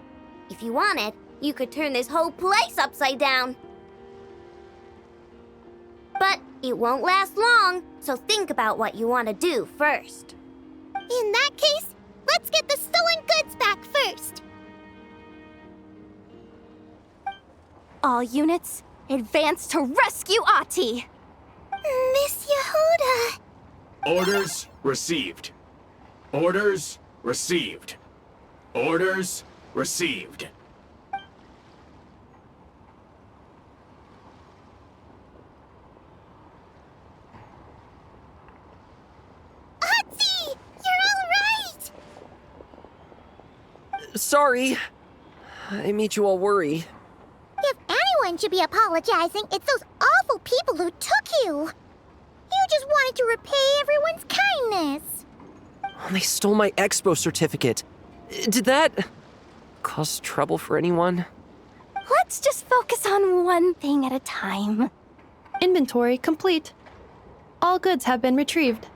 If you wanted, you could turn this whole place upside down. But it won't last long, so think about what you want to do first. In that case, let's get the stolen goods back first. All units, advance to rescue Ahti! Miss Jahoda! Orders received. Orders received. Orders received. Ahti! You're all right! Sorry. I made you all worry. If anyone should be apologizing, it's those awful people who took you. You just wanted to repay everyone's kindness. They stole my expo certificate. Did that cause trouble for anyone? Let's just focus on one thing at a time. Inventory complete. All goods have been retrieved.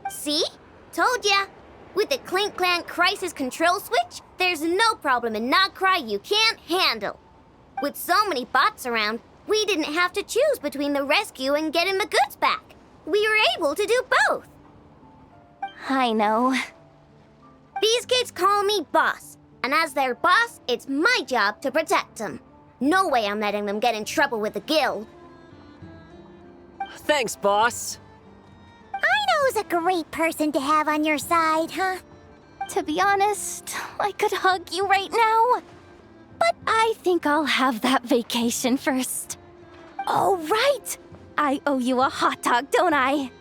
See? Told ya. With the Clink Clank Crisis Control Switch, there's no problem in Nod Krai you can't handle. With so many bots around, we didn't have to choose between the rescue and getting the goods back. We were able to do both. I know. These kids call me boss, and as their boss, it's my job to protect them. No way I'm letting them get in trouble with the guild. Thanks, boss. I know who's a great person to have on your side, huh? To be honest, I could hug you right now. But I think I'll have that vacation first. Oh, right! I owe you a hot dog, don't I?